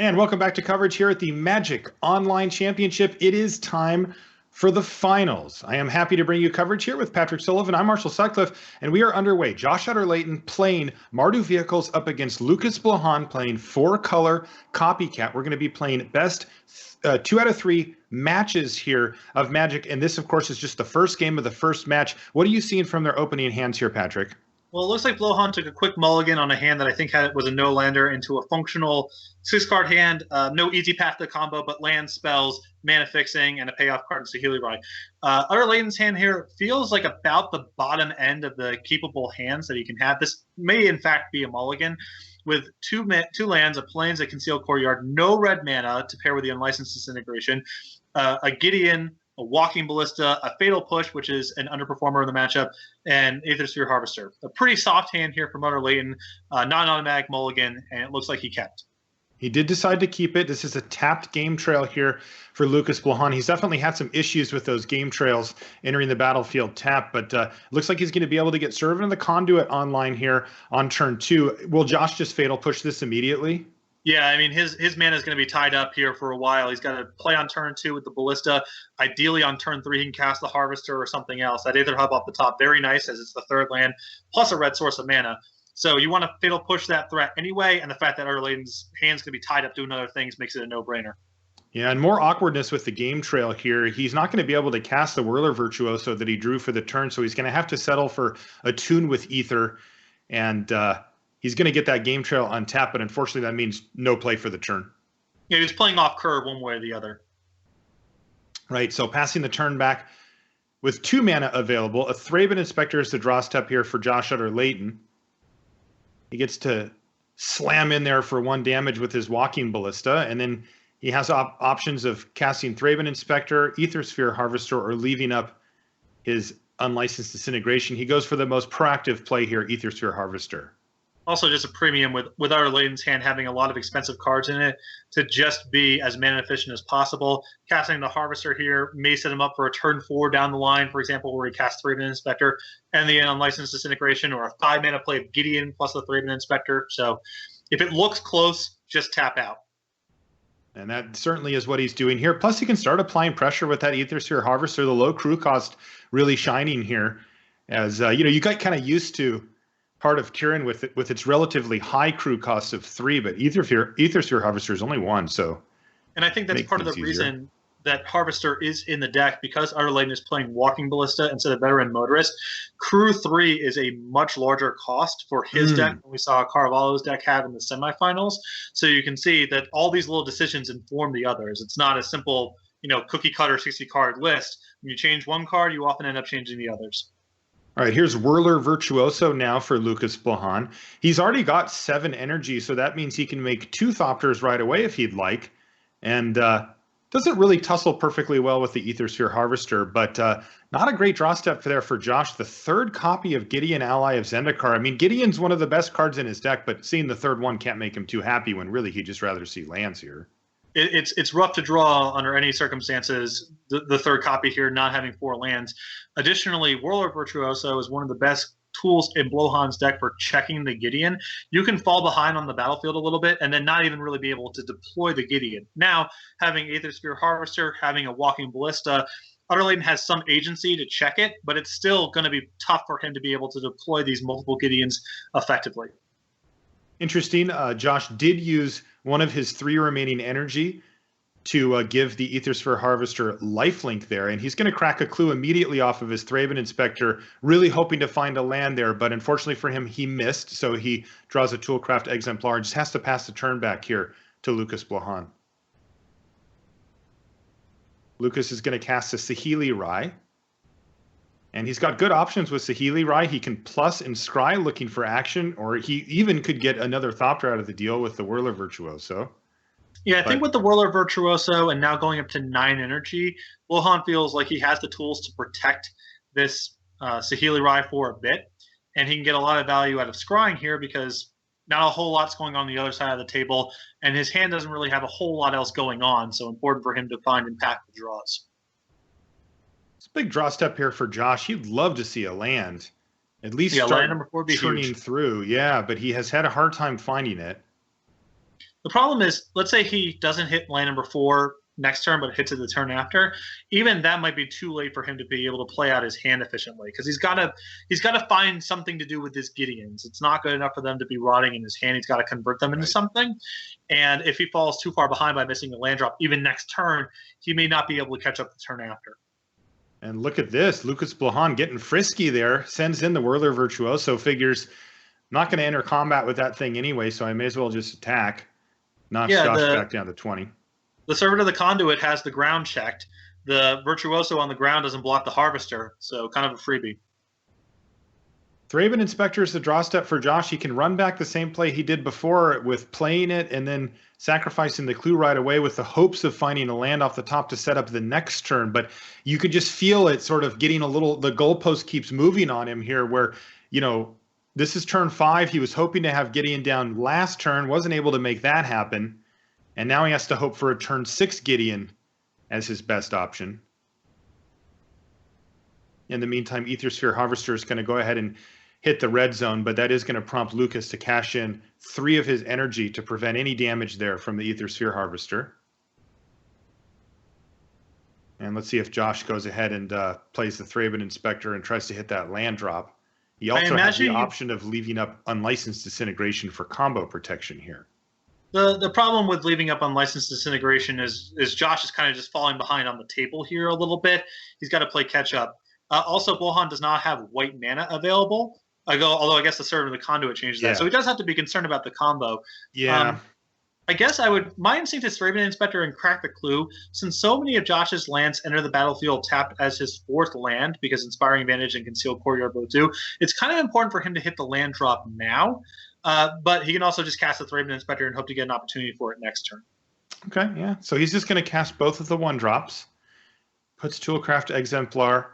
And welcome back to coverage here at the Magic Online Championship. It is time for the finals. I am happy to bring you coverage here with Patrick Sullivan. I'm Marshall Sutcliffe, and we are underway. Josh Utter-Leyton playing Mardu Vehicles up against Lukas Blohon playing four-color Copycat. We're going to be playing best 2 out of 3 matches here of Magic, and this, of course, is just the first game of the first match. What are you seeing from their opening hands here, Patrick? Well, it looks like Blohon took a quick mulligan on a hand that I think was a no-lander into a functional 6-card hand. No easy path to combo, but land, spells, mana fixing, and a payoff card in Saheeli Rai. Utter-Leyton's hand here feels like about the bottom end of the keepable hands that he can have. This may, in fact, be a mulligan with two lands, a Plains, a Concealed Courtyard, no red mana to pair with the Unlicensed Disintegration, a Gideon, a Walking Ballista, a Fatal Push, which is an underperformer in the matchup, and Aethersphere Harvester. A pretty soft hand here from Utter-Leyton, not an automatic mulligan, and it looks like he kept. He did decide to keep it. This is a tapped game trail here for Lukas Blohon. He's definitely had some issues with those game trails entering the battlefield tap, but looks like he's going to be able to get Servant of the Conduit online here on turn 2. Will Josh just Fatal Push this immediately? Yeah, I mean, his mana is going to be tied up here for a while. He's got to play on turn 2 with the Ballista. Ideally, on turn 3, he can cast the Harvester or something else. That Aether Hub off the top, very nice, as it's the third land, plus a red source of mana. So you want to Fatal Push that threat anyway, and the fact that Utter-Leyton's hand's going to be tied up doing other things makes it a no-brainer. Yeah, and more awkwardness with the game trail here. He's not going to be able to cast the Whirler Virtuoso that he drew for the turn, so he's going to have to settle for a Tune with Ether, and he's going to get that game trail untapped, but unfortunately that means no play for the turn. Yeah, he's playing off curve one way or the other. Right, so passing the turn back with 2 mana available. A Thraben Inspector is the draw step here for Josh Utter-Leyton. He gets to slam in there for 1 damage with his Walking Ballista, and then he has options of casting Thraben Inspector, Aethersphere Harvester, or leaving up his Unlicensed Disintegration. He goes for the most proactive play here, Aethersphere Harvester. Also just a premium with Utter-Leyton's hand having a lot of expensive cards in it to just be as mana efficient as possible. Casting the Harvester here may set him up for a turn 4 down the line, for example, where he casts Thraben Inspector and the Unlicensed Disintegration, or a 5-mana play of Gideon plus the Thraben Inspector. So if it looks close, just tap out. And that certainly is what he's doing here. Plus, he can start applying pressure with that Aethersphere Harvester. The low crew cost really shining here, as you got kind of used to Heart of Kiran with its relatively high crew cost of 3, but Aethersphere Harvester is only 1, so. And I think that's part of the reason that Harvester is in the deck, because Utter-Leyton is playing Walking Ballista instead of Veteran Motorist. Crew 3 is a much larger cost for his deck than we saw Carvalho's deck have in the semifinals. So you can see that all these little decisions inform the others. It's not a simple, cookie cutter 60-card list. When you change one card, you often end up changing the others. All right, here's Whirler Virtuoso now for Lukas Blohon. He's already got 7 energy, so that means he can make 2 Thopters right away if he'd like. And doesn't really tussle perfectly well with the Aethersphere Harvester, but not a great draw step there for Josh. The 3rd copy of Gideon, Ally of Zendikar. I mean, Gideon's one of the best cards in his deck, but seeing the 3rd one can't make him too happy when really he'd just rather see lands here. It's rough to draw under any circumstances, the 3rd copy here not having 4 lands. Additionally, Whirler Virtuoso is one of the best tools in Blohon's deck for checking the Gideon. You can fall behind on the battlefield a little bit and then not even really be able to deploy the Gideon. Now, having Aethersphere Harvester, having a Walking Ballista, Utter-Leyton has some agency to check it, but it's still going to be tough for him to be able to deploy these multiple Gideons effectively. Interesting. Josh did use one of his 3 remaining energy to give the Aethersphere Harvester lifelink there, and he's going to crack a clue immediately off of his Thraben Inspector, really hoping to find a land there, but unfortunately for him, he missed, so he draws a Toolcraft Exemplar, just has to pass the turn back here to Lukas Blohon. Lukas is going to cast a Saheeli Rai, and he's got good options with Saheeli Rai. He can plus and scry looking for action, or he even could get another Thopter out of the deal with the Whirler Virtuoso. Yeah, I think with the Whirler Virtuoso and now going up to 9 energy, Blohon feels like he has the tools to protect this Saheeli Rai for a bit, and he can get a lot of value out of scrying here because not a whole lot's going on the other side of the table, and his hand doesn't really have a whole lot else going on, so important for him to find impactful draws. It's a big draw step here for Josh. He'd love to see a land, at least land start number 4 be turning huge. through. Yeah, but he has had a hard time finding it. The problem is, let's say he doesn't hit land number 4 next turn, but hits it the turn after. Even that might be too late for him to be able to play out his hand efficiently, because he's got to find something to do with his Gideons. It's not good enough for them to be rotting in his hand. He's got to convert them into something. And if he falls too far behind by missing a land drop, even next turn, he may not be able to catch up the turn after. And look at this. Lukas Blohon getting frisky there. Sends in the Whirler Virtuoso. Figures not going to enter combat with that thing anyway, so I may as well just attack. Knocks Josh back down to 20. The Servant of the Conduit has the ground checked. The Virtuoso on the ground doesn't block the Harvester, so kind of a freebie. Thraben Inspector is the draw step for Josh. He can run back the same play he did before with playing it and then sacrificing the clue right away with the hopes of finding a land off the top to set up the next turn. But you could just feel it sort of getting a little, the goalpost keeps moving on him here where, this is turn 5. He was hoping to have Gideon down last turn, wasn't able to make that happen. And now he has to hope for a turn 6 Gideon as his best option. In the meantime, Aethersphere Harvester is going to go ahead and hit the red zone, but that is going to prompt Lukas to cash in 3 of his energy to prevent any damage there from the Aethersphere Harvester. And let's see if Josh goes ahead and plays the Thraben Inspector and tries to hit that land drop. He also has the option of leaving up Unlicensed Disintegration for combo protection here. The problem with leaving up Unlicensed Disintegration is Josh is kind of just falling behind on the table here a little bit. He's got to play catch up. Also, Blohon does not have white mana available. Although I guess the Servant of the Conduit changes that. So he does have to be concerned about the combo. Yeah. I guess my instinct is Thraben Inspector and Crack the Clue. Since so many of Josh's lands enter the battlefield tapped as his 4th land, because Inspiring Advantage and Concealed Courtyard both do, it's kind of important for him to hit the land drop now. But he can also just cast the Thraben Inspector and hope to get an opportunity for it next turn. Okay, yeah. So he's just going to cast both of the 1-drops. Puts Toolcraft Exemplar.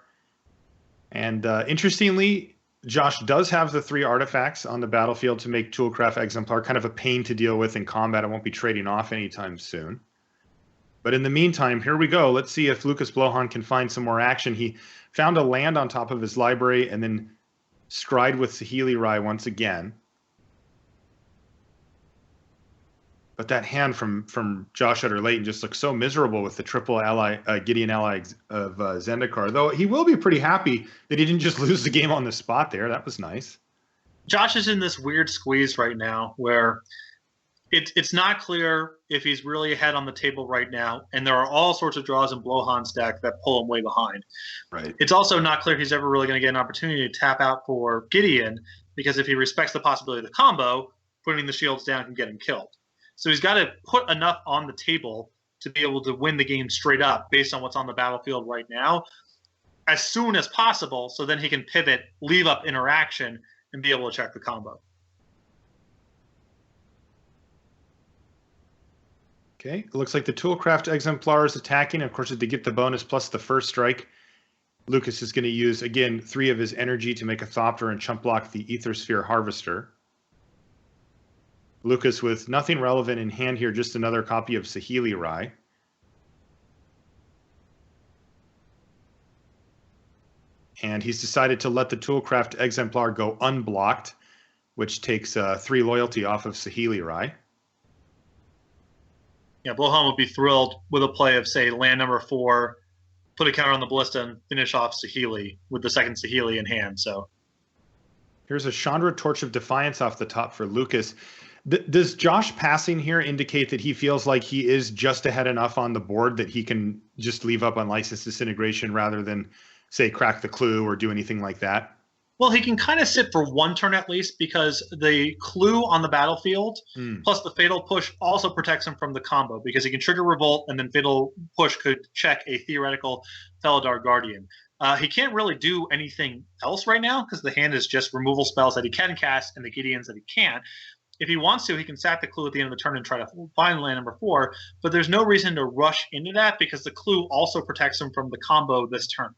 And interestingly, Josh does have the 3 artifacts on the battlefield to make Toolcraft Exemplar kind of a pain to deal with in combat. I won't be trading off anytime soon. But in the meantime, here we go. Let's see if Lukas Blohon can find some more action. He found a land on top of his library and then scryed with Saheeli Rai once again. But that hand from Josh Utter-Leyton just looks so miserable with the triple ally, Gideon ally of Zendikar. Though he will be pretty happy that he didn't just lose the game on the spot there. That was nice. Josh is in this weird squeeze right now where it's not clear if he's really ahead on the table right now, and there are all sorts of draws in Blohon's deck that pull him way behind. Right. It's also not clear if he's ever really going to get an opportunity to tap out for Gideon, because if he respects the possibility of the combo, putting the shields down can get him killed. So he's got to put enough on the table to be able to win the game straight up based on what's on the battlefield right now as soon as possible, so then he can pivot, leave up interaction, and be able to check the combo. Okay, it looks like the Toolcraft Exemplar is attacking. Of course, if they get the bonus plus the first strike, Lukas is going to use, again, 3 of his energy to make a Thopter and chump block the Aethersphere Harvester. Lukas with nothing relevant in hand here, just another copy of Saheeli Rai. And he's decided to let the Toolcraft Exemplar go unblocked, which takes 3 loyalty off of Saheeli Rai. Yeah, Blohon would be thrilled with a play of, say, land number 4, put a counter on the Ballista, and finish off Saheeli with the second Saheeli in hand. So here's a Chandra Torch of Defiance off the top for Lukas. Does Josh passing here indicate that he feels like he is just ahead enough on the board that he can just leave up Unlicensed Disintegration rather than, say, Crack the Clue or do anything like that? Well, he can kind of sit for 1 turn at least, because the Clue on the battlefield plus the Fatal Push also protects him from the combo, because he can trigger Revolt and then Fatal Push could check a theoretical Felidar Guardian. He can't really do anything else right now because the hand is just removal spells that he can cast and the Gideons that he can't. If he wants to, he can sack the Clue at the end of the turn and try to find land number 4, but there's no reason to rush into that because the Clue also protects him from the combo this turn.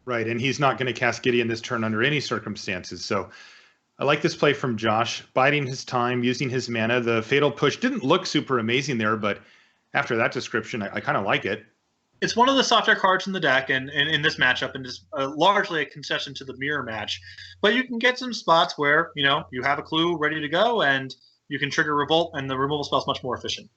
Right, and he's not going to cast Gideon this turn under any circumstances. So I like this play from Josh, biding his time, using his mana. The Fatal Push didn't look super amazing there, but after that description, I kind of like it. It's one of the softer cards in the deck and in this matchup, and is largely a concession to the mirror match. But you can get some spots where, you have a Clue ready to go, and you can trigger Revolt, and the removal spell is much more efficient.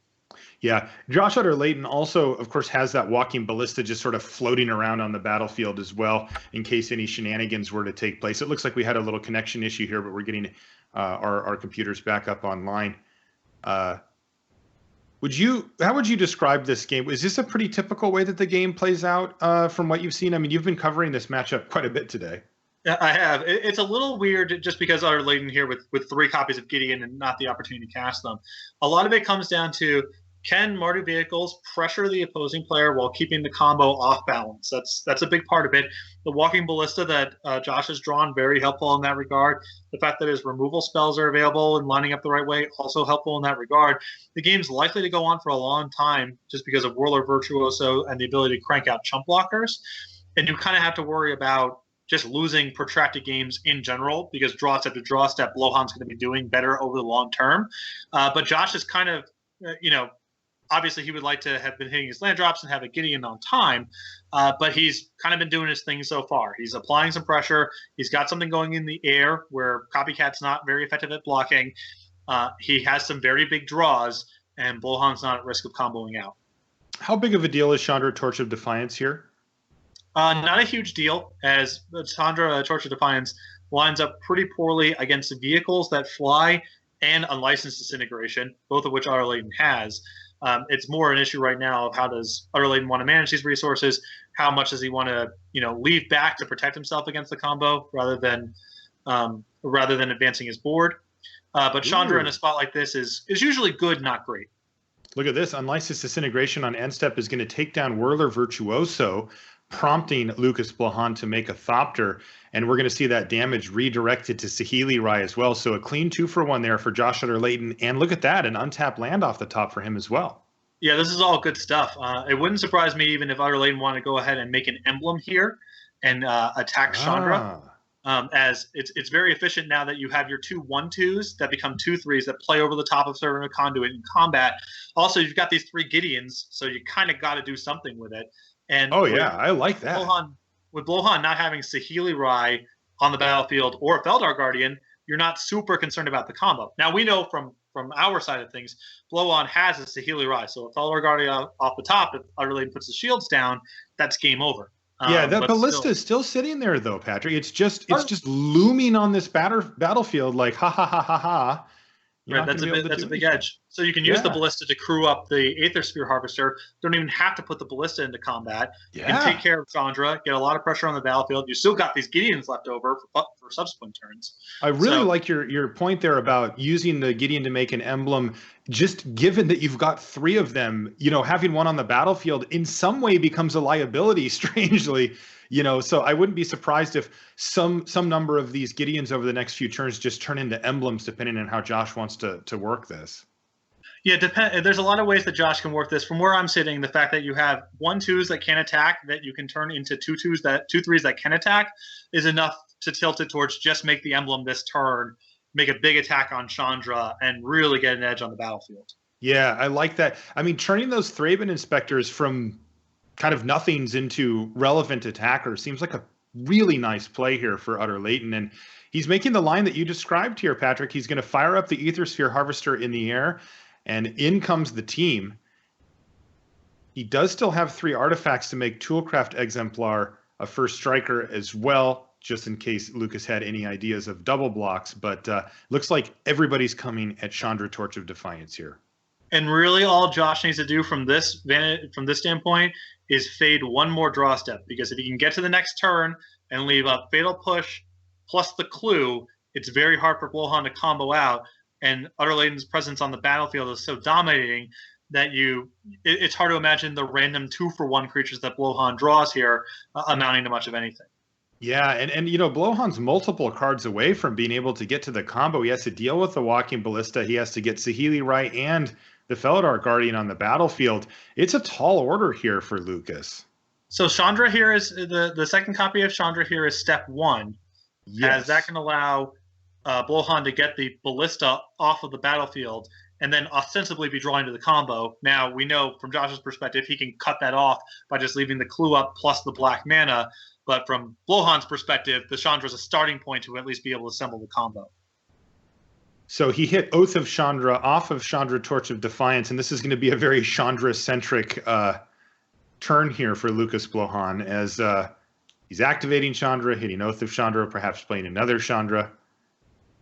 Yeah, Josh Utter-Leyton also, of course, has that walking ballista just sort of floating around on the battlefield as well in case any shenanigans were to take place. It looks like we had a little connection issue here, but we're getting our computers back up online. How would you describe this game? Is this a pretty typical way that the game plays out from what you've seen? I mean, you've been covering this matchup quite a bit today. I have. It's a little weird just because Utter-Leyton here with 3 copies of Gideon and not the opportunity to cast them. A lot of it comes down to, can Mardu vehicles pressure the opposing player while keeping the combo off balance? That's a big part of it. The walking ballista that Josh has drawn, very helpful in that regard. The fact that his removal spells are available and lining up the right way, also helpful in that regard. The game's likely to go on for a long time just because of Whirler Virtuoso and the ability to crank out chump blockers. And you kind of have to worry about just losing protracted games in general because draw step to draw step, Blohon's going to be doing better over the long term. But Josh is kind of, obviously he would like to have been hitting his land drops and have a Gideon on time, but he's kind of been doing his thing so far. He's applying some pressure. He's got something going in the air where Copycat's not very effective at blocking. He has some very big draws, and Blohon's not at risk of comboing out. How big of a deal is Chandra Torch of Defiance here? Not a huge deal, as Chandra Torch of Defiance lines up pretty poorly against vehicles that fly and unlicensed disintegration, both of which Utter-Leyton has. It's more an issue right now of how does Utter-Leyton want to manage these resources? How much does he want to, leave back to protect himself against the combo rather than advancing his board? But Chandra in a spot like this is usually good, not great. Look at this. Unlicensed Disintegration on end step is going to take down Whirler Virtuoso, prompting Lukas Blohon to make a Thopter, and we're going to see that damage redirected to Saheeli Rai as well. So a clean 2-for-1 there for Josh Utter-Leyton, and look at that, an untapped land off the top for him as well. Yeah, this is all good stuff. It wouldn't surprise me even if Utter-Leyton wanted to go ahead and make an emblem here and attack Chandra, as it's very efficient now that you have your 2 1/2s that become 2/3s that play over the top of Servant of Conduit in combat. Also, you've got these 3 Gideons, so you kind of got to do something with it. And I like that. With Blohon not having Saheeli Rai on the battlefield or Feldar Guardian, you're not super concerned about the combo. Now, we know from our side of things, Blohon has a Saheeli Rai. So if Feldar Guardian off the top, if Utter-Leyton puts the shields down, that's game over. Yeah, that ballista is still sitting there, though, Patrick. It's just looming on this battlefield like, ha, ha, ha, ha, ha. Right, that's a big edge. So you can use the ballista to crew up the Aether Sphere Harvester. Don't even have to put the ballista into combat. You can take care of Chandra, get a lot of pressure on the battlefield. You still got these Gideons left over for subsequent turns. I really like your point there about using the Gideon to make an emblem. Just given that you've got 3 of them, having one on the battlefield in some way becomes a liability, strangely. So I wouldn't be surprised if some number of these Gideons over the next few turns just turn into emblems, depending on how Josh wants to work this. Yeah, there's a lot of ways that Josh can work this. From where I'm sitting, the fact that you have 1/2s that can attack that you can turn into 2/2s 2/3s that can attack is enough to tilt it towards just make the emblem this turn, make a big attack on Chandra, and really get an edge on the battlefield. Yeah, I like that. I mean, turning those Thraben Inspectors from kind of nothings into relevant attackers seems like a really nice play here for Utter-Leyton. And he's making the line that you described here, Patrick. He's going to fire up the Aether Sphere Harvester in the air, and in comes the team. He does still have 3 artifacts to make Toolcraft Exemplar a first striker as well, just in case Lucas had any ideas of double blocks. But looks like everybody's coming at Chandra Torch of Defiance here. And really all Josh needs to do from this standpoint is fade 1 more draw step, because if he can get to the next turn and leave a Fatal Push plus the Clue, it's very hard for Blohon to combo out, and Utter-Leyton's presence on the battlefield is so dominating that it's hard to imagine the random 2-for-1 creatures that Blohon draws here amounting to much of anything. Yeah, and Blohon's multiple cards away from being able to get to the combo. He has to deal with the Walking Ballista. He has to get Saheeli Rai and the Feldar Guardian on the battlefield. It's a tall order here for Lucas. So Chandra here is the second copy of Chandra here is step 1. Yes. As that can allow Blohon to get the Ballista off of the battlefield and then ostensibly be drawing to the combo. Now, we know from Josh's perspective, he can cut that off by just leaving the Clue up plus the black mana. But from Blohon's perspective, the Chandra is a starting point to at least be able to assemble the combo. So he hit Oath of Chandra off of Chandra Torch of Defiance, and this is going to be a very Chandra-centric turn here for Lukas Blohon as he's activating Chandra, hitting Oath of Chandra, perhaps playing another Chandra,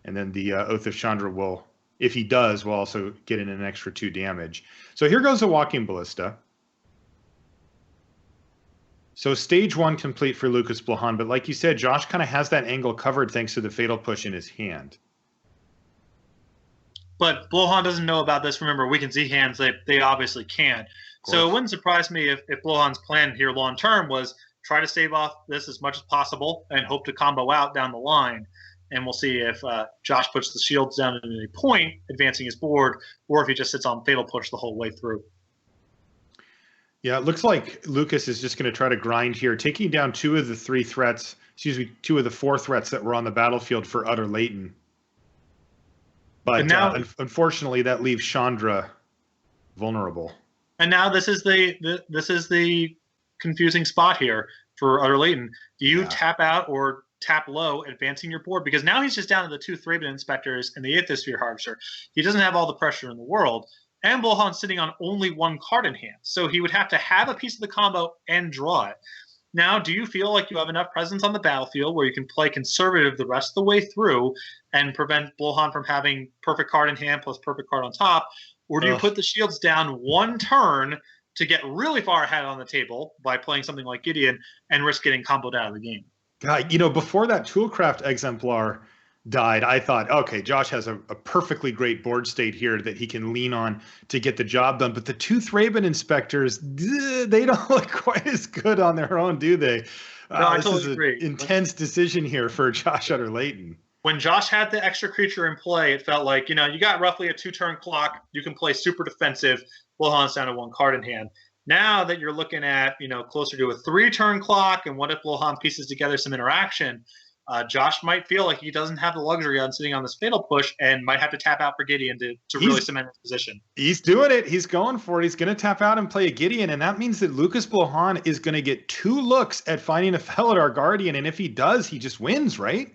and then the Oath of Chandra will, if he does, will also get in an extra 2 damage. So here goes a Walking Ballista. So stage 1 complete for Lukas Blohon, but like you said, Josh kind of has that angle covered thanks to the Fatal Push in his hand. But Blohon doesn't know about this. Remember, we can see hands they obviously can't. So it wouldn't surprise me if Blohon's plan here long term was try to save off this as much as possible and hope to combo out down the line. And we'll see if Josh puts the shields down at any point, advancing his board, or if he just sits on Fatal Push the whole way through. Yeah, it looks like Lukas is just going to try to grind here, taking down 2 of the 3 threats, 2 of the 4 threats that were on the battlefield for Utter-Leyton. But now, unfortunately, that leaves Chandra vulnerable. And now this is the confusing spot here for Utter-Leyton. Do you tap out or tap low, advancing your board? Because now he's just down to the 2 Thraben Inspectors and the Aethosphere Harvester. He doesn't have all the pressure in the world. And Blohon's sitting on only 1 card in hand. So he would have to have a piece of the combo and draw it. Now, do you feel like you have enough presence on the battlefield where you can play conservative the rest of the way through and prevent Blohon from having perfect card in hand plus perfect card on top? Or do you put the shields down 1 turn to get really far ahead on the table by playing something like Gideon and risk getting comboed out of the game? God, before that Toolcraft Exemplar died, I thought, okay, Josh has a perfectly great board state here that he can lean on to get the job done. But the 2 Thraben Inspectors, they don't look quite as good on their own, do they? No, I totally agree. An intense decision here for Josh Utter-Leyton. When Josh had the extra creature in play, it felt like, you got roughly a 2-turn clock. You can play super defensive. Blohon's down to 1 card in hand. Now that you're looking at, closer to a 3-turn clock, and what if Blohon pieces together some interaction, Josh might feel like he doesn't have the luxury on sitting on this Fatal Push and might have to tap out for Gideon to really cement his position. He's doing it. He's going for it. He's going to tap out and play a Gideon, and that means that Lukas Blohon is going to get 2 looks at finding a Felidar Guardian, and if he does, he just wins, right?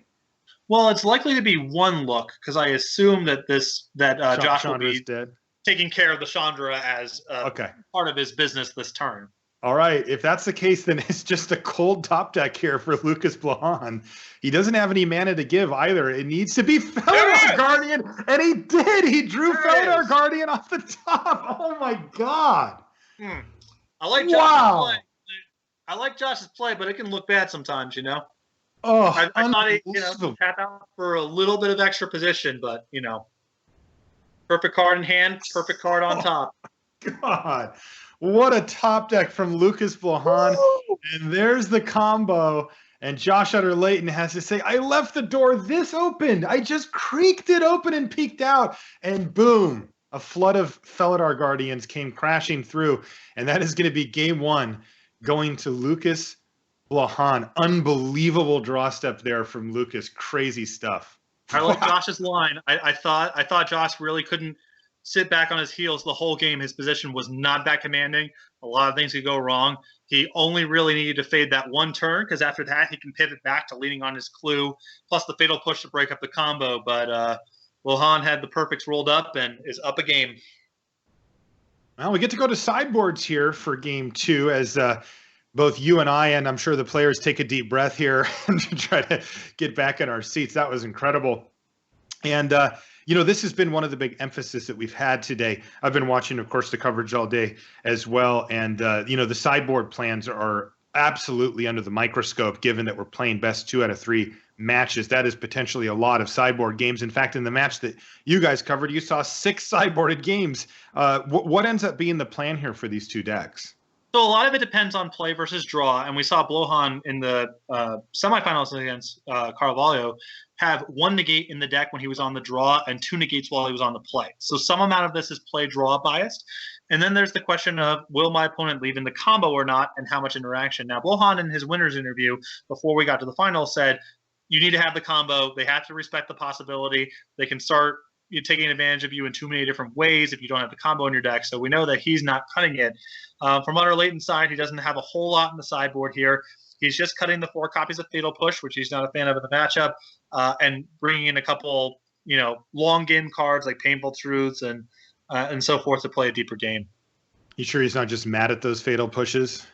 Well, it's likely to be 1 look, because I assume that Josh will be taking care of the Chandra as part of his business this turn. All right. If that's the case, then it's just a cold top deck here for Lukas Blohon. He doesn't have any mana to give either. It needs to be Felidar Guardian, and he did. He drew Felidar Guardian off the top. Oh, my God. I like Josh's play. I like Josh's play, but it can look bad sometimes, Oh, I thought he, tap out for a little bit of extra position, but, perfect card in hand, perfect card on top. God. What a top deck from Lukas Blohon. And there's the combo. And Josh Utter-Leyton has to say, I left the door this open. I just creaked it open and peeked out. And boom, a flood of Felidar Guardians came crashing through. And that is going to be game 1 going to Lukas Blohon. Unbelievable draw step there from Lukas. Crazy stuff. I like Josh's line. I thought Josh really couldn't sit back on his heels the whole game. His position was not that commanding. A lot of things could go wrong. He only really needed to fade that 1 turn, because after that he can pivot back to leaning on his clue, plus the Fatal Push to break up the combo. But Blohon had the perfects rolled up and is up a game. Well, we get to go to sideboards here for game 2 as both you and I, and I'm sure the players, take a deep breath here and try to get back in our seats. That was incredible. And this has been one of the big emphasis that we've had today. I've been watching, of course, the coverage all day as well. And, the sideboard plans are absolutely under the microscope, given that we're playing best 2 out of 3 matches. That is potentially a lot of sideboard games. In fact, in the match that you guys covered, you saw 6 sideboarded games. What ends up being the plan here for these 2 decks? So a lot of it depends on play versus draw, and we saw Blohon in the semifinals against Carvalho have 1 negate in the deck when he was on the draw and 2 negates while he was on the play. So some amount of this is play-draw biased. And then there's the question of, will my opponent leave in the combo or not, and how much interaction? Now, Blohon in his winner's interview before we got to the final said, you need to have the combo. They have to respect the possibility. They can start taking advantage of you in too many different ways if you don't have the combo in your deck. So we know that he's not cutting it. From Utter-Leyton's side, he doesn't have a whole lot in the sideboard here. He's just cutting the 4 copies of Fatal Push, which he's not a fan of in the matchup, and bringing in a couple long game cards like Painful Truths and so forth to play a deeper game. You sure he's not just mad at those fatal pushes?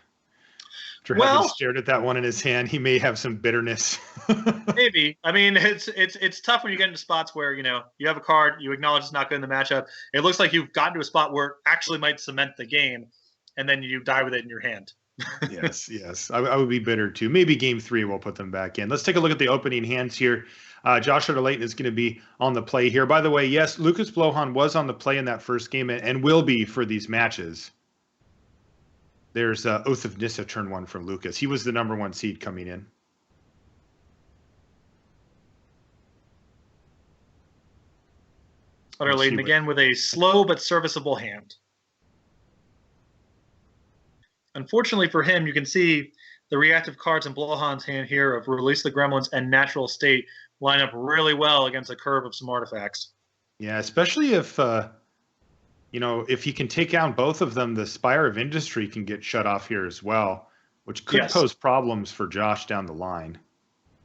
After having Well, stared at that one in his hand, he may have some bitterness. maybe. I mean, it's tough when you get into spots where you have a card, you acknowledge it's not good in the matchup. It looks like you've gotten to a spot where it actually might cement the game, and then you die with it in your hand. Yes. I would be bitter too. Maybe game 3 we'll put them back in. Let's take a look at the opening hands here. Josh Utter-Leyton is going to be on the play here. By the way, yes, Lukas Blohon was on the play in that first game and will be for these matches. There's Oath of Nissa turn 1 from Lukas. He was the number 1 seed coming in. Utter-Leyton again with a slow but serviceable hand. Unfortunately for him, you can see the reactive cards in Blohon's hand here of Release the Gremlins and Natural State line up really well against the curve of some artifacts. Yeah, especially if if he can take down both of them, the Spire of Industry can get shut off here as well, which could pose problems for Josh down the line.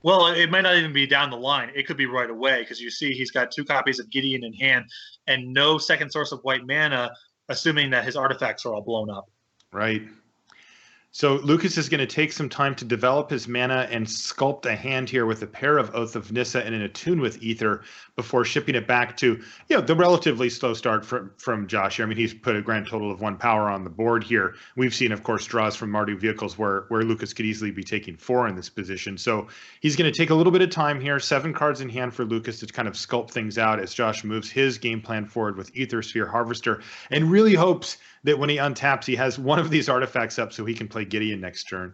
Well, it might not even be down the line. It could be right away because you see he's got 2 copies of Gideon in hand and no second source of white mana, assuming that his artifacts are all blown up. Right. So Lukas is going to take some time to develop his mana and sculpt a hand here with a pair of Oath of Nissa and an Attune with Ether before shipping it back to the relatively slow start from Josh here. I mean, he's put a grand total of 1 power on the board here. We've seen, of course, draws from Mardu vehicles where Lukas could easily be taking 4 in this position. So he's going to take a little bit of time here, 7 cards in hand for Lukas to kind of sculpt things out as Josh moves his game plan forward with Ether Sphere Harvester and really hopes that when he untaps, he has one of these artifacts up so he can play Gideon next turn.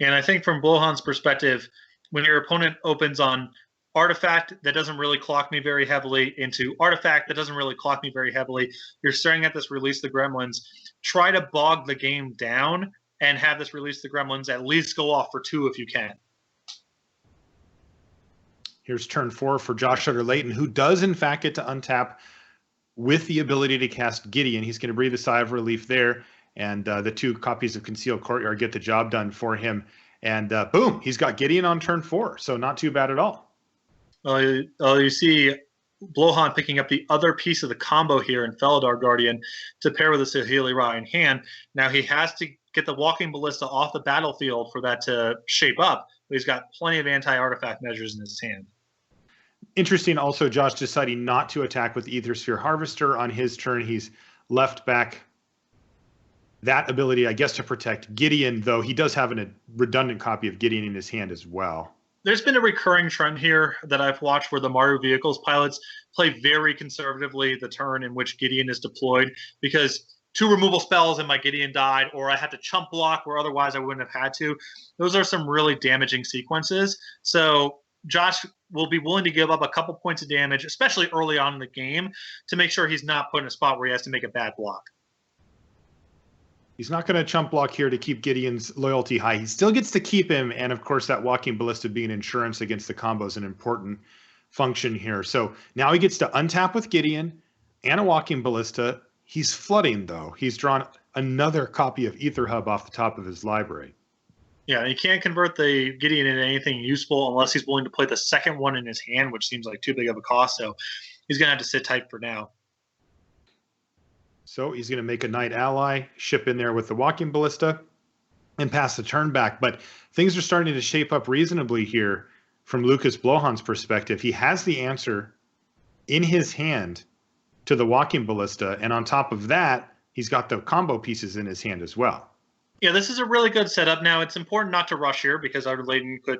And I think from Blohon's perspective, when your opponent opens on artifact that doesn't really clock me very heavily into artifact that doesn't really clock me very heavily, you're staring at this Release the Gremlins. Try to bog the game down and have this Release the Gremlins at least go off for 2 if you can. Here's turn 4 for Josh Utter-Leyton, who does in fact get to untap with the ability to cast Gideon. He's going to breathe a sigh of relief there, and the 2 copies of Concealed Courtyard get the job done for him. And boom, he's got Gideon on turn 4, so not too bad at all. You see Blohon picking up the other piece of the combo here in Felidar Guardian to pair with the Saheeli Ra in hand. Now he has to get the Walking Ballista off the battlefield for that to shape up, but he's got plenty of anti-artifact measures in his hand. Interesting also, Josh deciding not to attack with Ether Sphere Harvester on his turn. He's left back that ability, I guess, to protect Gideon, though he does have a redundant copy of Gideon in his hand as well. There's been a recurring trend here that I've watched where the Maru Vehicles pilots play very conservatively the turn in which Gideon is deployed because 2 removal spells and my Gideon died, or I had to chump block where otherwise I wouldn't have had to. Those are some really damaging sequences. So Josh will be willing to give up a couple points of damage, especially early on in the game, to make sure he's not put in a spot where he has to make a bad block. He's not going to chump block here to keep Gideon's loyalty high. He still gets to keep him, and of course that Walking Ballista being insurance against the combo is an important function here. So now he gets to untap with Gideon and a Walking Ballista. He's flooding, though. He's drawn another copy of Ether Hub off the top of his library. Yeah, he can't convert the Gideon into anything useful unless he's willing to play the second one in his hand, which seems like too big of a cost. So he's going to have to sit tight for now. So he's going to make a Knight Ally, ship in there with the Walking Ballista, and pass the turn back. But things are starting to shape up reasonably here from Lukas Blohon's perspective. He has the answer in his hand to the Walking Ballista, and on top of that, he's got the combo pieces in his hand as well. Yeah, this is a really good setup. Now, it's important not to rush here because Utter-Leyton could,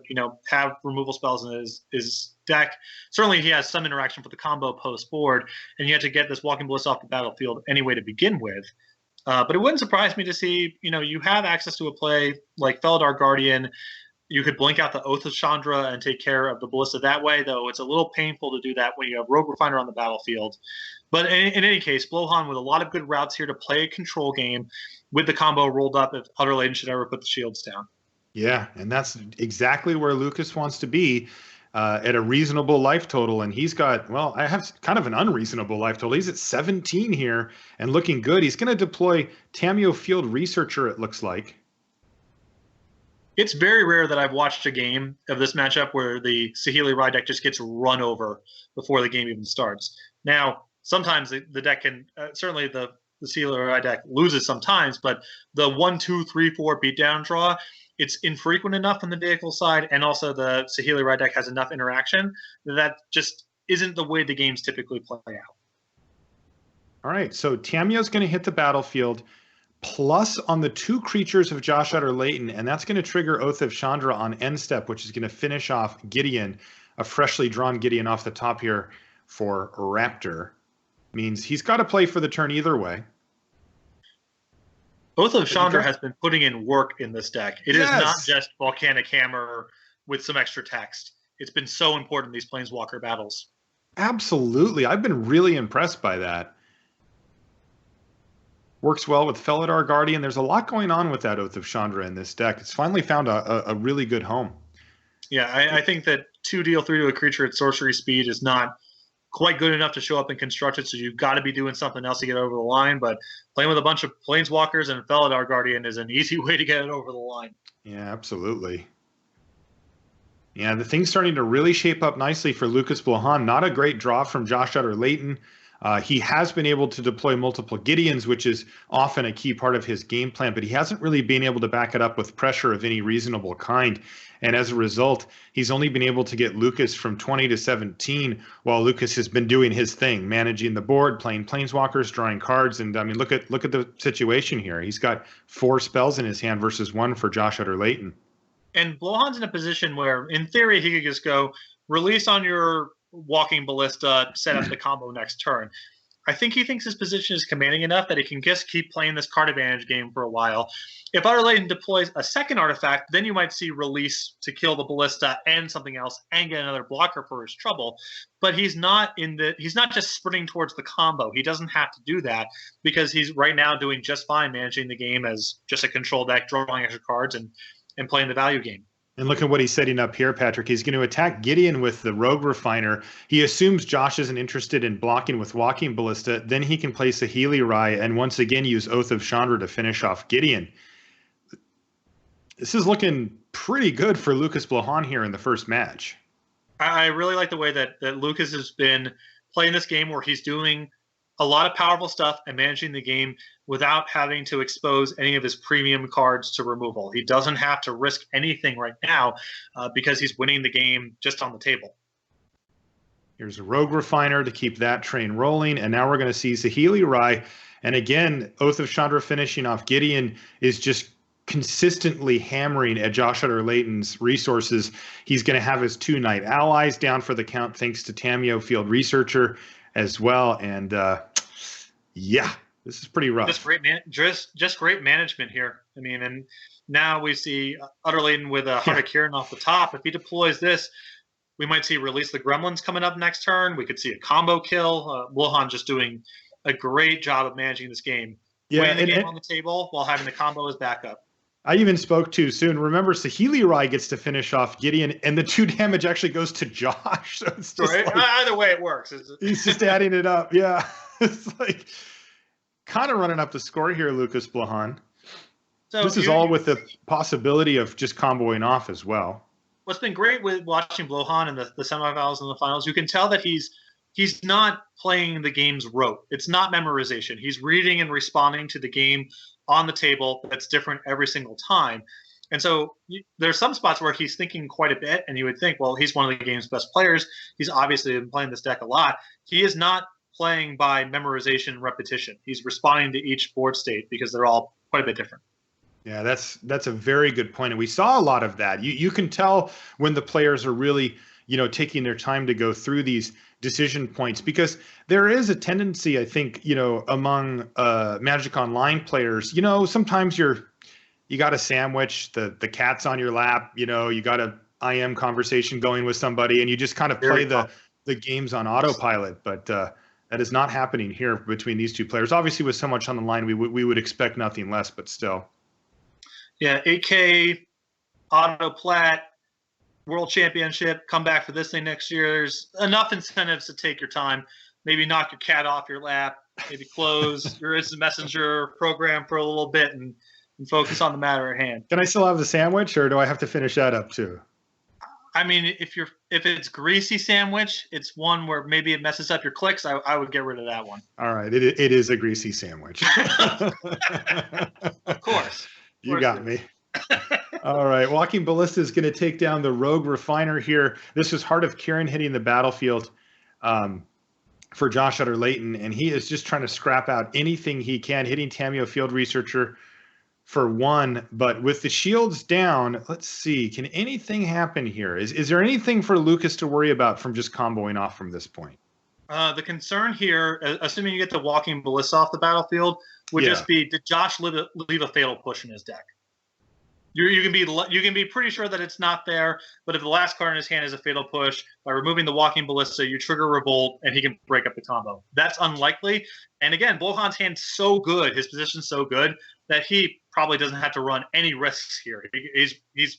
have removal spells in his deck. Certainly, he has some interaction for the combo post-board, and you have to get this Walking Ballista off the battlefield anyway to begin with. But it wouldn't surprise me to see, you have access to a play like Felidar Guardian. You could blink out the Oath of Chandra and take care of the Ballista that way, though it's a little painful to do that when you have Rogue Refiner on the battlefield. But in any case, Blohon with a lot of good routes here to play a control game with the combo rolled up if Utter-Leyton should ever put the shields down. Yeah, and that's exactly where Lukas wants to be at a reasonable life total. And he's got, well, I have kind of an unreasonable life total. He's at 17 here and looking good. He's going to deploy Tameo Field Researcher, it looks like. It's very rare that I've watched a game of this matchup where the Saheeli Rai deck just gets run over before the game even starts. Now, sometimes the deck can certainly the Saheeli Rai deck loses sometimes, but the 1, 2, 3, 4 beatdown draw, it's infrequent enough on the vehicle side, and also the Saheeli Rai deck has enough interaction that just isn't the way the games typically play out. All right, so Tamiyo's going to hit the battlefield plus on the 2 creatures of Josh Utter-Leyton, and that's going to trigger Oath of Chandra on end step, which is going to finish off Gideon, a freshly drawn Gideon off the top here for Raptor. Means he's got to play for the turn either way. Oath of Chandra has been putting in work in this deck. It is not just Volcanic Hammer with some extra text. It's been so important in these Planeswalker battles. Absolutely. I've been really impressed by that. Works well with Felidar Guardian. There's a lot going on with that Oath of Chandra in this deck. It's finally found a really good home. Yeah, I think that 2 deal 3 to a creature at sorcery speed is not quite good enough to show up in Constructed, so you've got to be doing something else to get over the line. But playing with a bunch of Planeswalkers and Felidar Guardian is an easy way to get it over the line. Yeah, absolutely. Yeah, the thing's starting to really shape up nicely for Lukas Blohon. Not a great draw from Josh Utter-Leyton. He has been able to deploy multiple Gideons, which is often a key part of his game plan, but he hasn't really been able to back it up with pressure of any reasonable kind. And as a result, he's only been able to get Lukas from 20 to 17, while Lukas has been doing his thing, managing the board, playing Planeswalkers, drawing cards. And I mean, look at the situation here. He's got 4 spells in his hand versus 1 for Josh Utter-Leyton. And Blohon's in a position where, in theory, he could just go release on your Walking Ballista, set up the combo next turn. I think he thinks his position is commanding enough that he can just keep playing this card advantage game for a while. If Utter-Leyton deploys a second artifact, then you might see release to kill the Ballista and something else and get another blocker for his trouble. But he's not just sprinting towards the combo. He doesn't have to do that because he's right now doing just fine managing the game as just a control deck, drawing extra cards and playing the value game. And look at what he's setting up here, Patrick. He's going to attack Gideon with the Rogue Refiner. He assumes Josh isn't interested in blocking with Walking Ballista. Then he can play Saheeli Rai and once again use Oath of Chandra to finish off Gideon. This is looking pretty good for Lukas Blohon here in the first match. I really like the way that Lukas has been playing this game where he's doing a lot of powerful stuff and managing the game without having to expose any of his premium cards to removal. He doesn't have to risk anything right now because he's winning the game just on the table. Here's a Rogue Refiner to keep that train rolling. And now we're going to see Saheeli Rai. And again, Oath of Chandra finishing off Gideon is just consistently hammering at Josh Utter-Leyton's resources. He's going to have his 2 Knight allies down for the count thanks to Tamiyo Field Researcher as well. And yeah, this is pretty rough. Just great management here. I mean, and now we see Utter-Leyton with a Harakiri off the top. If he deploys this, we might see Release the Gremlins coming up next turn. We could see a combo kill. Blohon just doing a great job of managing this game. Yeah, Putting the game on the table while having the combo as backup. I even spoke too soon. Remember, Saheeli Rai gets to finish off Gideon, and the 2 damage actually goes to Josh. So it's just right. Either way, it works. He's just adding it up. Yeah, it's like kind of running up the score here, Lukas Blohon. So this is all with the possibility of just comboing off as well. What's been great with watching Blohon in the semifinals and the finals, you can tell that he's not playing the game's rote. It's not memorization. He's reading and responding to the game on the table that's different every single time. And so there's some spots where he's thinking quite a bit, and you would think, well, he's one of the game's best players. He's obviously been playing this deck a lot. He is not playing by memorization and repetition. He's responding to each board state because they're all quite a bit different. Yeah, that's a very good point. And we saw a lot of that. You can tell when the players are really, taking their time to go through these decision points, because there is a tendency, I think, among Magic Online players, sometimes you got a sandwich, the cat's on your lap, you got a IM conversation going with somebody, and you just kind of play the games on autopilot. But that is not happening here between these 2 players. Obviously, with so much on the line, we would expect nothing less, but still. Yeah, 8K, auto plat, World Championship, come back for this thing next year. There's enough incentives to take your time. Maybe knock your cat off your lap, maybe close your instant messenger program for a little bit and and focus on the matter at hand. Can I still have the sandwich, or do I have to finish that up too? I mean, if it's greasy sandwich, it's one where maybe it messes up your clicks. I would get rid of that one. All right, it is a greasy sandwich. Of course. You got me. All right, Walking Ballista is going to take down the Rogue Refiner here. This is Heart of Kirin hitting the battlefield for Josh Utter-Leyton, and he is just trying to scrap out anything he can, hitting Tamiyo Field Researcher for 1, but with the shields down, let's see, can anything happen here? Is there anything for Lukas to worry about from just comboing off from this point? The concern here, assuming you get the Walking Ballista off the battlefield, would just be, did Josh leave a fatal push in his deck? You can be pretty sure that it's not there, but if the last card in his hand is a fatal push, by removing the Walking Ballista, you trigger Revolt, and he can break up the combo. That's unlikely. And again, Blohon's hand's so good, his position's so good, that he probably doesn't have to run any risks here. He's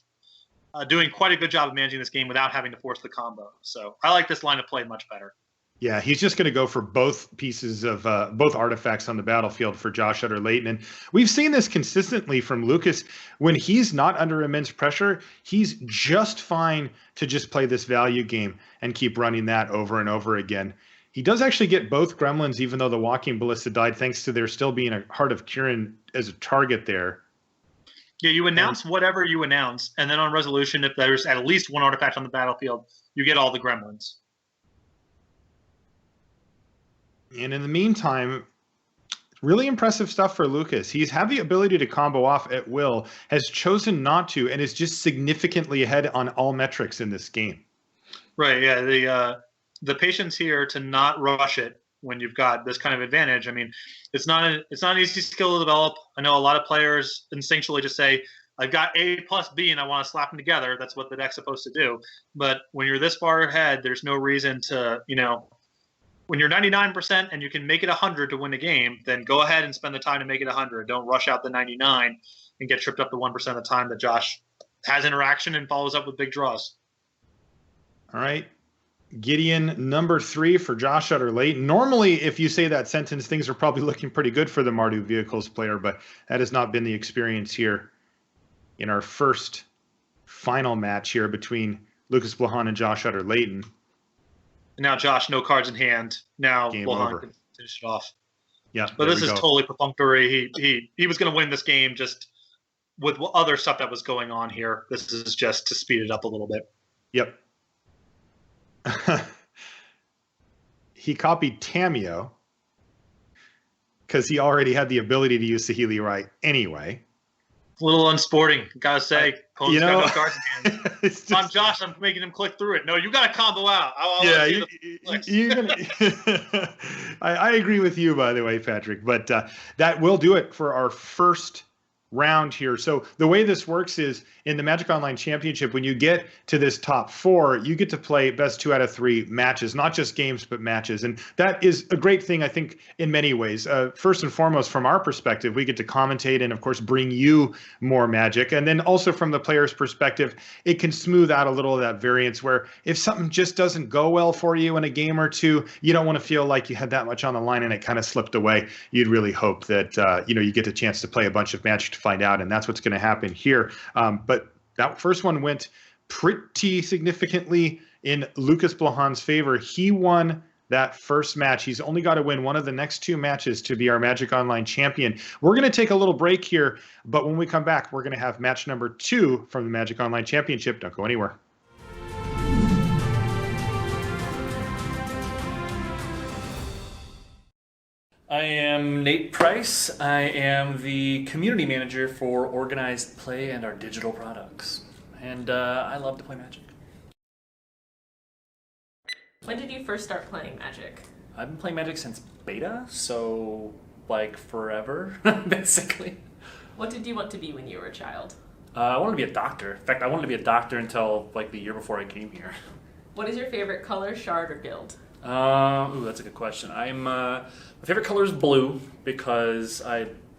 doing quite a good job of managing this game without having to force the combo. So I like this line of play much better. Yeah, he's just going to go for both pieces of both artifacts on the battlefield for Josh Utter-Leyton. And we've seen this consistently from Lukas. When he's not under immense pressure, he's just fine to just play this value game and keep running that over and over again. He does actually get both Gremlins, even though the Walking Ballista died, thanks to there still being a Heart of Kirin as a target there. Yeah, you announce whatever you announce, and then on resolution, if there's at least one artifact on the battlefield, you get all the Gremlins. And in the meantime, really impressive stuff for Lukas. He's had the ability to combo off at will, has chosen not to, and is just significantly ahead on all metrics in this game. Right, yeah. The patience here to not rush it when you've got this kind of advantage. I mean, it's not an easy skill to develop. I know a lot of players instinctually just say, I've got A plus B and I want to slap them together. That's what the deck's supposed to do. But when you're this far ahead, there's no reason to, when you're 99% and you can make it 100 to win a game, then go ahead and spend the time to make it 100. Don't rush out the 99 and get tripped up the 1% of the time that Josh has interaction and follows up with big draws. All right. Gideon number 3 for Josh Utter-Leyton. Normally, if you say that sentence, things are probably looking pretty good for the Mardu Vehicles player, but that has not been the experience here in our first final match here between Lukas Blohon and Josh Utter-Leyton. Now Josh, no cards in hand. Now Game Blohon over. can finish it off. Yeah, but this is totally perfunctory. He was going to win this game just with other stuff that was going on here. This is just to speed it up a little bit. Yep. He copied Tamiyo because he already had the ability to use Saheeli Rai anyway. A little unsporting, gotta say. Opponent's got no cards in hand. Just, I'm Josh. I'm making him click through it. No, you got to combo out. I agree with you, by the way, Patrick. But that will do it for our first round here. So the way this works is in the Magic Online Championship, when you get to this top 4, you get to play best 2 out of 3 matches, not just games, but matches. And that is a great thing, I think, in many ways. First and foremost, from our perspective, we get to commentate and, of course, bring you more Magic. And then also from the player's perspective, it can smooth out a little of that variance where if something just doesn't go well for you in a game or two, you don't want to feel like you had that much on the line and it kind of slipped away. You'd really hope that, you get a chance to play a bunch of Magic to find out, and that's what's going to happen here. But that first one went pretty significantly in Lukas Blohon's favor. He won that first match. He's only got to win one of the next 2 matches to be our Magic Online champion. We're going to take a little break here, but when we come back, we're going to have match number 2 from the Magic Online Championship. Don't go anywhere. I am Nate Price. I am the community manager for Organized Play and our digital products. And I love to play Magic. When did you first start playing Magic? I've been playing Magic since beta, so like forever, basically. What did you want to be when you were a child? I wanted to be a doctor. In fact, I wanted to be a doctor until like the year before I came here. What is your favorite color, shard, or guild? That's a good question. My favorite color is blue because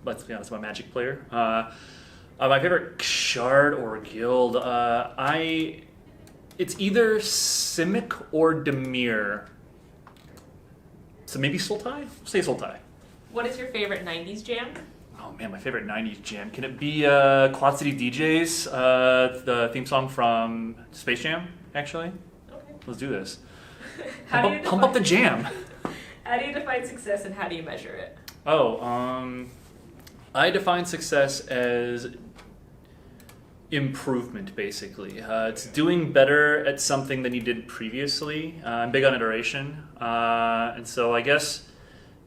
let's be honest, I'm a Magic player. My favorite shard or guild, it's either Simic or Dimir. So maybe Sultai? Say Sultai. What is your favorite 90s jam? Oh man, my favorite '90s jam. Can it be Quad City DJs? The theme song from Space Jam, actually. Okay. Let's do this. Pump up the jam. How do you define success and how do you measure it? I define success as improvement, basically. It's doing better at something than you did previously. I'm big on iteration. And so I guess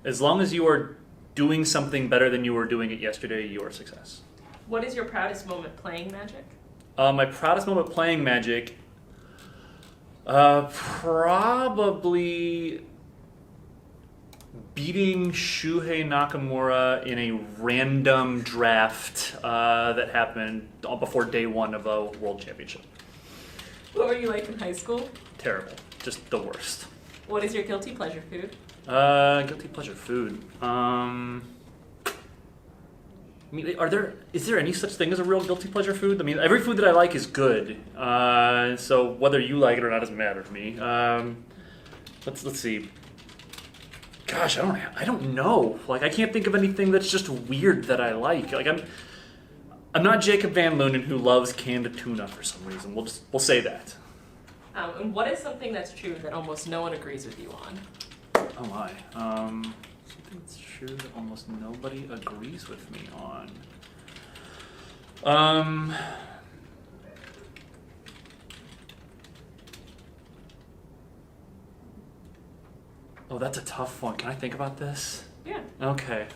as long as you are doing something better than you were doing it yesterday, you are a success. What is your proudest moment playing Magic? My proudest moment playing Magic, probably beating Shuhei Nakamura in a random draft that happened before day one of a World Championship. What were you like in high school? Terrible. Just the worst. What is your guilty pleasure food? Guilty pleasure food. I mean, is there any such thing as a real guilty pleasure food? I mean, every food that I like is good. So whether you like it or not doesn't matter to me. Let's see. Gosh, I don't know. Like, I can't think of anything that's just weird that I like. Like, I'm not Jacob Van Lunen who loves canned tuna for some reason. We'll say that. And what is something that's true that almost no one agrees with you on? Oh my. Something that's true that almost nobody agrees with me on. Oh, that's a tough one. Can I think about this? Yeah. Okay.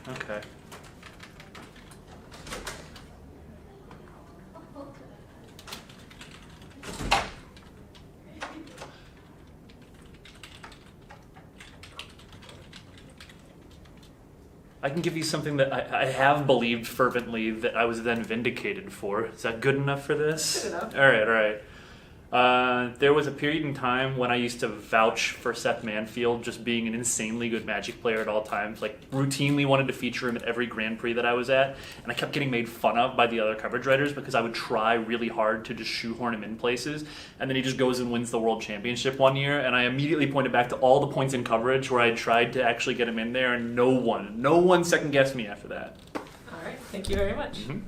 I can give you something that I have believed fervently that I was then vindicated for. Is that good enough for this? Good enough. All right. There was a period in time when I used to vouch for Seth Manfield just being an insanely good Magic player at all times. Like, routinely wanted to feature him at every Grand Prix that I was at. And I kept getting made fun of by the other coverage writers because I would try really hard to just shoehorn him in places. And then he just goes and wins the World Championship one year. And I immediately pointed back to all the points in coverage where I tried to actually get him in there. And no one second-guessed me after that. All right. Thank you very much. Mm-hmm.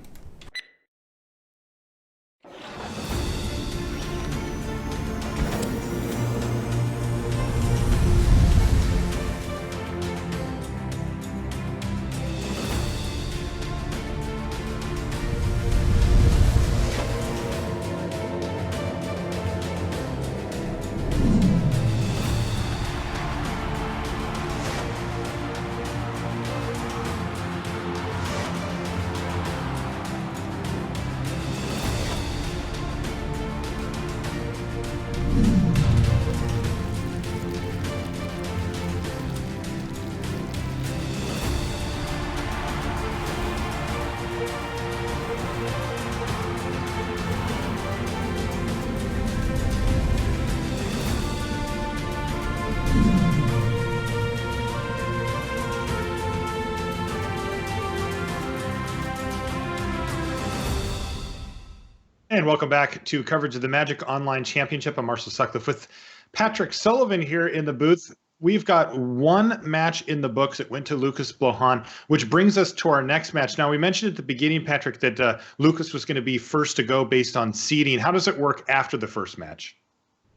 And welcome back to coverage of the Magic Online Championship. I'm Marshall Sutcliffe with Patrick Sullivan here in the booth. We've got one match in the books. It went to Lukas Blohon, which brings us to our next match. Now, we mentioned at the beginning, Patrick, that Lukas was going to be first to go based on seeding. How does it work after the first match?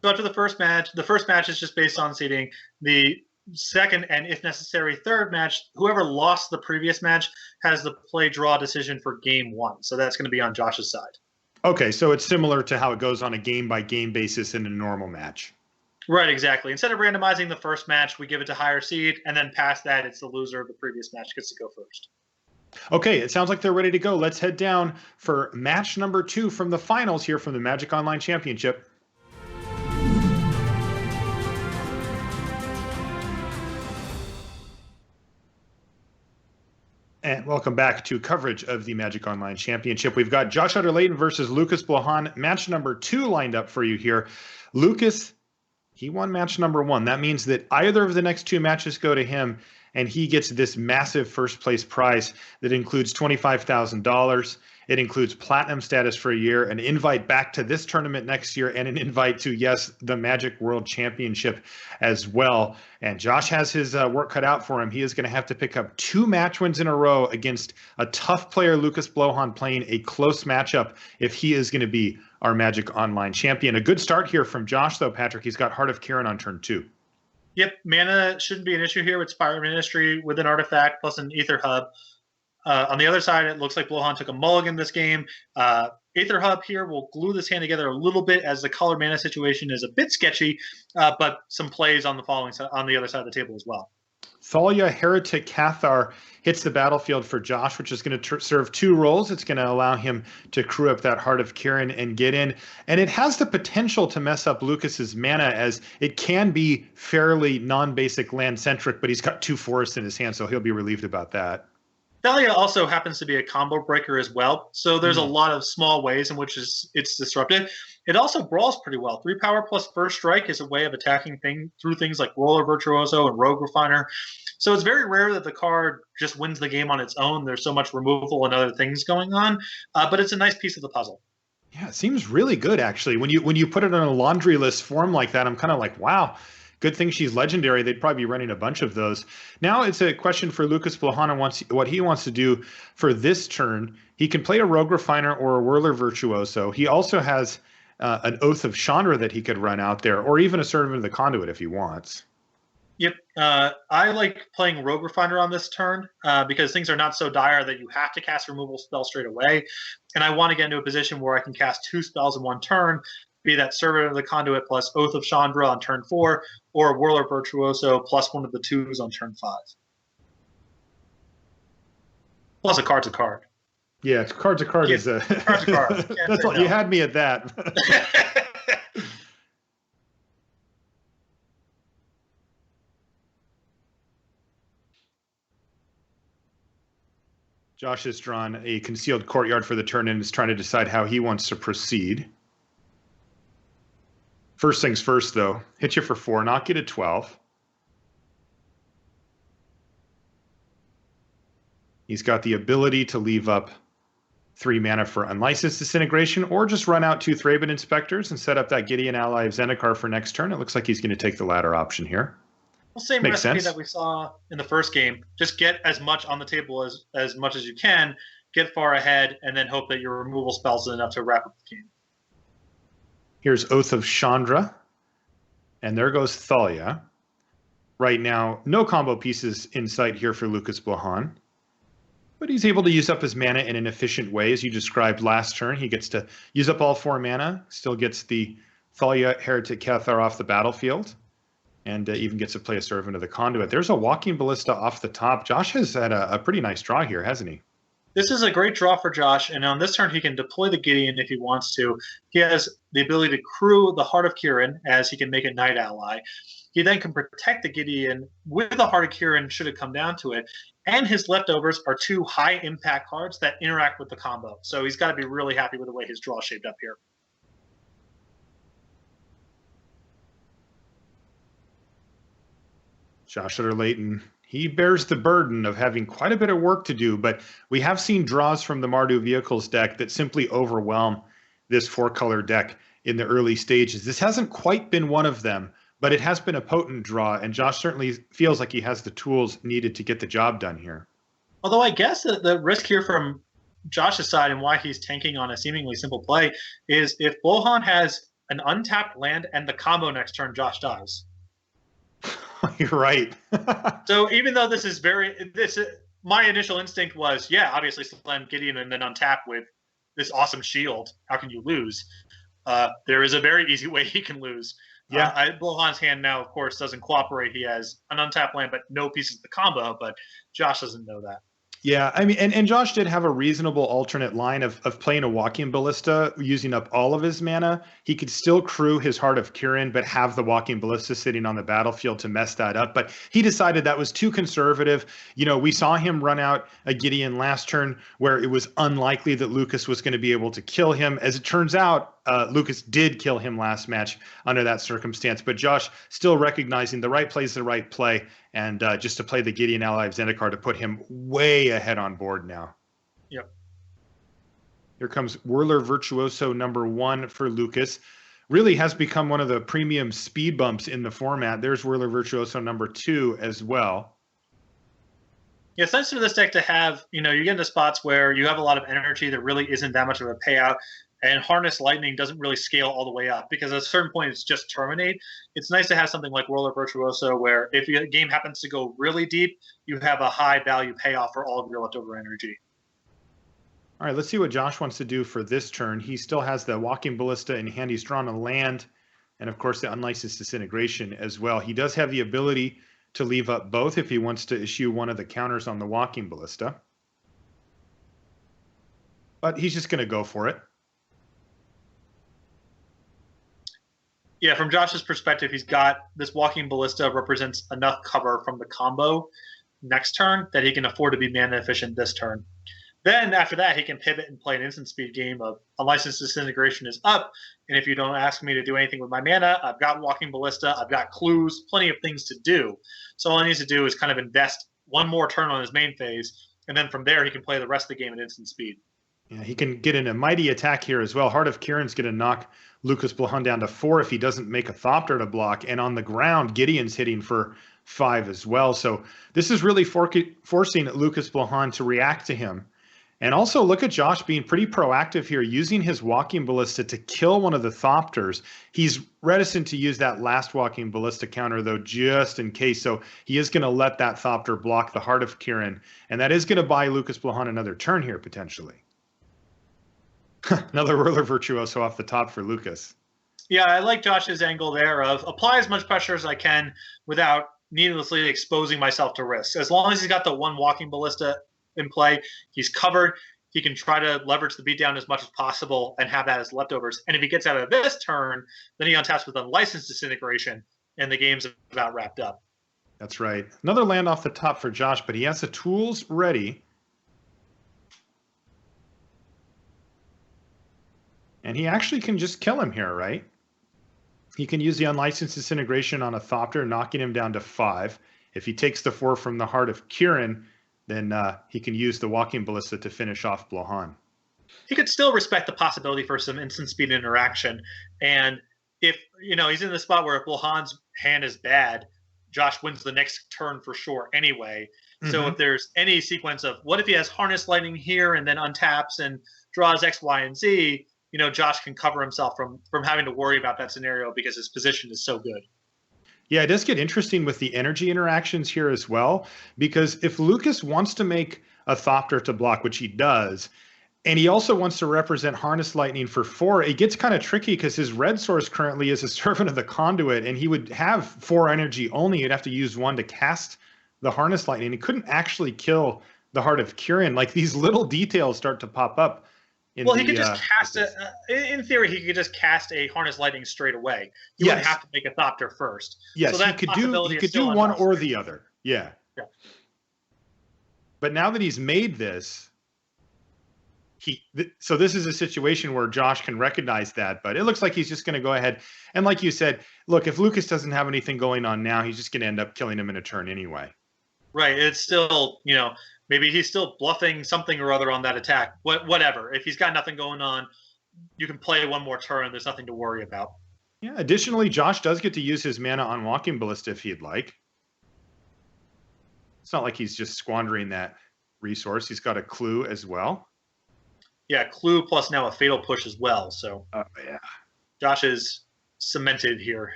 So after the first match is just based on seeding. The second and, if necessary, third match, whoever lost the previous match has the play-draw decision for game one. So that's going to be on Josh's side. Okay, so it's similar to how it goes on a game-by-game basis in a normal match. Right, exactly. Instead of randomizing the first match, we give it to higher seed, and then past that, it's the loser of the previous match gets to go first. Okay, it sounds like they're ready to go. Let's head down for match number 2 from the finals here from the Magic Online Championship. And welcome back to coverage of the Magic Online Championship. We've got Josh Utter-Leyton versus Lukas Blohon. Match number 2 lined up for you here. Lukas, he won match number 1. That means that either of the next 2 matches go to him, and he gets this massive first place prize that includes $25,000 It includes platinum status for a year, an invite back to this tournament next year, and an invite to, yes, the Magic World Championship as well. And Josh has his work cut out for him. He is going to have to pick up 2 match wins in a row against a tough player, Lukas Blohon, playing a close matchup if he is going to be our Magic Online champion. A good start here from Josh, though, Patrick. He's got Heart of Kiran on turn 2. Yep, mana shouldn't be an issue here with Spire Ministry with an artifact plus an Aether Hub. On the other side, it looks like Blohon took a mulligan this game. Aether Hub here will glue this hand together a little bit as the color mana situation is a bit sketchy, but some plays on the other side of the table as well. Thalia Heretic Cathar hits the battlefield for Josh, which is going to serve 2 roles. It's going to allow him to crew up that Heart of Kiran and get in. And it has the potential to mess up Lucas's mana, as it can be fairly non-basic land-centric, but he's got 2 forests in his hand, so he'll be relieved about that. Thalia also happens to be a combo breaker as well, so there's a lot of small ways in which it's disrupted. It also brawls pretty well. 3 power plus First Strike is a way of attacking through things like Roller Virtuoso and Rogue Refiner. So it's very rare that the card just wins the game on its own. There's so much removal and other things going on, but it's a nice piece of the puzzle. Yeah, it seems really good, actually. When you put it on a laundry list form like that, I'm kind of like, wow. Good thing she's legendary. They'd probably be running a bunch of those. Now it's a question for Lukas Blohon and what he wants to do for this turn. He can play a Rogue Refiner or a Whirler Virtuoso. He also has an Oath of Chandra that he could run out there, or even a Servant of the Conduit if he wants. Yep. I like playing Rogue Refiner on this turn because things are not so dire that you have to cast removal spell straight away. And I want to get into a position where I can cast 2 spells in one turn, be that Servant of the Conduit plus Oath of Chandra on turn 4, or Whirler Virtuoso plus one of the 2s on turn 5. Plus a card's a card. Yeah, card's a card is a... Card's a card. That's what you had me at that. Josh has drawn a concealed courtyard for the turn and is trying to decide how he wants to proceed. First things first, though. Hit you for 4, knock you to 12. He's got the ability to leave up 3 mana for Unlicensed Disintegration, or just run out 2 Thraben Inspectors and set up that Gideon ally of Zendikar for next turn. It looks like he's going to take the latter option here. Well, same Makes recipe sense. that we saw in the first game. Just get as much on the table as much as you can, get far ahead, and then hope that your removal spells is enough to wrap up the game. Here's Oath of Chandra, and there goes Thalia. Right now, no combo pieces in sight here for Lukas Blohon, but he's able to use up his mana in an efficient way, as you described last turn. He gets to use up all 4 mana, still gets the Thalia Heretic Cathar off the battlefield, and even gets to play a Servant of the Conduit. There's a Walking Ballista off the top. Josh has had a pretty nice draw here, hasn't he? This is a great draw for Josh, and on this turn he can deploy the Gideon if he wants to. He has the ability to crew the Heart of Kiran, as he can make a Knight ally. He then can protect the Gideon with the Heart of Kiran should it come down to it, and his leftovers are 2 high-impact cards that interact with the combo. So he's got to be really happy with the way his draw is shaped up here. Josh Utter-Leyton, he bears the burden of having quite a bit of work to do, but we have seen draws from the Mardu Vehicles deck that simply overwhelm this 4-color deck in the early stages. This hasn't quite been one of them, but it has been a potent draw, and Josh certainly feels like he has the tools needed to get the job done here. Although I guess the risk here from Josh's side and why he's tanking on a seemingly simple play is if Blohon has an untapped land and the combo next turn, Josh dies. You're right. So even though my initial instinct was, yeah, obviously slam Gideon and then untap with this awesome shield. How can you lose? There is a very easy way he can lose. Yeah, Blohon's hand now, of course, doesn't cooperate. He has an untapped land, but no pieces of the combo. But Josh doesn't know that. Yeah, I mean, and Josh did have a reasonable alternate line of playing a Walking Ballista, using up all of his mana. He could still crew his Heart of Kiran, but have the Walking Ballista sitting on the battlefield to mess that up. But he decided that was too conservative. You know, we saw him run out a Gideon last turn where it was unlikely that Lukas was going to be able to kill him. As it turns out, Lukas did kill him last match under that circumstance. But Josh still recognizing the right play is the right play, and just to play the Gideon ally of Zendikar to put him way ahead on board now. Yep. Here comes Whirler Virtuoso number 1 for Lukas. Really has become one of the premium speed bumps in the format. There's Whirler Virtuoso number 2 as well. Yeah, it's nice for this deck to have, you get into spots where you have a lot of energy that really isn't that much of a payout, and Harness Lightning doesn't really scale all the way up because at a certain point it's just terminate. It's nice to have something like Whirler Virtuoso where if your game happens to go really deep, you have a high value payoff for all of your leftover energy. All right, let's see what Josh wants to do for this turn. He still has the Walking Ballista in hand. He's drawn a land, and of course the Unlicensed Disintegration as well. He does have the ability to leave up both if he wants to issue one of the counters on the Walking Ballista. But he's just going to go for it. Yeah, from Josh's perspective, he's got this Walking Ballista represents enough cover from the combo next turn that he can afford to be mana efficient this turn. Then after that, he can pivot and play an instant speed game of Unlicensed Disintegration is up, and if you don't ask me to do anything with my mana, I've got Walking Ballista, I've got clues, plenty of things to do. So all he needs to do is kind of invest one more turn on his main phase, and then from there he can play the rest of the game at instant speed. Yeah, he can get in a mighty attack here as well. Heart of Kiran's going to knock Lukas Blohon down to 4 if he doesn't make a Thopter to block, and on the ground, Gideon's hitting for 5 as well. So this is really forcing Lukas Blohon to react to him. And also look at Josh being pretty proactive here, using his Walking Ballista to kill one of the Thopters. He's reticent to use that last Walking Ballista counter, though, just in case. So he is going to let that Thopter block the Heart of Kiran. And that is going to buy Lukas Blohon another turn here, potentially. Another Whirler Virtuoso off the top for Lukas. Yeah, I like Josh's angle there of apply as much pressure as I can without needlessly exposing myself to risk. As long as he's got the one Walking Ballista in play, he's covered. He can try to leverage the beatdown as much as possible and have that as leftovers. And if he gets out of this turn, then he untaps with Unlicensed Disintegration, and the game's about wrapped up. That's right. Another land off the top for Josh, but he has the tools ready. And he actually can just kill him here, right? He can use the Unlicensed Disintegration on a Thopter, knocking him down to 5. If he takes the 4 from the Heart of Kiran, then he can use the Walking Ballista to finish off Blohon. He could still respect the possibility for some instant speed interaction. And if, he's in the spot where if Blohon's hand is bad, Josh wins the next turn for sure anyway. Mm-hmm. So if there's any sequence of what if he has Harness Lightning here and then untaps and draws X, Y, and Z, Josh can cover himself from having to worry about that scenario because his position is so good. Yeah, it does get interesting with the energy interactions here as well, because if Lukas wants to make a Thopter to block, which he does, and he also wants to represent Harness Lightning for 4, it gets kind of tricky because his red source currently is a Servant of the Conduit, and he would have 4 energy only. He'd have to use 1 to cast the Harness Lightning. He couldn't actually kill the Heart of Kiran. Like, these little details start to pop up. He could just cast it. In theory, he could just cast a Harness Lightning straight away. He wouldn't have to make a Thopter first. Yes, so he could do one or the other. Yeah. But now that he's made this, so this is a situation where Josh can recognize that. But it looks like he's just going to go ahead and, like you said, look, if Lukas doesn't have anything going on now, he's just going to end up killing him in a turn anyway. Right. It's still, maybe he's still bluffing something or other on that attack. Whatever. If he's got nothing going on, you can play one more turn. There's nothing to worry about. Yeah. Additionally, Josh does get to use his mana on Walking Ballista if he'd like. It's not like he's just squandering that resource. He's got a clue as well. Yeah, clue plus now a fatal push as well. So yeah, Josh is cemented here.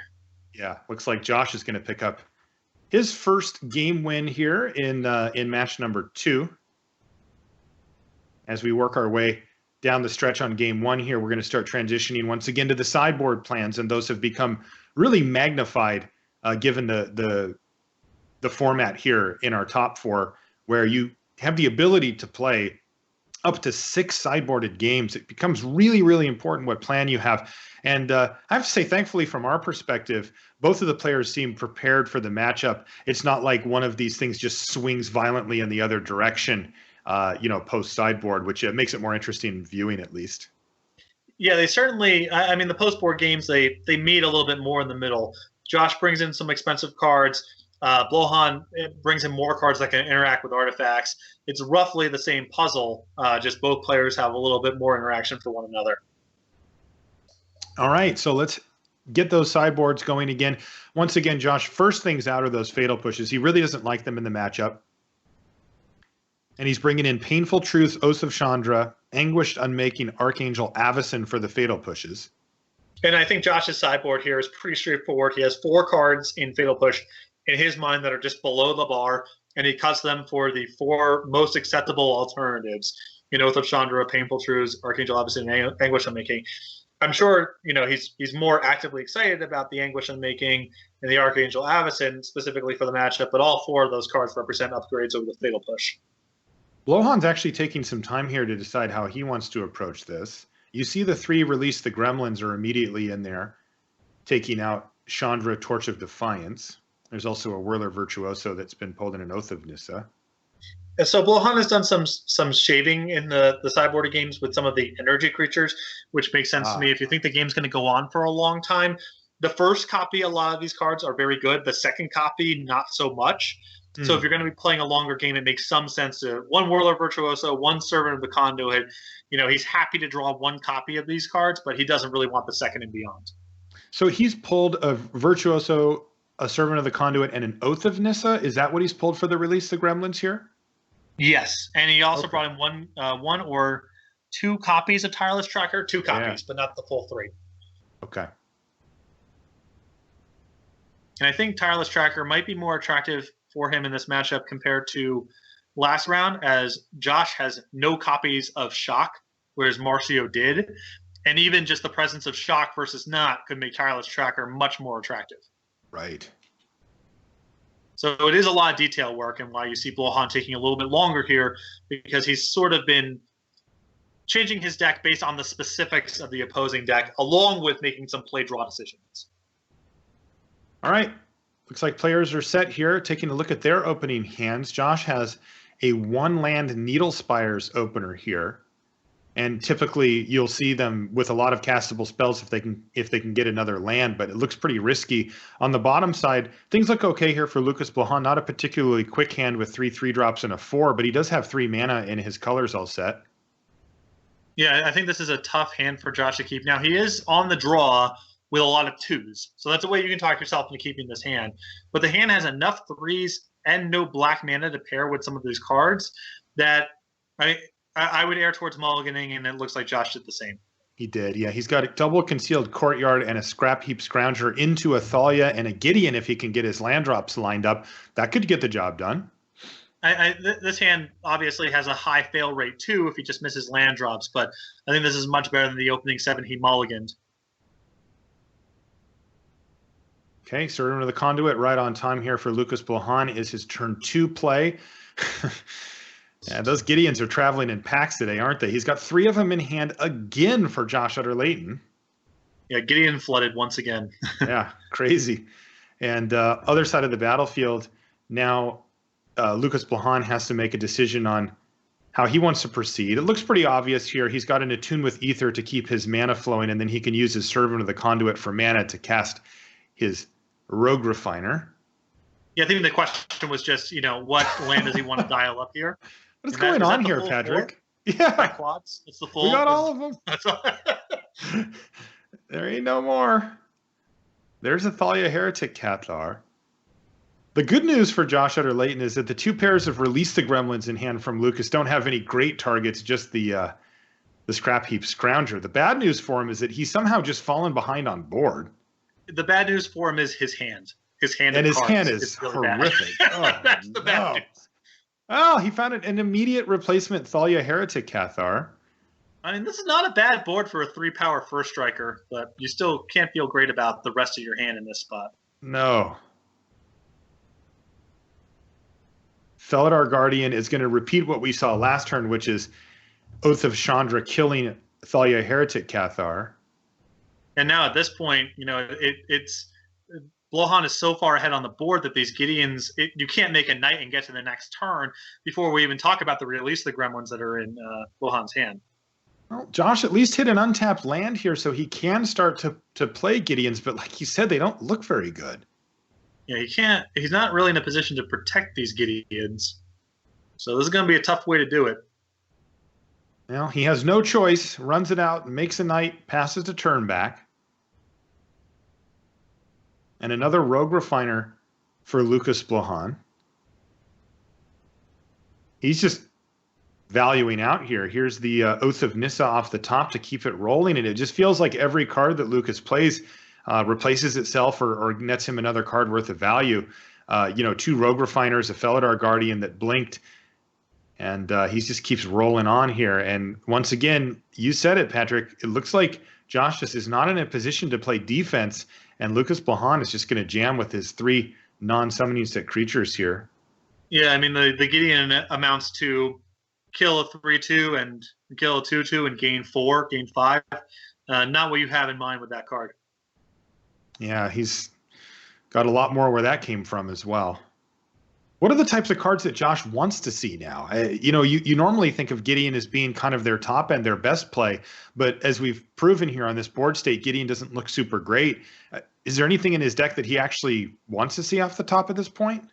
Yeah, looks like Josh is going to pick up his first game win here in match number 2. As we work our way down the stretch on game 1 here, we're going to start transitioning once again to the sideboard plans, and those have become really magnified given the format here in our top 4, where you have the ability to play up to 6 sideboarded games. It becomes really, really important what plan you have. And I have to say, thankfully, from our perspective, both of the players seem prepared for the matchup. It's not like one of these things just swings violently in the other direction, post sideboard, which makes it more interesting viewing, at least. Yeah, they certainly, the post board games, they meet a little bit more in the middle. Josh brings in some expensive cards. Blohon, it brings in more cards that can interact with artifacts. It's roughly the same puzzle, just both players have a little bit more interaction for one another. All right, so let's get those sideboards going again. Once again, Josh, first things out are those fatal pushes. He really doesn't like them in the matchup. And he's bringing in Painful Truth, Oath of Chandra, Anguished Unmaking, Archangel Avacyn for the fatal pushes. And I think Josh's sideboard here is pretty straightforward. He has 4 cards in fatal push in his mind that are just below the bar, and he cuts them for the 4 most acceptable alternatives. Oath of Chandra, Painful Truths, Archangel Avacyn, and Anguish Unmaking. I'm sure he's more actively excited about the Anguish Unmaking and the Archangel Avacyn specifically for the matchup, but all 4 of those cards represent upgrades over the fatal push. Blohon's actually taking some time here to decide how he wants to approach this. You see the 3 Release the Gremlins are immediately in there, taking out Chandra, Torch of Defiance. There's also a Whirler Virtuoso that's been pulled in an Oath of Nissa. So Blohon has done some shaving in the sideboard games with some of the energy creatures, which makes sense to me. If you think the game's going to go on for a long time, the first copy, a lot of these cards are very good. The second copy, not so much. So if you're going to be playing a longer game, it makes some sense to 1 Whirler Virtuoso, 1 Servant of the Conduit. He's happy to draw 1 copy of these cards, but he doesn't really want the second and beyond. So he's pulled a Virtuoso, a Servant of the Conduit, and an Oath of Nissa. Is that what he's pulled for the Release the Gremlins here? Yes, and he also brought in one or 2 copies of Tireless Tracker, 2 copies, but not the full 3. Okay. And I think Tireless Tracker might be more attractive for him in this matchup compared to last round, as Josh has no copies of Shock, whereas Marcio did. And even just the presence of Shock versus not could make Tireless Tracker much more attractive. Right. So it is a lot of detail work, and why you see Blohon taking a little bit longer here, because he's sort of been changing his deck based on the specifics of the opposing deck, along with making some play draw decisions. All right. Looks like players are set here. Taking a look at their opening hands, Josh has a 1-land Needle Spires opener here. And typically you'll see them with a lot of castable spells if they can get another land, but it looks pretty risky. On the bottom side, things look okay here for Lukas Blohon. Not a particularly quick hand with 3 3-drops and a 4, but he does have 3 mana and his colors all set. Yeah, I think this is a tough hand for Josh to keep. Now, he is on the draw with a lot of 2s, so that's a way you can talk yourself into keeping this hand. But the hand has enough 3s and no black mana to pair with some of these cards that I would err towards mulliganing, and it looks like Josh did the same. He did, yeah. He's got a double Concealed Courtyard and a Scrap Heap Scrounger into a Thalia and a Gideon if he can get his land drops lined up. That could get the job done. This hand obviously has a high fail rate too if he just misses land drops, but I think this is much better than the opening 7 he mulliganed. Okay, Servant of the Conduit right on time here for Lukas Blohon is his turn 2 play. Yeah, those Gideons are traveling in packs today, aren't they? He's got 3 of them in hand again for Josh Utter-Leyton. Yeah, Gideon flooded once again. Yeah, crazy. And other side of the battlefield, now Lukas Blohon has to make a decision on how he wants to proceed. It looks pretty obvious here. He's got an Attune with Ether to keep his mana flowing, and then he can use his Servant of the Conduit for mana to cast his Rogue Refiner. Yeah, I think the question was just, what land does he want to dial up here? What is going on here, Patrick? 4? Yeah. Quads? It's the full. We got all of them. That's all. There ain't no more. There's a Thalia Heretic Cathar. The good news for Josh Utter-Leyton is that the 2 pairs of Release the Gremlins in hand from Lukas don't have any great targets, just the Scrap Heap Scrounger. The bad news for him is that he's somehow just fallen behind on board. The bad news for him is his hand. His hand and his cards hand is really horrific. Oh, that's the bad news. Oh, he found an immediate replacement Thalia Heretic Cathar. I mean, this is not a bad board for a 3-power first striker, but you still can't feel great about the rest of your hand in this spot. No. Felidar Guardian is going to repeat what we saw last turn, which is Oath of Chandra killing Thalia Heretic Cathar. And now at this point, it's Blohon is so far ahead on the board that these Gideons, you can't make a knight and get to the next turn before we even talk about the Release the Gremlins that are in Blohon's hand. Well, Josh at least hit an untapped land here, so he can start to play Gideons, but like you said, they don't look very good. he can't. He's not really in a position to protect these Gideons. So this is going to be a tough way to do it. Well, he has no choice. Runs it out, makes a knight, passes to turn back. And another Rogue Refiner for Lukas Blohon. He's just valuing out here. Here's the Oath of Nissa off the top to keep it rolling. And it just feels like every card that Lukas plays replaces itself or nets him another card worth of value. 2 Rogue Refiners, a Felidar Guardian that blinked. And he just keeps rolling on here. And once again, you said it, Patrick. It looks like Josh just is not in a position to play defense. And Lukas Blohon is just going to jam with his 3 non-summoning set creatures here. Yeah, I mean, the Gideon amounts to kill a 3/2 and kill a 2/2 and gain 5. Not what you have in mind with that card. Yeah, he's got a lot more where that came from as well. What are the types of cards that Josh wants to see now? You normally think of Gideon as being kind of their top end, their best play. But as we've proven here on this board state, Gideon doesn't look super great. Is there anything in his deck that he actually wants to see off the top at this point?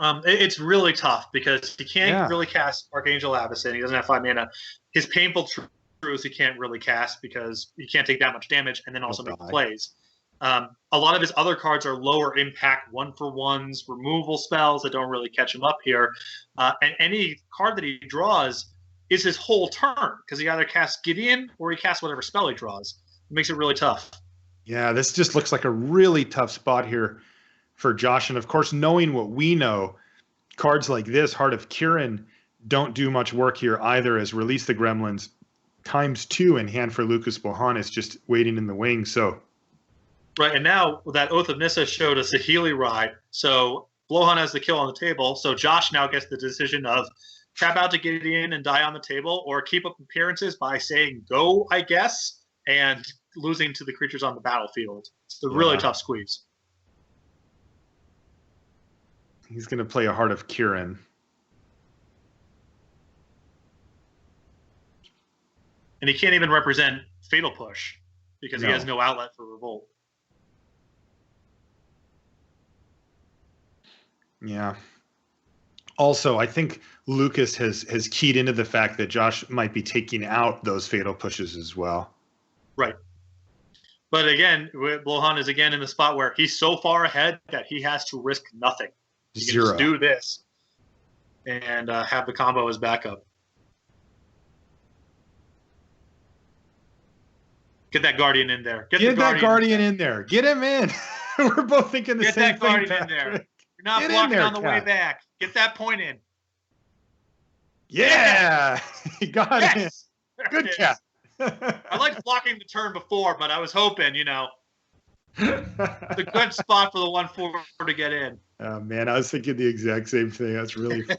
It's really tough because he can't really cast Archangel Avacyn. He doesn't have 5 mana. His Painful Truth he can't really cast because he can't take that much damage and then also make plays. A lot of his other cards are lower impact 1-for-1s, removal spells that don't really catch him up here. And any card that he draws is his whole turn because he either casts Gideon or he casts whatever spell he draws. It makes it really tough. Yeah, this just looks like a really tough spot here for Josh. And of course, knowing what we know, cards like this, Heart of Kirin, don't do much work here either, as Release the Gremlins ×2 in hand for Lukas Blohon is just waiting in the wings. So, right, and now that Oath of Nissa showed us a Healy Ride. So Blohon has the kill on the table. So Josh now gets the decision of tap out to Gideon and die on the table, or keep up appearances by saying go, I guess, and losing to the creatures on the battlefield. It's a really tough squeeze. He's going to play a Heart of Kirin. And he can't even represent Fatal Push because he has no outlet for Revolt. Yeah. Also, I think Lukas has keyed into the fact that Josh might be taking out those Fatal Pushes as well. Right. But again, Blohon is again in the spot where he's so far ahead that he has to risk nothing. He can just do this and have the combo as backup. Get that Guardian in there. Get that Guardian in there. Get him in. We're both thinking the same thing. Get that Guardian in there. You're not blocking on the way back. Get that point in. Yeah. He got it. Good cat. I liked blocking the turn before, but I was hoping, it's a good spot for the 1/4 to get in. Oh, man, I was thinking the exact same thing. That's really fun.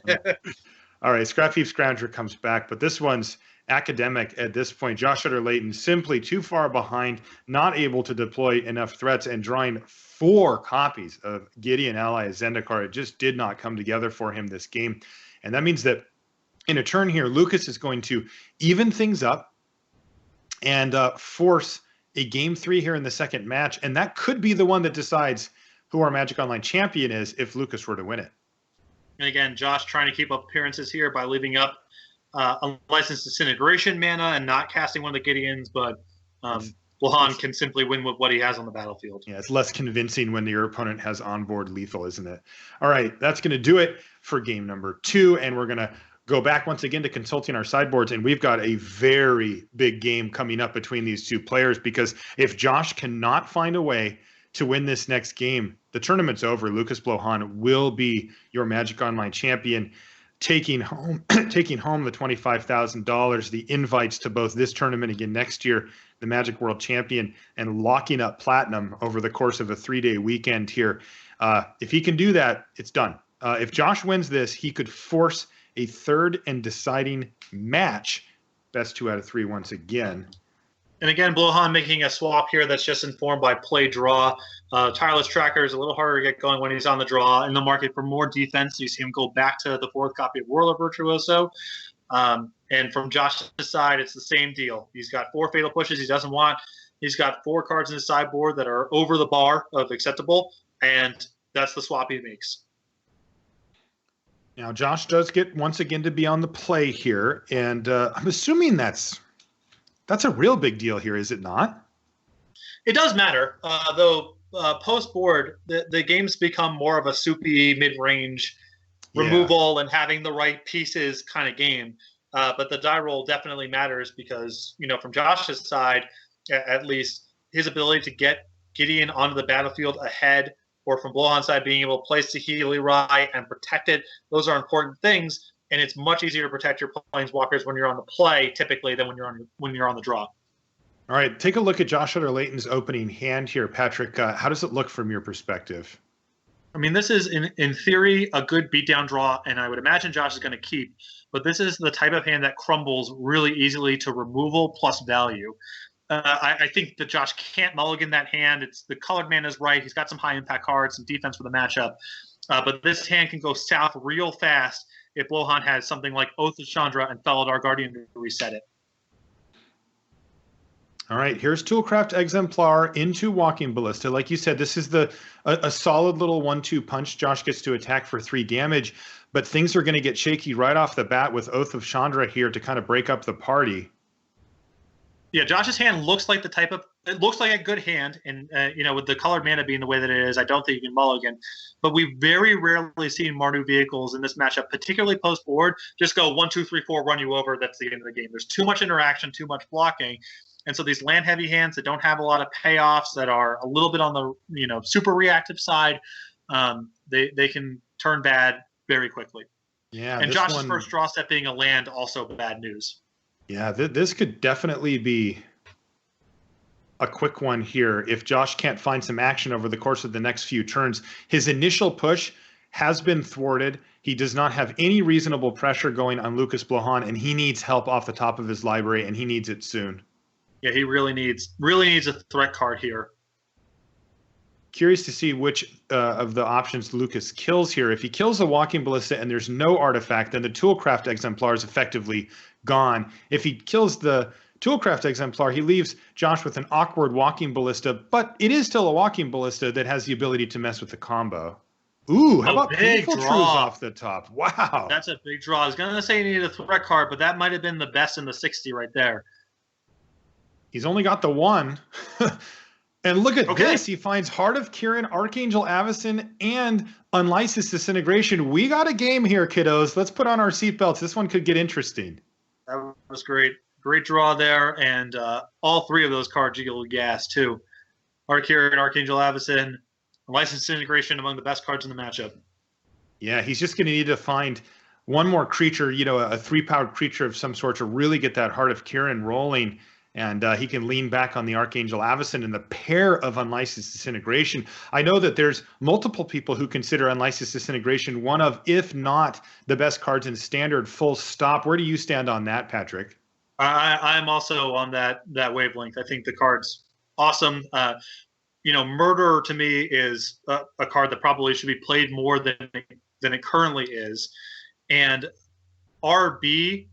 All right, Scrap Heap Scrounger comes back, but this one's academic at this point. Josh Utter-Leyton simply too far behind, not able to deploy enough threats, and drawing 4 copies of Gideon Ally Zendikar. It just did not come together for him this game. And that means that in a turn here, Lukas is going to even things up and force a Game 3 here in the second match. And that could be the one that decides who our Magic Online champion is if Lukas were to win it. And again, Josh trying to keep up appearances here by leaving up Unlicensed Disintegration mana and not casting one of the Gideons, but Blohon can simply win with what he has on the battlefield. Yeah, it's less convincing when your opponent has onboard lethal, isn't it? All right, that's going to do it for game number 2, and we're going to go back once again to consulting our sideboards, and we've got a very big game coming up between these two players, because if Josh cannot find a way to win this next game, the tournament's over. Lukas Blohon will be your Magic Online champion, taking home the $25,000, the invites to both this tournament again next year, the Magic World Champion, and locking up platinum over the course of a 3-day weekend here. If he can do that, it's done. If Josh wins this, he could force a third and deciding match. Best 2 out of 3 once again. And again, Blohon making a swap here that's just informed by play draw. Tireless Tracker is a little harder to get going when he's on the draw. In the market for more defense, you see him go back to the 4th copy of Whirler Virtuoso. And from Josh's side, it's the same deal. He's got 4 Fatal Pushes he doesn't want. He's got 4 cards in his sideboard that are over the bar of acceptable. And that's the swap he makes. Now, Josh does get once again to be on the play here, and I'm assuming that's a real big deal here, is it not? It does matter, though. Post board, the games become more of a soupy mid-range removal and having the right pieces kind of game. But the die roll definitely matters because, from Josh's side, at least, his ability to get Gideon onto the battlefield ahead, or from Blohon's side, being able to place Saheeli Rai and protect it, those are important things. And it's much easier to protect your planeswalkers when you're on the play, typically, than when you're on the draw. All right, take a look at Josh Utter-Leyton's opening hand here, Patrick. How does it look from your perspective? I mean, this is, in theory, a good beatdown draw, and I would imagine Josh is going to keep. But this is the type of hand that crumbles really easily to removal plus value. I think that Josh can't mulligan that hand. It's the colored man is right. He's got some high impact cards, some defense for the matchup. But this hand can go south real fast if Blohon has something like Oath of Chandra and Felidar Guardian to reset it. All right, here's Toolcraft Exemplar into Walking Ballista. Like you said, this is a solid little 1-2 punch. Josh gets to attack for 3 damage, but things are going to get shaky right off the bat with Oath of Chandra here to kind of break up the party. Yeah, Josh's hand looks like it looks like a good hand, and with the colored mana being the way that it is, I don't think you can mulligan. But we very rarely see Mardu vehicles in this matchup, particularly post board, just go 1, 2, 3, 4, run you over. That's the end of the game. There's too much interaction, too much blocking. And so these land heavy hands that don't have a lot of payoffs, that are a little bit on the super reactive side, they can turn bad very quickly. Yeah, and Josh's first draw step being a land, also bad news. Yeah, this could definitely be a quick one here if Josh can't find some action over the course of the next few turns. His initial push has been thwarted. He does not have any reasonable pressure going on Lukas Blohon, and he needs help off the top of his library, and he needs it soon. Yeah, he really needs a threat card here. Curious to see which of the options Lukas kills here. If he kills the Walking Ballista and there's no artifact, then the Toolcraft Exemplar is effectively gone. If he kills the Toolcraft Exemplar, he leaves Josh with an awkward Walking Ballista, but it is still a Walking Ballista that has the ability to mess with the combo. Ooh, how about Painful Truths off the top? Wow. That's a big draw. I was going to say you needed a threat card, but that might have been the best in the 60 right there. He's only got the 1. And look at this. He finds Heart of Kiran, Archangel Avacyn, and Unlicensed Disintegration. We got a game here, kiddos. Let's put on our seatbelts. This one could get interesting. That was great. Great draw there. And all 3 of those cards you get gas, too. Heart of Kiran, Archangel Avacyn, Unlicensed Disintegration, among the best cards in the matchup. Yeah, he's just going to need to find one more creature, a 3-powered creature of some sort to really get that Heart of Kiran rolling. And he can lean back on the Archangel Avacyn and the pair of Unlicensed Disintegration. I know that there's multiple people who consider Unlicensed Disintegration one of, if not the best cards in Standard, full stop. Where do you stand on that, Patrick? I'm also on that wavelength. I think the card's awesome. Murder to me is a card that probably should be played more than it currently is. And RB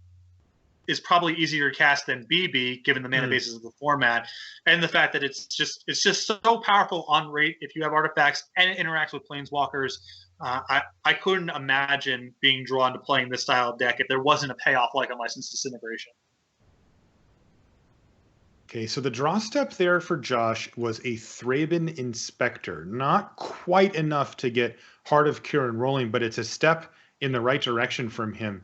is probably easier to cast than BB, given the mana basis of the format, and the fact that it's just so powerful on rate if you have artifacts and it interacts with planeswalkers. I couldn't imagine being drawn to playing this style of deck if there wasn't a payoff like Unlicensed Disintegration. Okay, so the draw step there for Josh was a Thraben Inspector. Not quite enough to get Heart of Kiran rolling, but it's a step in the right direction from him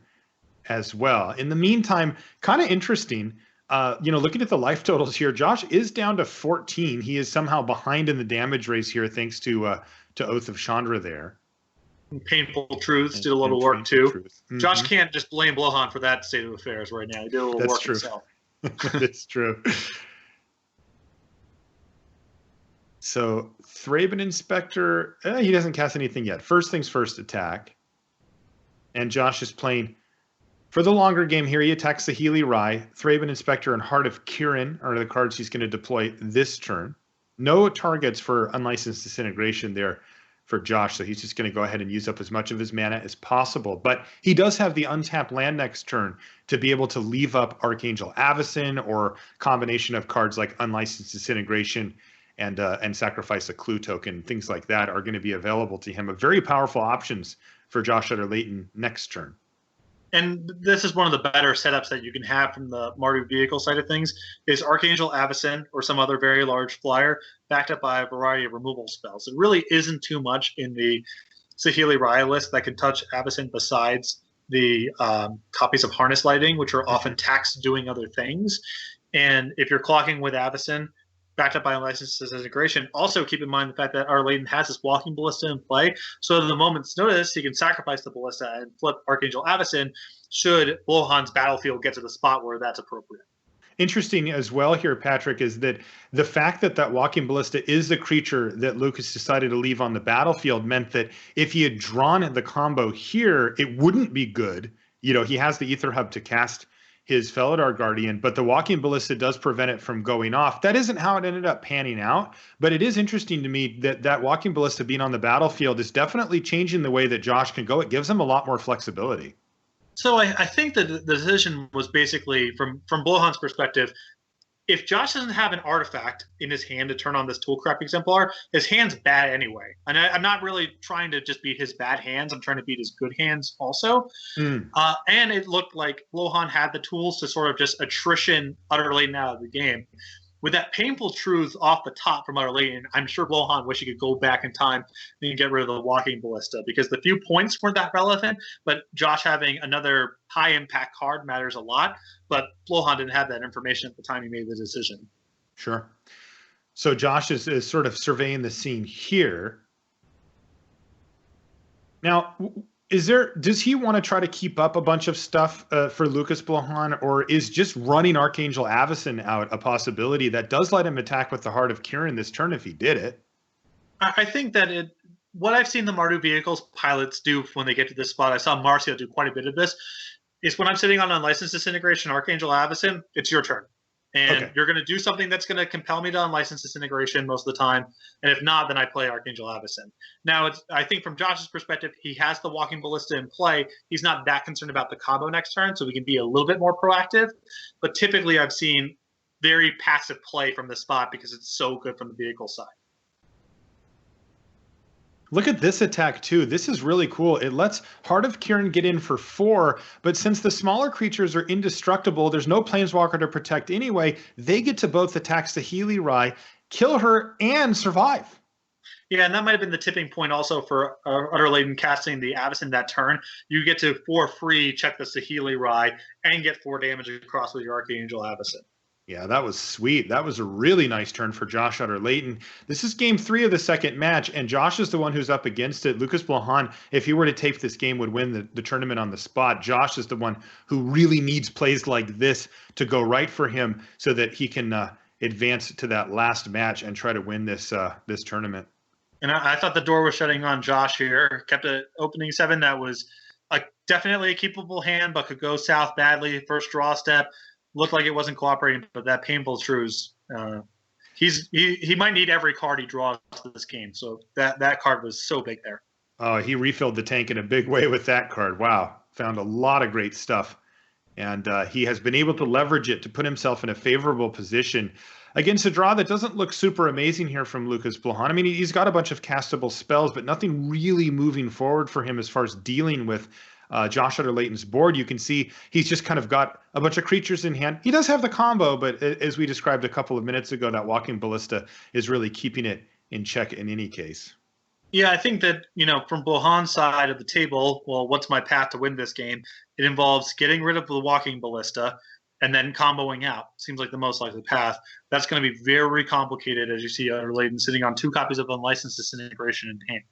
as well. In the meantime, kind of interesting, looking at the life totals here, Josh is down to 14. He is somehow behind in the damage race here thanks to Oath of Chandra there. Painful Truths did a little work too. Mm-hmm. Josh can't just blame Blohon for that state of affairs right now. He did a little work himself. That's true. So Thraben Inspector, he doesn't cast anything yet. First things first, attack. And Josh is playing for the longer game here. He attacks Saheeli Rai. Thraben Inspector and Heart of Kiran are the cards he's going to deploy this turn. No targets for Unlicensed Disintegration there for Josh, so he's just going to go ahead and use up as much of his mana as possible. But he does have the untapped land next turn to be able to leave up Archangel Avacyn or combination of cards like Unlicensed Disintegration and sacrifice a clue token. Things like that are going to be available to him. A very powerful options for Josh Utter-Leyton next turn. And this is one of the better setups that you can have from the Mardu vehicle side of things, is Archangel Avacyn or some other very large flyer backed up by a variety of removal spells. It really isn't too much in the Saheeli Rai list that can touch Avacyn besides the copies of Harness Lighting, which are often taxed doing other things. And if you're clocking with Avacyn, backed up by Unlicensed Disintegration, also keep in mind the fact that Utter-Leyton has this Walking Ballista in play, so at the moment's notice, he can sacrifice the Ballista and flip Archangel Avacyn should Blohon's battlefield get to the spot where that's appropriate. Interesting as well here, Patrick, is that the fact that that Walking Ballista is the creature that Lukas decided to leave on the battlefield meant that if he had drawn the combo here, it wouldn't be good. You know, he has the Ether Hub to cast his Felidar Guardian, but the Walking Ballista does prevent it from going off. That isn't how it ended up panning out, but it is interesting to me that that Walking Ballista being on the battlefield is definitely changing the way that Josh can go. It gives him a lot more flexibility. So I think that the decision was basically, from Blohon's perspective, if Josh doesn't have an artifact in his hand to turn on this Toolcraft Exemplar, his hand's bad anyway. And I'm not really trying to just beat his bad hands. I'm trying to beat his good hands also. And it looked like Blohon had the tools to sort of just attrition Utter-Leyton out of the game. With that painful truth off the top from Utter-Leyton, I'm sure Blohon wished he could go back in time and get rid of the Walking Ballista, because the few points weren't that relevant, but Josh having another high-impact card matters a lot, but Blohon didn't have that information at the time he made the decision. Sure. So Josh is sort of surveying the scene here. Now, does he want to try to keep up a bunch of stuff for Lukas Blohon, or is just running Archangel Avacyn out a possibility that does let him attack with the Heart of Kiran this turn if he did it? I think that what I've seen the Mardu vehicles pilots do when they get to this spot, I saw Marcio do quite a bit of this, is when I'm sitting on Unlicensed Disintegration Archangel Avacyn, it's your turn. And you're going to do something that's going to compel me to Unlicensed Disintegration most of the time. And if not, then I play Archangel Avacyn. Now, I think from Josh's perspective, he has the Walking Ballista in play. He's not that concerned about the combo next turn, so we can be a little bit more proactive. But typically, I've seen very passive play from the spot because it's so good from the vehicle side. Look at this attack, too. This is really cool. It lets Heart of Kiran get in for 4, but since the smaller creatures are indestructible, there's no Planeswalker to protect anyway, they get to both attack Saheeli Rai, kill her, and survive. Yeah, and that might have been the tipping point also for Utter-Leyton casting the Avacyn that turn. You get to, for free, check the Saheeli Rai and get 4 damage across with your Archangel Avacyn. Yeah, that was sweet. That was a really nice turn for Josh Utter-Leyton. This is game 3 of the second match, and Josh is the one who's up against it. Lukas Blohon, if he were to take this game, would win the tournament on the spot. Josh is the one who really needs plays like this to go right for him so that he can advance to that last match and try to win this tournament. And I thought the door was shutting on Josh here. Kept an opening 7 that was definitely a keepable hand, but could go south badly. First draw step. Looked like it wasn't cooperating, but that painful truce, he might need every card he draws to this game. So that card was so big there. Oh, he refilled the tank in a big way with that card. Wow, found a lot of great stuff. And he has been able to leverage it to put himself in a favorable position against a draw that doesn't look super amazing here from Lukas Blohon. I mean, he's got a bunch of castable spells, but nothing really moving forward for him as far as dealing with Josh Utter-Leyton's board. You can see he's just kind of got a bunch of creatures in hand. He does have the combo, but as we described a couple of minutes ago, that Walking Ballista is really keeping it in check in any case. Yeah, I think that, from Blohon's side of the table, well, what's my path to win this game? It involves getting rid of the Walking Ballista and then comboing out. Seems like the most likely path. That's going to be very complicated as you see Utter-Leyton sitting on 2 copies of Unlicensed Disintegration in hand.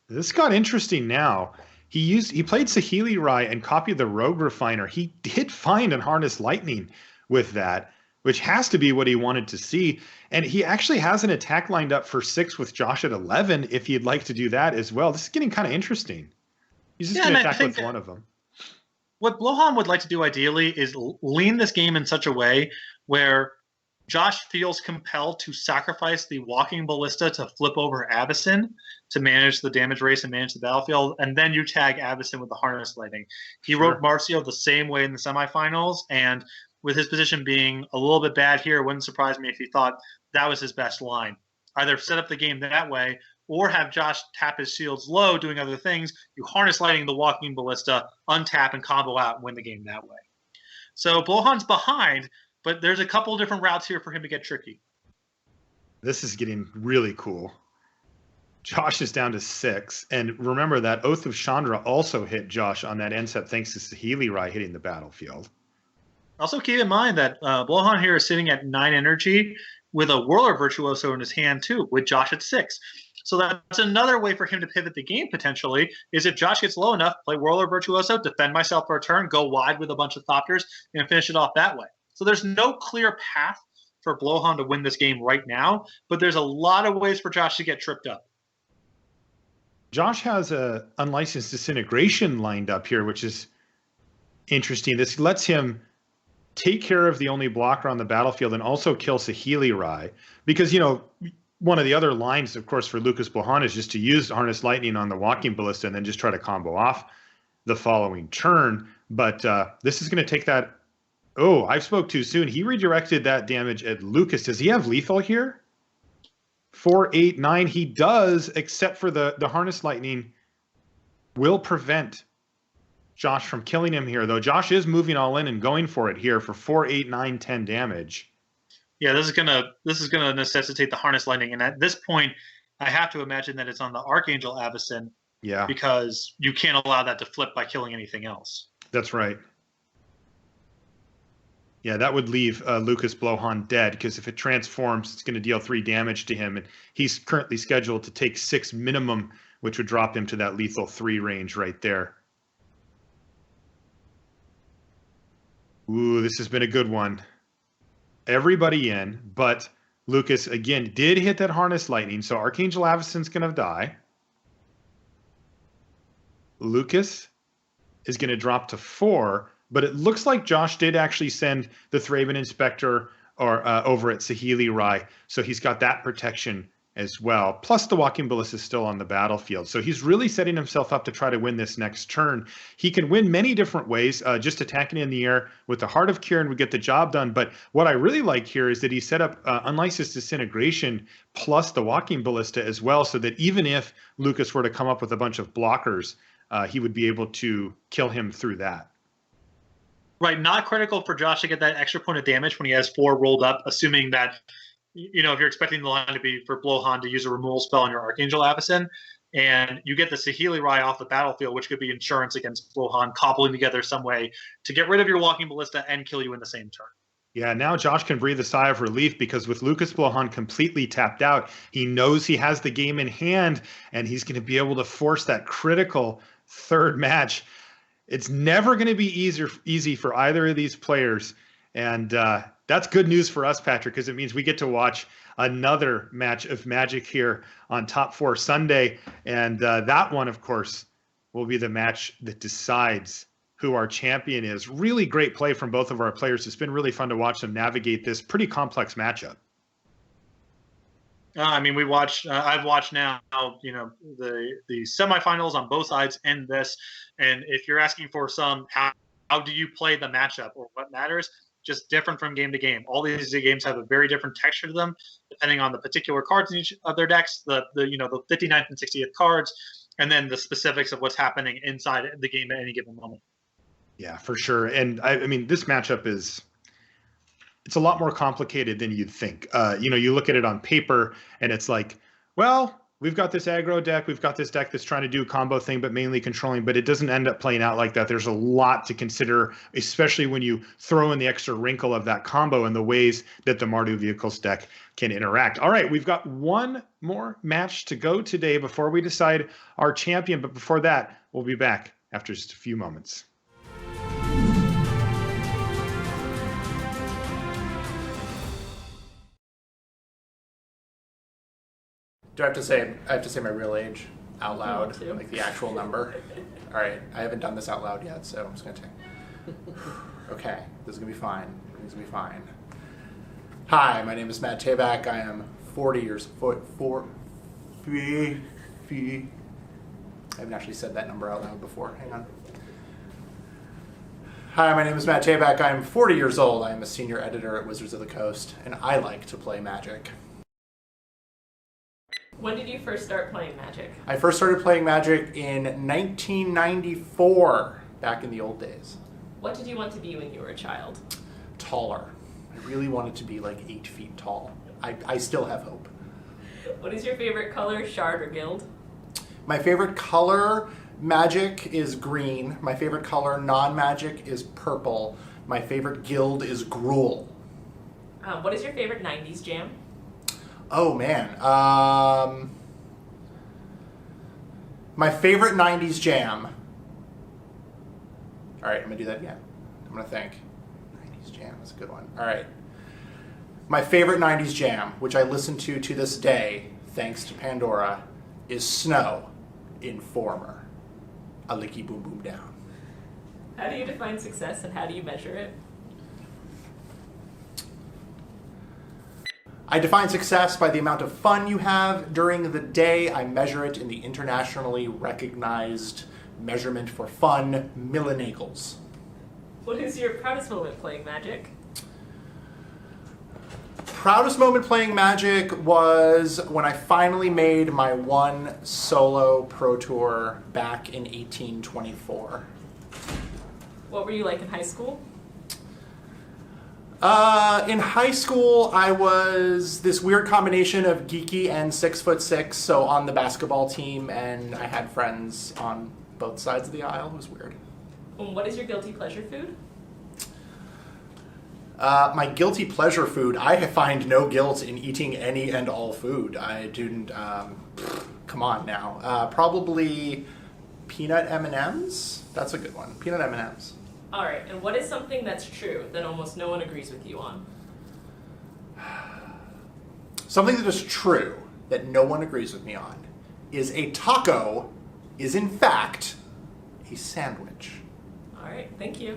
This got interesting now. He played Saheeli Rai and copied the Rogue Refiner. He did find an Harness Lightning with that, which has to be what he wanted to see. And he actually has an attack lined up for 6 with Josh at 11 if he'd like to do that as well. This is getting kind of interesting. He's just going to attack with one of them. What Blohon would like to do ideally is lean this game in such a way where Josh feels compelled to sacrifice the Walking Ballista to flip over Avacyn to manage the damage race and manage the battlefield, and then you tag Avacyn with the Harness Lighting. He wrote Marcio the same way in the semifinals, and with his position being a little bit bad here, it wouldn't surprise me if he thought that was his best line. either set up the game that way or have Josh tap his shields low doing other things. You harness lightning the walking ballista, untap and combo out and win the game that way. So Blohon's behind, but there's a couple different routes here for him to get tricky. This is getting really cool. Josh is down to 6. And remember that Oath of Chandra also hit Josh on that end set thanks to Saheeli Rai hitting the battlefield. Also keep in mind that Blohon here is sitting at 9 energy with a Whirler Virtuoso in his hand too, with Josh at 6. So that's another way for him to pivot the game potentially, is if Josh gets low enough, play Whirler Virtuoso, defend myself for a turn, go wide with a bunch of Thopters, and finish it off that way. So there's no clear path for Blohon to win this game right now, but there's a lot of ways for Josh to get tripped up. Josh has a unlicensed disintegration lined up here, which is interesting. This lets him take care of the only blocker on the battlefield and also kill Saheeli Rai. Because, one of the other lines, of course, for Lukas Blohon is just to use Harness Lightning on the Walking Ballista and then just try to combo off the following turn. But this is going to take that. Oh, I spoke too soon. He redirected that damage at Lukas. Does he have lethal here? 4, 8, 9. He does, except for the Harness Lightning will prevent Josh from killing him here, though. Josh is moving all in and going for it here for 4, 8, 9, 10 damage. Yeah, this is gonna necessitate the Harness Lightning, and at this point, I have to imagine that it's on the Archangel Avacyn. Yeah, because you can't allow that to flip by killing anything else. That's right. Yeah, that would leave Lukas Blohon dead, because if it transforms, it's going to deal 3 damage to him, and he's currently scheduled to take 6 minimum, which would drop him to that lethal 3 range right there. Ooh, this has been a good one. Everybody in, but Lukas, again, did hit that Harness Lightning, so Archangel Avacyn's going to die. Lukas is going to drop to 4, but it looks like Josh did actually send the Thraben Inspector over at Saheeli Rai, so he's got that protection as well. Plus the Walking Ballista is still on the battlefield, so he's really setting himself up to try to win this next turn. He can win many different ways. Just attacking in the air with the Heart of Kirin would get the job done, but what I really like here is that he set up Unlicensed Disintegration plus the Walking Ballista as well, so that even if Lukas were to come up with a bunch of blockers, he would be able to kill him through that. Right, not critical for Josh to get that extra point of damage when he has 4 rolled up, assuming that, if you're expecting the line to be for Blohon to use a removal spell on your Archangel Avacyn, and you get the Saheeli Rai off the battlefield, which could be insurance against Blohon, cobbling together some way to get rid of your Walking Ballista and kill you in the same turn. Yeah, now Josh can breathe a sigh of relief, because with Lukas Blohon completely tapped out, he knows he has the game in hand, and he's going to be able to force that critical 3rd match. It's never going to be easy for either of these players, and that's good news for us, Patrick, because it means we get to watch another match of Magic here on Top 4 Sunday, and that one, of course, will be the match that decides who our champion is. Really great play from both of our players. It's been really fun to watch them navigate this pretty complex matchup. We watched. I've watched now. The semifinals on both sides and this. And if you're asking for some how do you play the matchup or what matters, just different from game to game. All these games have a very different texture to them, depending on the particular cards in each of their decks. The 59th and 60th cards, and then the specifics of what's happening inside the game at any given moment. Yeah, for sure. And I mean, this matchup it's a lot more complicated than you'd think. You look at it on paper and it's like, well, we've got this aggro deck, we've got this deck that's trying to do a combo thing, but mainly controlling, but it doesn't end up playing out like that. There's a lot to consider, especially when you throw in the extra wrinkle of that combo and the ways that the Mardu Vehicles deck can interact. All right, we've got one more match to go today before we decide our champion. But before that, we'll be back after just a few moments. Do I have to say my real age out loud, like the actual number? All right, I haven't done this out loud yet, so I'm just gonna take. Okay, this is gonna be fine. This is gonna be fine. Hi, my name is Matt Tabak. I am 40 years. I haven't actually said that number out loud before. Hang on. Hi, my name is Matt Tabak. I am 40 years old. I am a senior editor at Wizards of the Coast, and I like to play Magic. When did you first start playing Magic? I first started playing Magic in 1994, back in the old days. What did you want to be when you were a child? Taller. I really wanted to be like 8 feet tall. I still have hope. What is your favorite color, Shard or Guild? My favorite color, Magic, is green. My favorite color, non-Magic, is purple. My favorite guild is Gruul. What is your favorite 90s jam? Oh, man. My favorite 90s jam. All right, I'm going to do that again. I'm going to think. 90s jam, that's a good one. All right. My favorite 90s jam, which I listen to this day, thanks to Pandora, is Snow, Informer. A licky boom boom down. How do you define success and how do you measure it? I define success by the amount of fun you have during the day. I measure it in the internationally recognized measurement for fun, millinagles. What is your proudest moment playing Magic? Proudest moment playing Magic was when I finally made my one solo pro tour back in 1824. What were you like in high school? In high school, I was this weird combination of geeky and 6'6", so on the basketball team, and I had friends on both sides of the aisle. It was weird. What is your guilty pleasure food? My guilty pleasure food, I find no guilt in eating any and all food. I didn't, come on now. Probably peanut M&Ms? That's a good one. Peanut M&Ms. All right, and what is something that's true that almost no one agrees with you on? Something that is true that no one agrees with me on is a taco is in fact a sandwich. All right, thank you.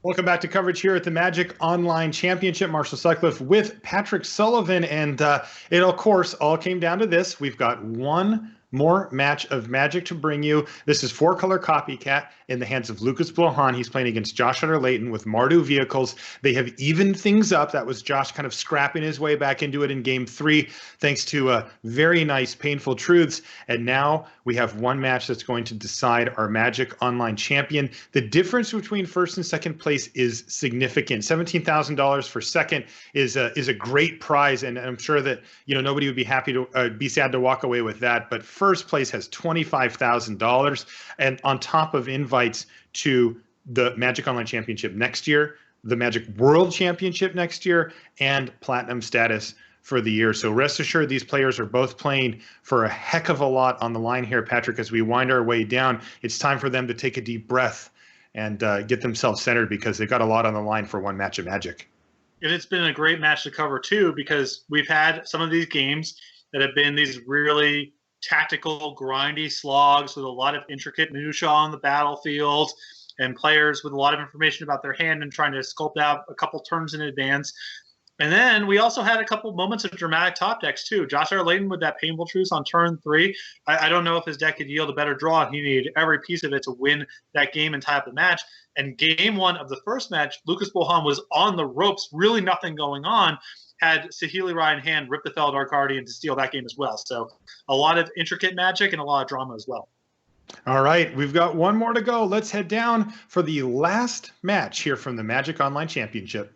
Welcome back to coverage here at the Magic Online Championship. Marshall Sutcliffe with Patrick Sullivan. And it, of course, all came down to this. We've got one more match of Magic to bring you. This is 4-color Copycat in the hands of Lukas Blohon. He's playing against Josh Utter-Leyton with Mardu vehicles. They have evened things up. That was Josh kind of scrapping his way back into it in game 3, thanks to very nice Painful Truths. And now we have one match that's going to decide our Magic Online champion. The difference between first and second place is significant. $17,000 for second is a great prize, and I'm sure that nobody would be happy to be sad to walk away with that. But first place has $25,000, and on top of invites to the Magic Online Championship next year, the Magic World Championship next year, and platinum status for the year. So rest assured, these players are both playing for a heck of a lot on the line here, Patrick. As we wind our way down, it's time for them to take a deep breath and get themselves centered, because they've got a lot on the line for one match of Magic. And it's been a great match to cover too, because we've had some of these games that have been these really tactical, grindy slogs with a lot of intricate minutia on the battlefield, and players with a lot of information about their hand and trying to sculpt out a couple turns in advance. And then we also had a couple moments of dramatic top decks too. Josh Utter-Leyton with that Painful Truth on turn 3. I don't know if his deck could yield a better draw. He needed every piece of it to win that game and tie up the match. And game 1 of the first match, Lukas Blohon was on the ropes, really nothing going on. Had Saheeli Rai in hand, rip the Felidar Guardian to steal that game as well. So a lot of intricate Magic and a lot of drama as well. All right, we've got one more to go. Let's head down for the last match here from the Magic Online Championship.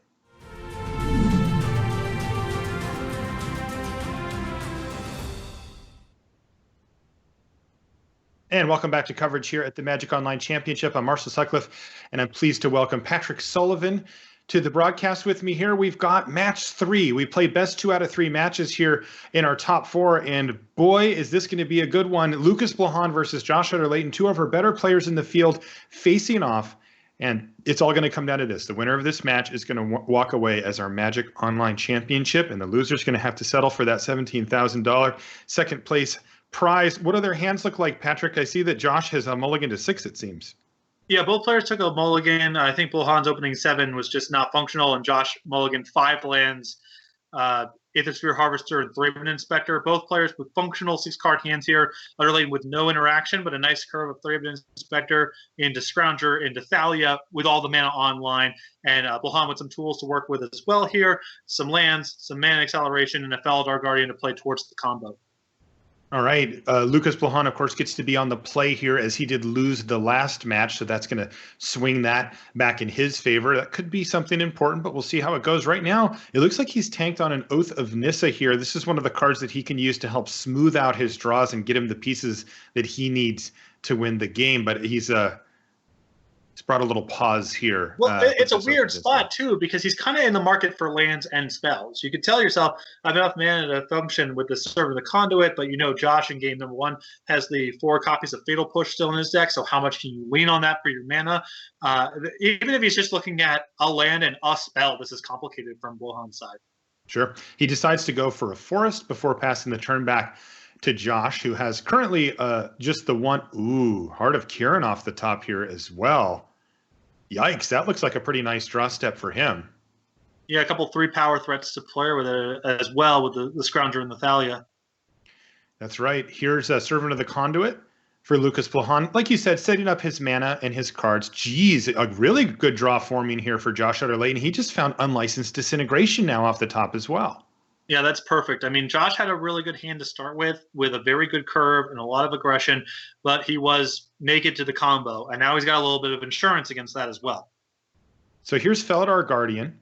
And welcome back to coverage here at the Magic Online Championship. I'm Marshall Sutcliffe, and I'm pleased to welcome Patrick Sullivan to the broadcast with me here. We've got match 3. We played best 2 out of 3 matches here in our top 4, and boy, is this going to be a good one. Lukas Blohon versus Josh Utter-Leyton, 2 of our better players in the field facing off, and it's all going to come down to this. The winner of this match is going to walk away as our Magic Online Championship, and the loser's going to have to settle for that $17,000 second place prize. What do their hands look like, Patrick? I see that Josh has a mulligan to 6, it seems. Yeah, both players took a mulligan. I think Blohon's opening 7 was just not functional, and Josh mulligan 5 lands, Aethersphere Harvester and Thraben Inspector. Both players with functional 6-card hands here. Utter-Leyton with no interaction, but a nice curve of Thraben Inspector into Scrounger, into Thalia with all the mana online, and Blohon with some tools to work with as well here. Some lands, some mana acceleration, and a Felidar Guardian to play towards the combo. All right. Lukas Blohon, of course, gets to be on the play here as he did lose the last match, so that's going to swing that back in his favor. That could be something important, but we'll see how it goes. Right now, it looks like he's tanked on an Oath of Nissa here. This is one of the cards that he can use to help smooth out his draws and get him the pieces that he needs to win the game, but he's brought a little pause here. Well, it's a weird spot, too, because he's kind of in the market for lands and spells. You could tell yourself, I have enough mana to function with the Servant of the Conduit, but Josh in game number 1 has the 4 copies of Fatal Push still in his deck, so how much can you lean on that for your mana? Even if he's just looking at a land and a spell, this is complicated from Blohon's side. Sure. He decides to go for a forest before passing the turn back to Josh, who has currently just the one. Ooh, Heart of Kiran off the top here as well. Yikes, that looks like a pretty nice draw step for him. Yeah, a couple 3-power threats to play with it as well, with the Scrounger and the Thalia. That's right. Here's a Servant of the Conduit for Lukas Blohon. Like you said, setting up his mana and his cards. Geez, a really good draw forming here for Josh Utter-Leyton. He just found Unlicensed Disintegration now off the top as well. Yeah, that's perfect. I mean, Josh had a really good hand to start with a very good curve and a lot of aggression, but he was naked to the combo, and now he's got a little bit of insurance against that as well. So here's Felidar Guardian.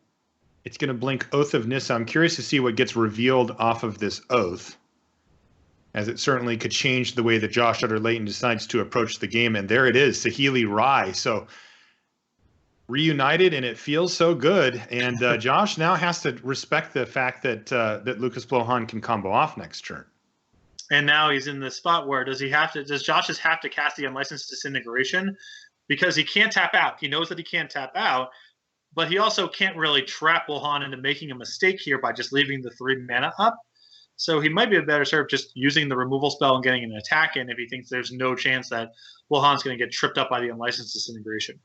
It's going to blink Oath of Nissa. I'm curious to see what gets revealed off of this Oath, as it certainly could change the way that Josh Utter-Leyton decides to approach the game. And there it is, Saheeli Rai. So reunited, and it feels so good. And Josh now has to respect the fact that that Lukas Blohon can combo off next turn. And now he's in the spot where does Josh just have to cast the Unlicensed Disintegration? Because he can't tap out. He knows that he can't tap out, but he also can't really trap Blohon into making a mistake here by just leaving the 3 mana up. So he might be a better serve just using the removal spell and getting an attack in if he thinks there's no chance that Blohon's going to get tripped up by the Unlicensed Disintegration.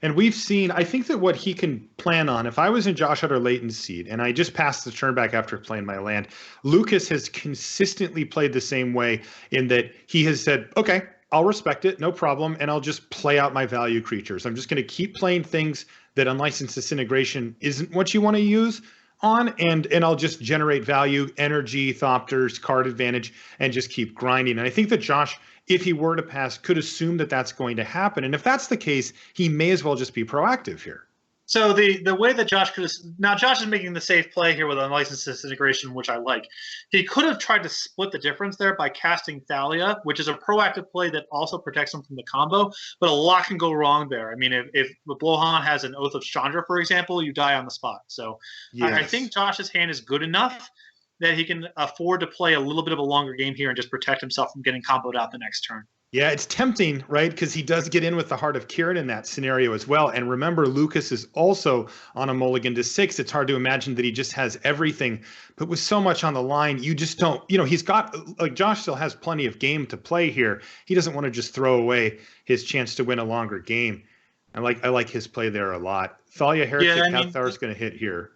And we've seen, I think that what he can plan on, if I was in Josh Utter-Leyton's seat and I just passed the turn back after playing my land, Lukas has consistently played the same way in that he has said, okay, I'll respect it, no problem, and I'll just play out my value creatures. I'm just going to keep playing things that Unlicensed Disintegration isn't what you want to use on, and I'll just generate value, energy, Thopters, card advantage, and just keep grinding. And I think that Josh, if he were to pass, could assume that that's going to happen. And if that's the case, he may as well just be proactive here. So the way that Josh could have – now Josh is making the safe play here with Unlicensed Disintegration, which I like. He could have tried to split the difference there by casting Thalia, which is a proactive play that also protects him from the combo, but a lot can go wrong there. I mean, if Blohon has an Oath of Chandra, for example, you die on the spot. So yes. I think Josh's hand is good enough that he can afford to play a little bit of a longer game here and just protect himself from getting comboed out the next turn. Yeah, it's tempting, right? Because he does get in with the Heart of Kiran in that scenario as well. And remember, Lukas is also on a mulligan to 6. It's hard to imagine that he just has everything. But with so much on the line, you just don't, he's got, like Josh still has plenty of game to play here. He doesn't want to just throw away his chance to win a longer game. I like his play there a lot. Thalia Heretic Cathar is going to hit here.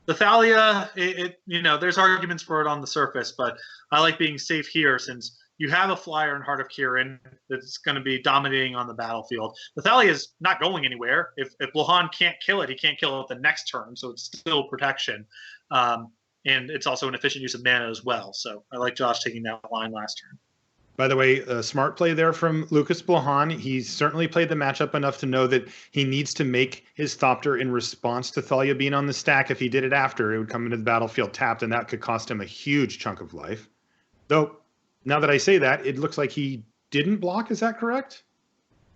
The Thalia, there's arguments for it on the surface, but I like being safe here since you have a flyer in Heart of Kiran that's going to be dominating on the battlefield. The Thalia is not going anywhere. If Blohon can't kill it, he can't kill it the next turn, so it's still protection. And it's also an efficient use of mana as well. So I like Josh taking that line last turn. By the way, a smart play there from Lukas Blohon. He's certainly played the matchup enough to know that he needs to make his Thopter in response to Thalia being on the stack. If he did it after, it would come into the battlefield tapped, and that could cost him a huge chunk of life. Though, Now that I say that, it looks like he didn't block. Is that correct?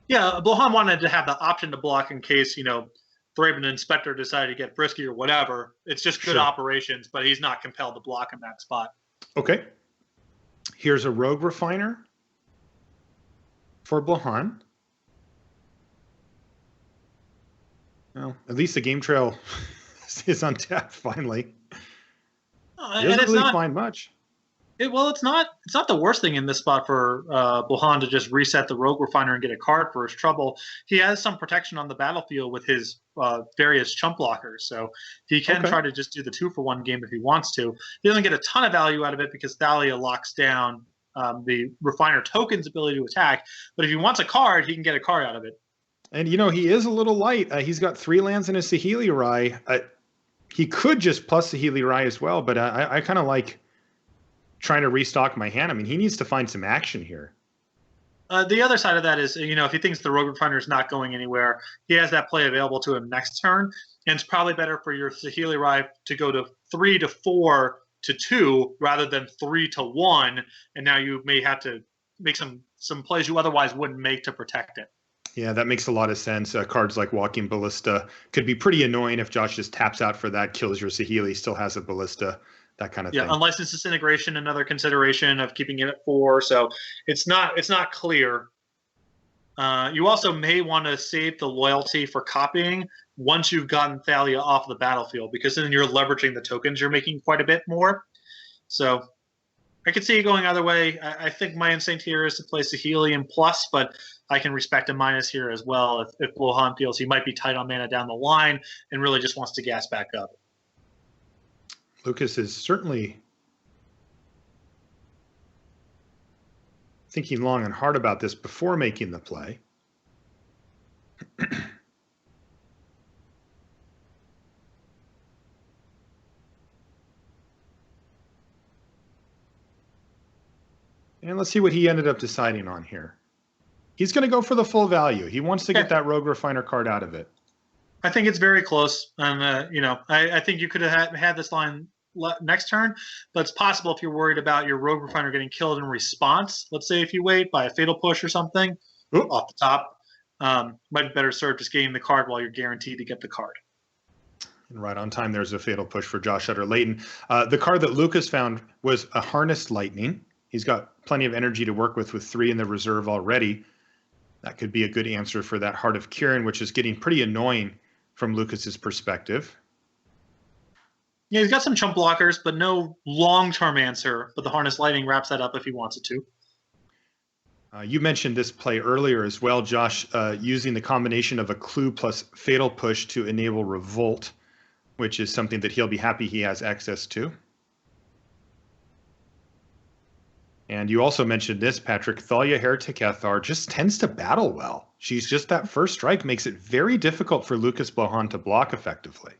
Yeah, Blohon wanted to have the option to block in case, Thraben and Inspector decided to get frisky or whatever. It's just good operations, but he's not compelled to block in that spot. Okay. Here's a Rogue Refiner for Blohon. Well, at least the game trail is untapped finally. He doesn't really find much. It's not the worst thing in this spot for Blohon to just reset the Rogue Refiner and get a card for his trouble. He has some protection on the battlefield with his various chump blockers, so he can try to just do the 2-for-1 game if he wants to. He doesn't get a ton of value out of it because Thalia locks down the Refiner token's ability to attack, but if he wants a card, he can get a card out of it. And, he is a little light. He's got 3 lands and a Saheeli Rai. He could just plus Saheeli Rai as well, but I kind of like trying to restock my hand. I mean, he needs to find some action here. The other side of that is, if he thinks the Rogue Refiner is not going anywhere, he has that play available to him next turn, and it's probably better for your Saheeli Rai to go to 3 to 4 to 2 rather than 3 to 1, and now you may have to make some plays you otherwise wouldn't make to protect it. Yeah, that makes a lot of sense. Cards like Walking Ballista could be pretty annoying if Josh just taps out for that, kills your Saheeli, still has a Ballista, that kind of thing. Yeah, Unlicensed Disintegration, another consideration of keeping it at 4. So it's not clear. You also may want to save the loyalty for copying once you've gotten Thalia off the battlefield, because then you're leveraging the tokens. You're making quite a bit more. So I could see it going either way. I think my instinct here is to play Saheeli in plus, but I can respect a minus here as well if Blohon feels he might be tight on mana down the line and really just wants to gas back up. Lukas is certainly thinking long and hard about this before making the play. And let's see what he ended up deciding on here. He's going to go for the full value. He wants to get that Rogue Refiner card out of it. I think it's very close. And, I think you could have had this line next turn, but it's possible if you're worried about your Rogue Refiner getting killed in response, let's say if you wait by a Fatal Push or something off the top, might be better served just getting the card while you're guaranteed to get the card. And right on time, there's a Fatal Push for Josh Utter-Leyton. The card that Lukas found was a Harnessed Lightning. He's got plenty of energy to work with 3 in the reserve already. That could be a good answer for that Heart of Kirin, which is getting pretty annoying from Lukas's perspective. Yeah, he's got some chump blockers, but no long-term answer. But the Harnessed Lightning wraps that up if he wants it to. You mentioned this play earlier as well, Josh, using the combination of a Clue plus Fatal Push to enable Revolt, which is something that he'll be happy he has access to. And you also mentioned this, Patrick. Thalia Heretic Ethar just tends to battle well. She's just that first strike makes it very difficult for Lukas Blohon to block effectively.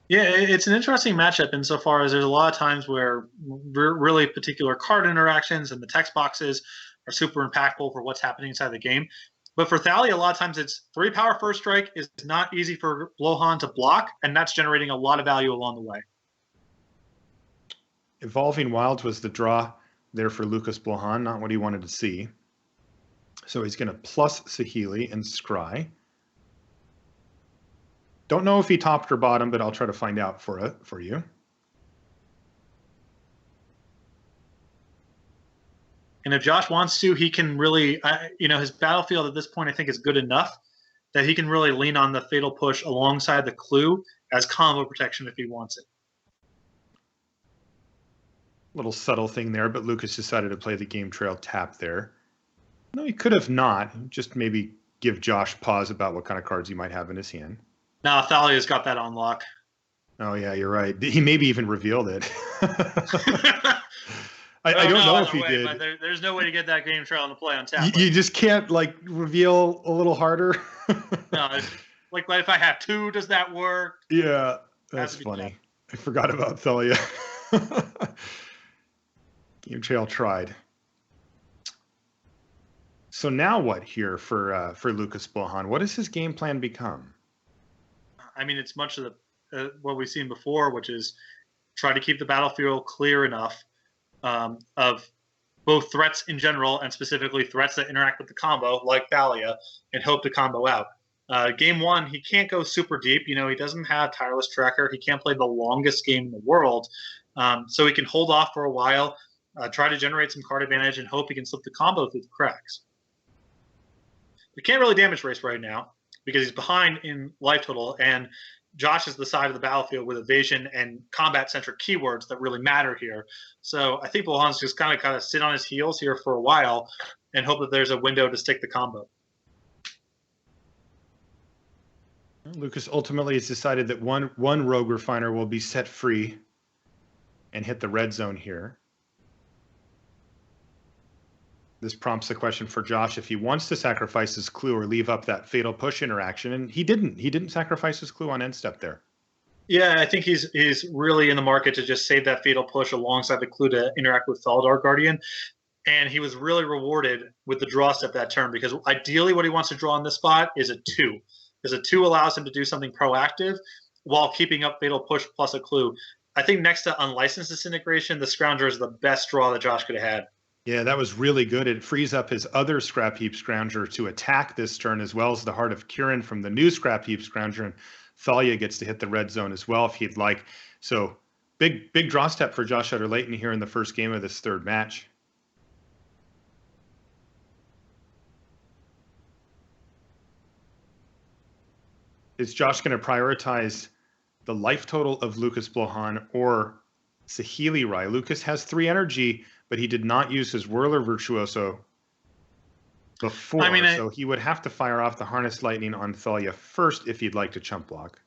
Yeah, it's an interesting matchup insofar as there's a lot of times where really particular card interactions and the text boxes are super impactful for what's happening inside the game. But for Thalia, a lot of times it's 3 power first strike is not easy for Blohon to block, and that's generating a lot of value along the way. Evolving Wilds was the draw there for Lukas Blohon, not what he wanted to see. So he's going to plus Saheeli and Scry. Don't know if he topped or bottom, but I'll try to find out for you. And if Josh wants to, he can really, his battlefield at this point I think is good enough that he can really lean on the Fatal Push alongside the Clue as combo protection if he wants it. Little subtle thing there, but Lukas decided to play the game trail tap there. No, he could have not. Just maybe give Josh pause about what kind of cards he might have in his hand. Now Thalia's got that on lock. Oh, yeah, you're right. He maybe even revealed it. I don't know if he did. But there's no way to get that game trail into play on tap. You just can't, reveal a little harder? No, if I have 2, does that work? Yeah, that's funny. I forgot about Thalia. Game trail tried. So now what here for Lukas Blohon? What does his game plan become? I mean, it's much of what we've seen before, which is try to keep the battlefield clear enough of both threats in general and specifically threats that interact with the combo, like Thalia, and hope to combo out. Game 1, he can't go super deep. He doesn't have Tireless Tracker. He can't play the longest game in the world. So he can hold off for a while, try to generate some card advantage, and hope he can slip the combo through the cracks. We can't really damage race right now because he's behind in life total, and Josh is the side of the battlefield with evasion and combat-centric keywords that really matter here. So I think Blohon's just kind of got to sit on his heels here for a while and hope that there's a window to stick the combo. Lukas ultimately has decided that one Rogue Refiner will be set free and hit the red zone here. This prompts the question for Josh if he wants to sacrifice his clue or leave up that fatal push interaction, and he didn't. He didn't sacrifice his clue on end step there. Yeah, I think he's really in the market to just save that fatal push alongside the clue to interact with Felidar Guardian. And he was really rewarded with the draw step that turn, because ideally what he wants to draw in this spot is a 2. Because a 2 allows him to do something proactive while keeping up fatal push plus a clue. I think next to Unlicensed Disintegration, the Scrounger is the best draw that Josh could have had. Yeah, that was really good. It frees up his other Scrap Heap Scrounger to attack this turn, as well as the Heart of Kirin from the new Scrap Heap Scrounger, and Thalia gets to hit the red zone as well if he'd like. So big draw step for Josh Utter-Leyton here in the first game of this third match. Is Josh going to prioritize the life total of Lukas Blohon or Saheeli Rai? Lukas has 3 energy, but he did not use his Whirler Virtuoso before, so he would have to fire off the Harness Lightning on Thalia first if he'd like to chump block.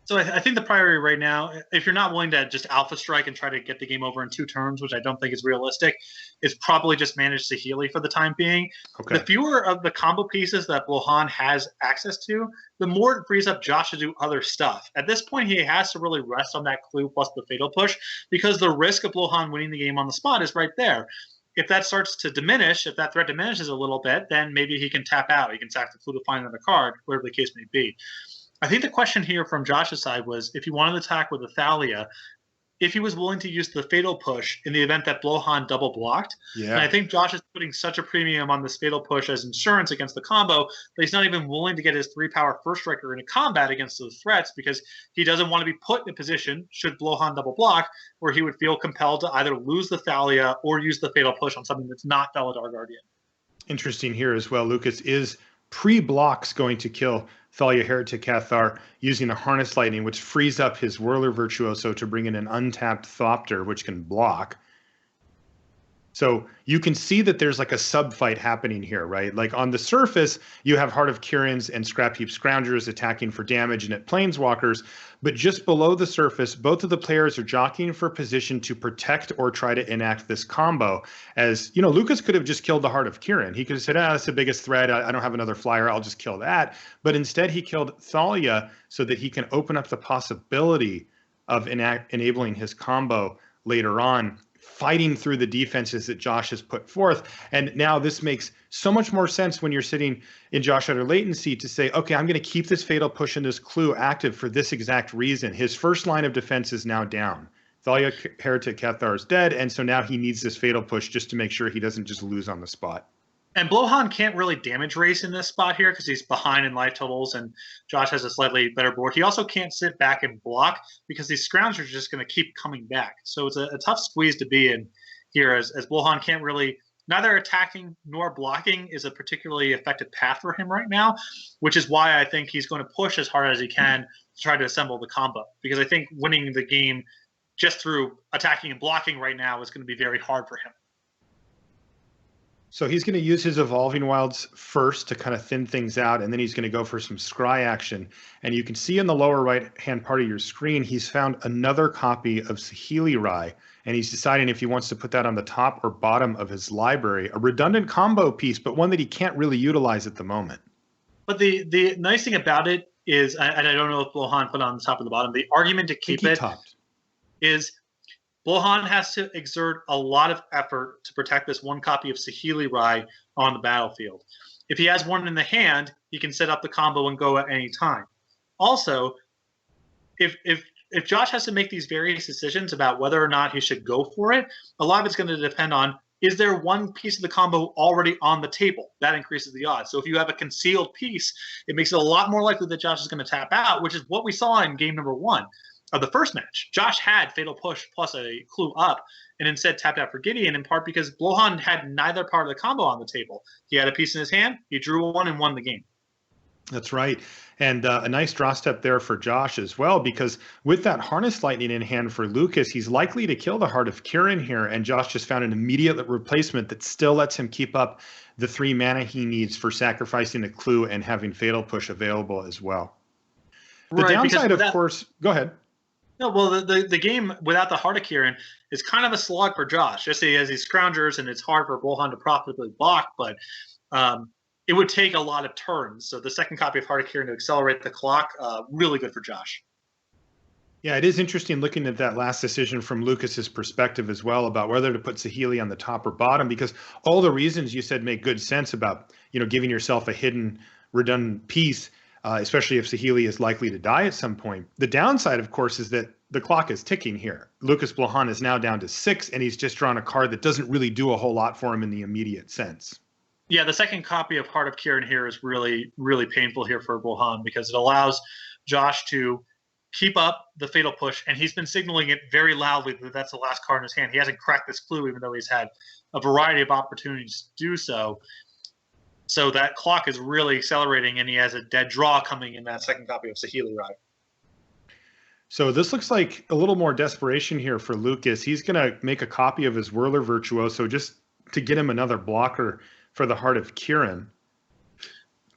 So I think the priority right now, if you're not willing to just alpha strike and try to get the game over in 2 turns, which I don't think is realistic, is probably just manage Saheeli for the time being. Okay. The fewer of the combo pieces that Blohon has access to, the more it frees up Josh to do other stuff. At this point, he has to really rest on that clue plus the fatal push, because the risk of Blohon winning the game on the spot is right there. If that starts to diminish, if that threat diminishes a little bit, then maybe he can tap out. He can sack the clue to find another card, whatever the case may be. I think the question here from Josh's side was if he wanted to attack with a Thalia, if he was willing to use the fatal push in the event that Blohon double blocked. Yeah. And I think Josh is putting such a premium on this fatal push as insurance against the combo that he's not even willing to get his 3-power first striker into combat against those threats, because he doesn't want to be put in a position, should Blohon double block, where he would feel compelled to either lose the Thalia or use the fatal push on something that's not Felidar Guardian. Interesting here as well. Lukas is pre-blocks going to kill Thalia Heretic Cathar using a Harness Lightning, which frees up his Whirler Virtuoso to bring in an untapped Thopter, which can block. So you can see that there's like a sub-fight happening here, right? Like on the surface, you have Heart of Kirins and Scrap Heap Scroungers attacking for damage and at Planeswalkers, but just below the surface, both of the players are jockeying for position to protect or try to enact this combo. As, Lukas could have just killed the Heart of Kirin. He could have said, that's the biggest threat. I don't have another flyer. I'll just kill that. But instead, he killed Thalia so that he can open up the possibility of enabling his combo later on, fighting through the defenses that Josh has put forth. And now this makes so much more sense when you're sitting in Josh Utter-Leyton's seat to say, okay, I'm going to keep this fatal push and this clue active for this exact reason. His first line of defense is now down. Thalia Heretic Cathar is dead, and so now he needs this fatal push just to make sure he doesn't just lose on the spot. And Blohon can't really damage race in this spot here because he's behind in life totals, and Josh has a slightly better board. He also can't sit back and block because these Scroungers are just going to keep coming back. So it's a tough squeeze to be in here, as Blohon can't really – neither attacking nor blocking is a particularly effective path for him right now, which is why I think he's going to push as hard as he can to try to assemble the combo, because I think winning the game just through attacking and blocking right now is going to be very hard for him. So he's going to use his Evolving Wilds first to kind of thin things out, and then he's going to go for some scry action. And you can see in the lower right-hand part of your screen, he's found another copy of Saheeli Rai, and he's deciding if he wants to put that on the top or bottom of his library. A redundant combo piece, but one that he can't really utilize at the moment. But the nice thing about it is, and I don't know if Blohon put it on the top or the bottom, the argument to keep it is Blohon has to exert a lot of effort to protect this one copy of Saheeli Rai on the battlefield. If he has one in the hand, he can set up the combo and go at any time. Also, if Josh has to make these various decisions about whether or not he should go for it, a lot of it's going to depend on is there one piece of the combo already on the table? That increases the odds. So if you have a concealed piece, it makes it a lot more likely that Josh is going to tap out, which is what we saw in game number 1 of the first match. Josh had Fatal Push plus a clue up and instead tapped out for Gideon, in part because Blohon had neither part of the combo on the table. He had a piece in his hand, he drew one and won the game. That's right. And a nice draw step there for Josh as well, because with that Harness Lightning in hand for Lukas, he's likely to kill the Heart of Kirin here, and Josh just found an immediate replacement that still lets him keep up the 3 mana he needs for sacrificing a clue and having Fatal Push available as well. The downside, of course, go ahead. No, well, the game without the Heart of Kirin is kind of a slog for Josh. Just he has these scroungers, and it's hard for Blohon to profitably block, but it would take a lot of turns. So the second copy of Heart of Kirin to accelerate the clock, really good for Josh. Yeah, it is interesting looking at that last decision from Lukas's perspective as well about whether to put Saheeli on the top or bottom, because all the reasons you said make good sense about, giving yourself a hidden, redundant piece, especially if Saheeli is likely to die at some point. The downside, of course, is that the clock is ticking here. Lukas Blohon is now down to 6, and he's just drawn a card that doesn't really do a whole lot for him in the immediate sense. Yeah, the second copy of Heart of Kirin here is really, really painful here for Blohon, because it allows Josh to keep up the Fatal Push, and he's been signaling it very loudly that that's the last card in his hand. He hasn't cracked this clue, even though he's had a variety of opportunities to do so. So that clock is really accelerating, and he has a dead draw coming in that second copy of Saheeli Rai. So this looks like a little more desperation here for Lukas. He's going to make a copy of his Whirler Virtuoso just to get him another blocker for the Heart of Kirin.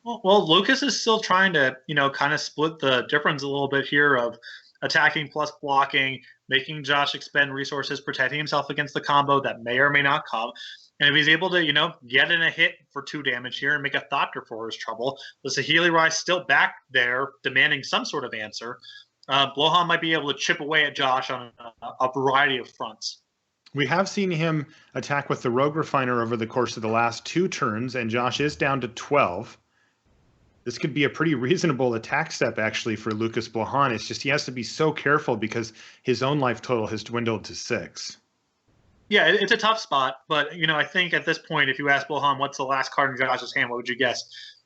Well, Lukas is still trying to, kind of split the difference a little bit here of attacking plus blocking, making Josh expend resources, protecting himself against the combo that may or may not come. And if he's able to, get in a hit for 2 damage here and make a Thopter for his trouble, the Saheeli Rai still back there demanding some sort of answer. Blohon might be able to chip away at Josh on a variety of fronts. We have seen him attack with the Rogue Refiner over the course of the last 2 turns, and Josh is down to 12. This could be a pretty reasonable attack step, actually, for Lukas Blohon. It's just he has to be so careful because his own life total has dwindled to 6. Yeah, it's a tough spot, but, I think at this point, if you ask Blohon what's the last card in Josh's hand, what would you guess?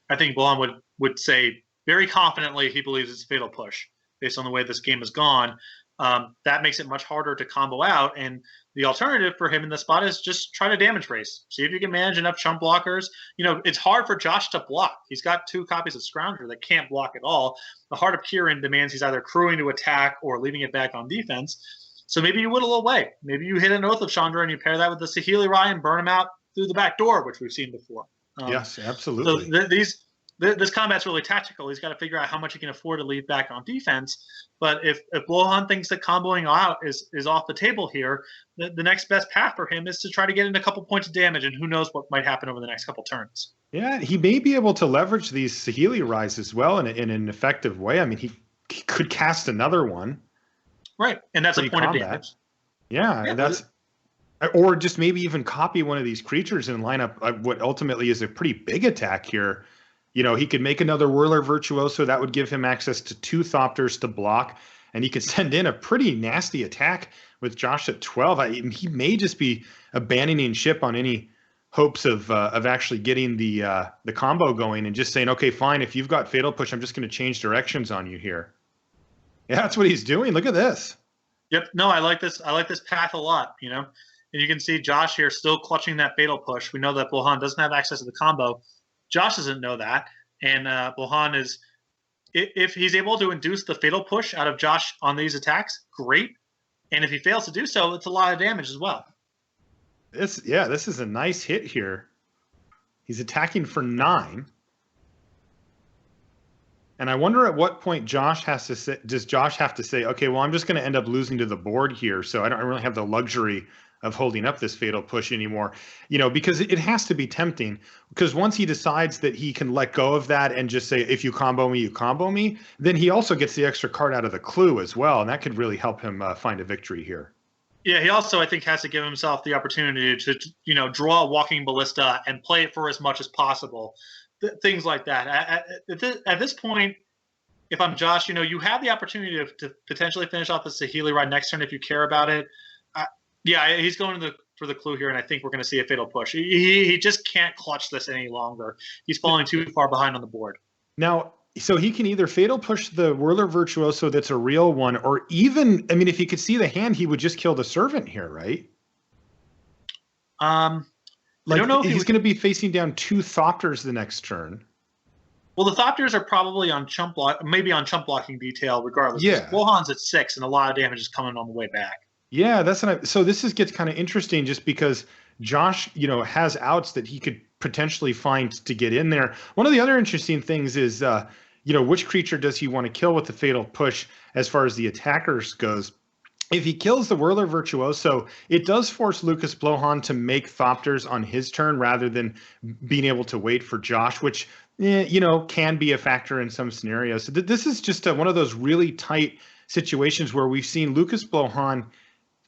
I think Blohon would say very confidently he believes it's Fatal Push, based on the way this game has gone. That makes it much harder to combo out, and the alternative for him in the spot is just try to damage race. See if you can manage enough chump blockers. It's hard for Josh to block. He's got 2 copies of Scrounger that can't block at all. The Heart of Kirin demands he's either crewing to attack or leaving it back on defense. So maybe you whittle away. Maybe you hit an Oath of Chandra and you pair that with the Saheeli Rai and burn him out through the back door, which we've seen before. Yes, absolutely. So this combat's really tactical. He's got to figure out how much he can afford to leave back on defense. But if Blohon thinks that comboing out is off the table here, the next best path for him is to try to get in a couple points of damage, and who knows what might happen over the next couple turns. Yeah, he may be able to leverage these Saheeli Rais as well in an effective way. I mean, he could cast another one. Right, and that's a point of damage. Yeah, that's or just maybe even copy one of these creatures and line up what ultimately is a pretty big attack here. He could make another Whirler Virtuoso. That would give him access to 2 Thopters to block, and he could send in a pretty nasty attack with Josh at 12. He may just be abandoning ship on any hopes of actually getting the combo going and just saying, okay, fine, if you've got Fatal Push, I'm just going to change directions on you here. Yeah, that's what he's doing. Look at this. Yep. No, I like this. I like this path a lot, And you can see Josh here still clutching that Fatal Push. We know that Blohon doesn't have access to the combo. Josh doesn't know that. And Blohon is, if he's able to induce the Fatal Push out of Josh on these attacks, great. And if he fails to do so, it's a lot of damage as well. This is a nice hit here. He's attacking for 9. And I wonder at what point Josh has to say, does Josh have to say, okay, well, I'm just going to end up losing to the board here, so I don't really have the luxury of holding up this Fatal Push anymore, because it has to be tempting, because once he decides that he can let go of that and just say, if you combo me, you combo me, then he also gets the extra card out of the clue as well, and that could really help him find a victory here. Yeah, he also, I think, has to give himself the opportunity to, draw a Walking Ballista and play it for as much as possible. Things like that. At this point, if I'm Josh, you have the opportunity to potentially finish off the Saheeli Rai next turn if you care about it. Yeah, he's going for the clue here, and I think we're going to see a fatal push. He just can't clutch this any longer. He's falling too far behind on the board. Now, so he can either fatal push the Whirler Virtuoso that's a real one, or even, I mean, if he could see the hand, he would just kill the Servant here, right? I don't know if he's going to be facing down 2 Thopters the next turn. Well, the Thopters are probably on chump block, maybe on chump blocking detail regardless. Yeah. Blohon's at 6, and a lot of damage is coming on the way back. Yeah, so this gets kind of interesting just because Josh, has outs that he could potentially find to get in there. One of the other interesting things is, which creature does he want to kill with the fatal push as far as the attackers goes? If he kills the Whirler Virtuoso, it does force Lukas Blohon to make Thopters on his turn rather than being able to wait for Josh, which, can be a factor in some scenarios. So this is just one of those really tight situations where we've seen Lukas Blohon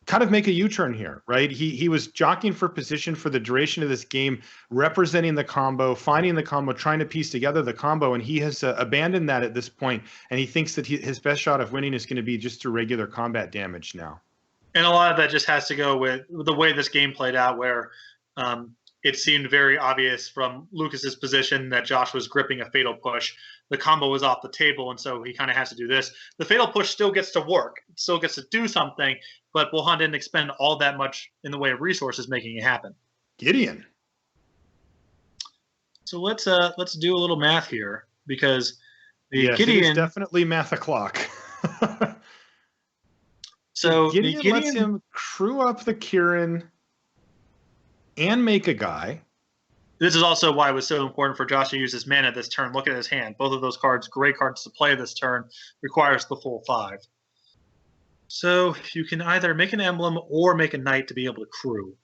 kind of make a U-turn here, right? He was jockeying for position for the duration of this game, representing the combo, finding the combo, trying to piece together the combo, and he has abandoned that at this point, and he thinks that his best shot of winning is going to be just through regular combat damage now. And a lot of that just has to go with the way this game played out, where it seemed very obvious from Lucas's position that Josh was gripping a fatal push. The combo was off the table, and so he kind of has to do this. The fatal push still gets to work. It still gets to do something, but Blohon didn't expend all that much in the way of resources making it happen. Gideon. So let's do a little math here, because Gideon is definitely math o'clock. So Gideon lets him crew up the Kieran and make a guy. This is also why it was so important for Josh to use his mana this turn. Look at his hand. Both of those cards, great cards to play this turn, requires the full 5. So you can either make an emblem or make a knight to be able to crew.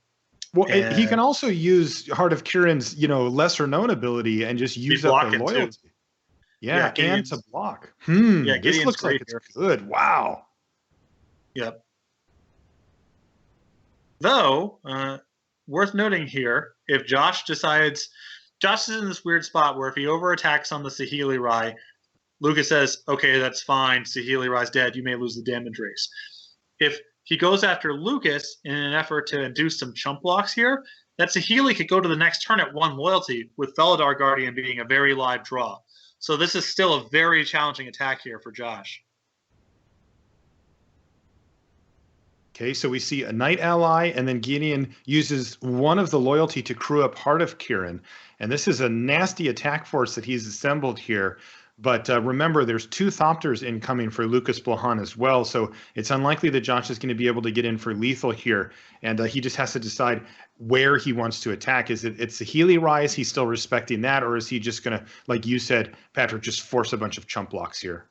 Well, he can also use Heart of Kieran's, lesser known ability and just use up the loyalty. Too. Yeah, and to block. Yeah, this looks like it's good. Wow. Yep. Though, worth noting here, if Josh is in this weird spot where if he overattacks on the Saheeli Rai, Lukas says, okay, that's fine. Saheeli Rai's dead. You may lose the damage race. If he goes after Lukas in an effort to induce some chump blocks here, that Saheeli could go to the next turn at 1 loyalty, with Felidar Guardian being a very live draw. So this is still a very challenging attack here for Josh. Okay, so we see a knight ally, and then Gideon uses one of the loyalty to crew up Heart of Kieran. And this is a nasty attack force that he's assembled here. But remember, there's 2 Thopters incoming for Lukas Blohon as well, so it's unlikely that Josh is going to be able to get in for lethal here. And he just has to decide where he wants to attack. Is it Saheeli Rai? Is he still respecting that? Or is he just going to, like you said, Patrick, just force a bunch of chump blocks here?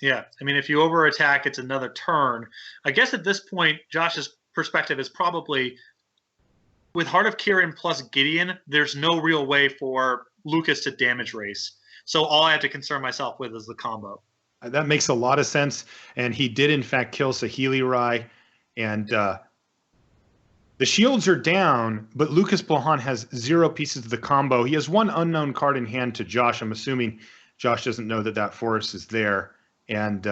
Yeah, I mean, if you overattack, it's another turn. I guess at this point, Josh's perspective is probably, with Heart of Kieran plus Gideon, there's no real way for Lukas to damage race. So all I have to concern myself with is the combo. That makes a lot of sense. And he did, in fact, kill Saheeli Rai. And the shields are down, but Lukas Blohon has 0 pieces of the combo. He has 1 unknown card in hand to Josh. I'm assuming Josh doesn't know that forest is there. And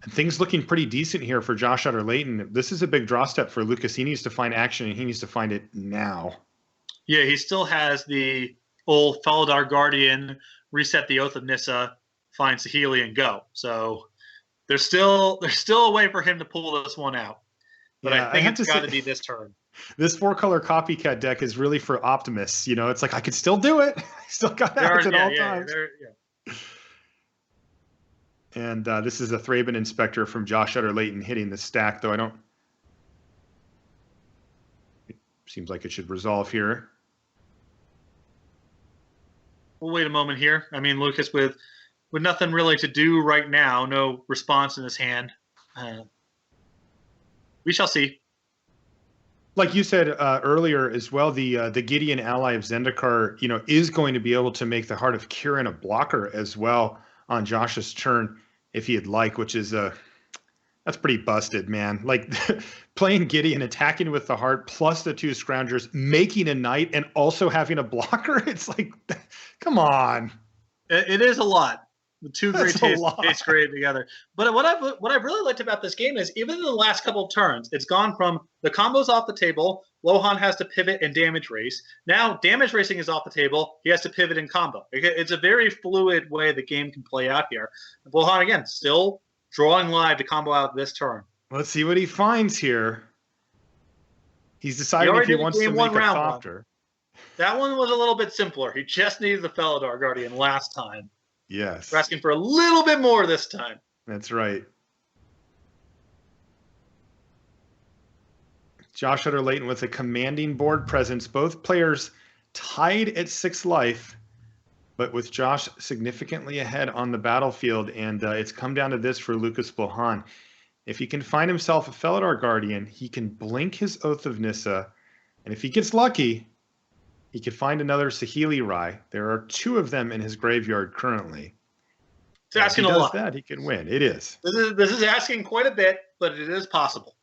things looking pretty decent here for Josh Utter-Leyton. This is a big draw step for Lukas. He needs to find action, and he needs to find it now. Yeah, he still has the old Felidar Guardian, reset the Oath of Nissa, find Saheeli, and go. So there's still a way for him to pull this one out. But yeah, I think it's got to be this turn. This 4-color copycat deck is really for optimists. It's like, I could still do it. I still got that at all times. And this is a Thraben Inspector from Josh Utter-Leyton hitting the stack, though it seems like it should resolve here. We'll wait a moment here. I mean, Lukas with nothing really to do right now, no response in his hand. We shall see. Like you said earlier as well, the Gideon ally of Zendikar, is going to be able to make the Heart of Kieran a blocker as well on Josh's turn if he'd like, which is that's pretty busted, man. Like playing Gideon, attacking with the heart, plus the 2 Scroungers, making a knight, and also having a blocker. It's like, come on. It is a lot. The two great taste great together. But what I've really liked about this game is even in the last couple of turns, it's gone from the combo's off the table. Blohon has to pivot and damage race. Now damage racing is off the table. He has to pivot and combo. It's a very fluid way the game can play out here. Blohon again still drawing live to combo out this turn. Let's see what he finds here. He's deciding if he wants to make a copter. That one was a little bit simpler. He just needed the Felidar Guardian last time. Yes. We're asking for a little bit more this time. That's right. Josh Utter-Leyton with a commanding board presence. Both players tied at 6 life, but with Josh significantly ahead on the battlefield. And it's come down to this for Lukas Blohon. If he can find himself a Felidar Guardian, he can blink his Oath of Nissa. And if he gets lucky, he could find another Saheeli Rai. There are 2 of them in his graveyard currently. It's asking a lot. If he does that, he can win. It is. This is asking quite a bit, but it is possible.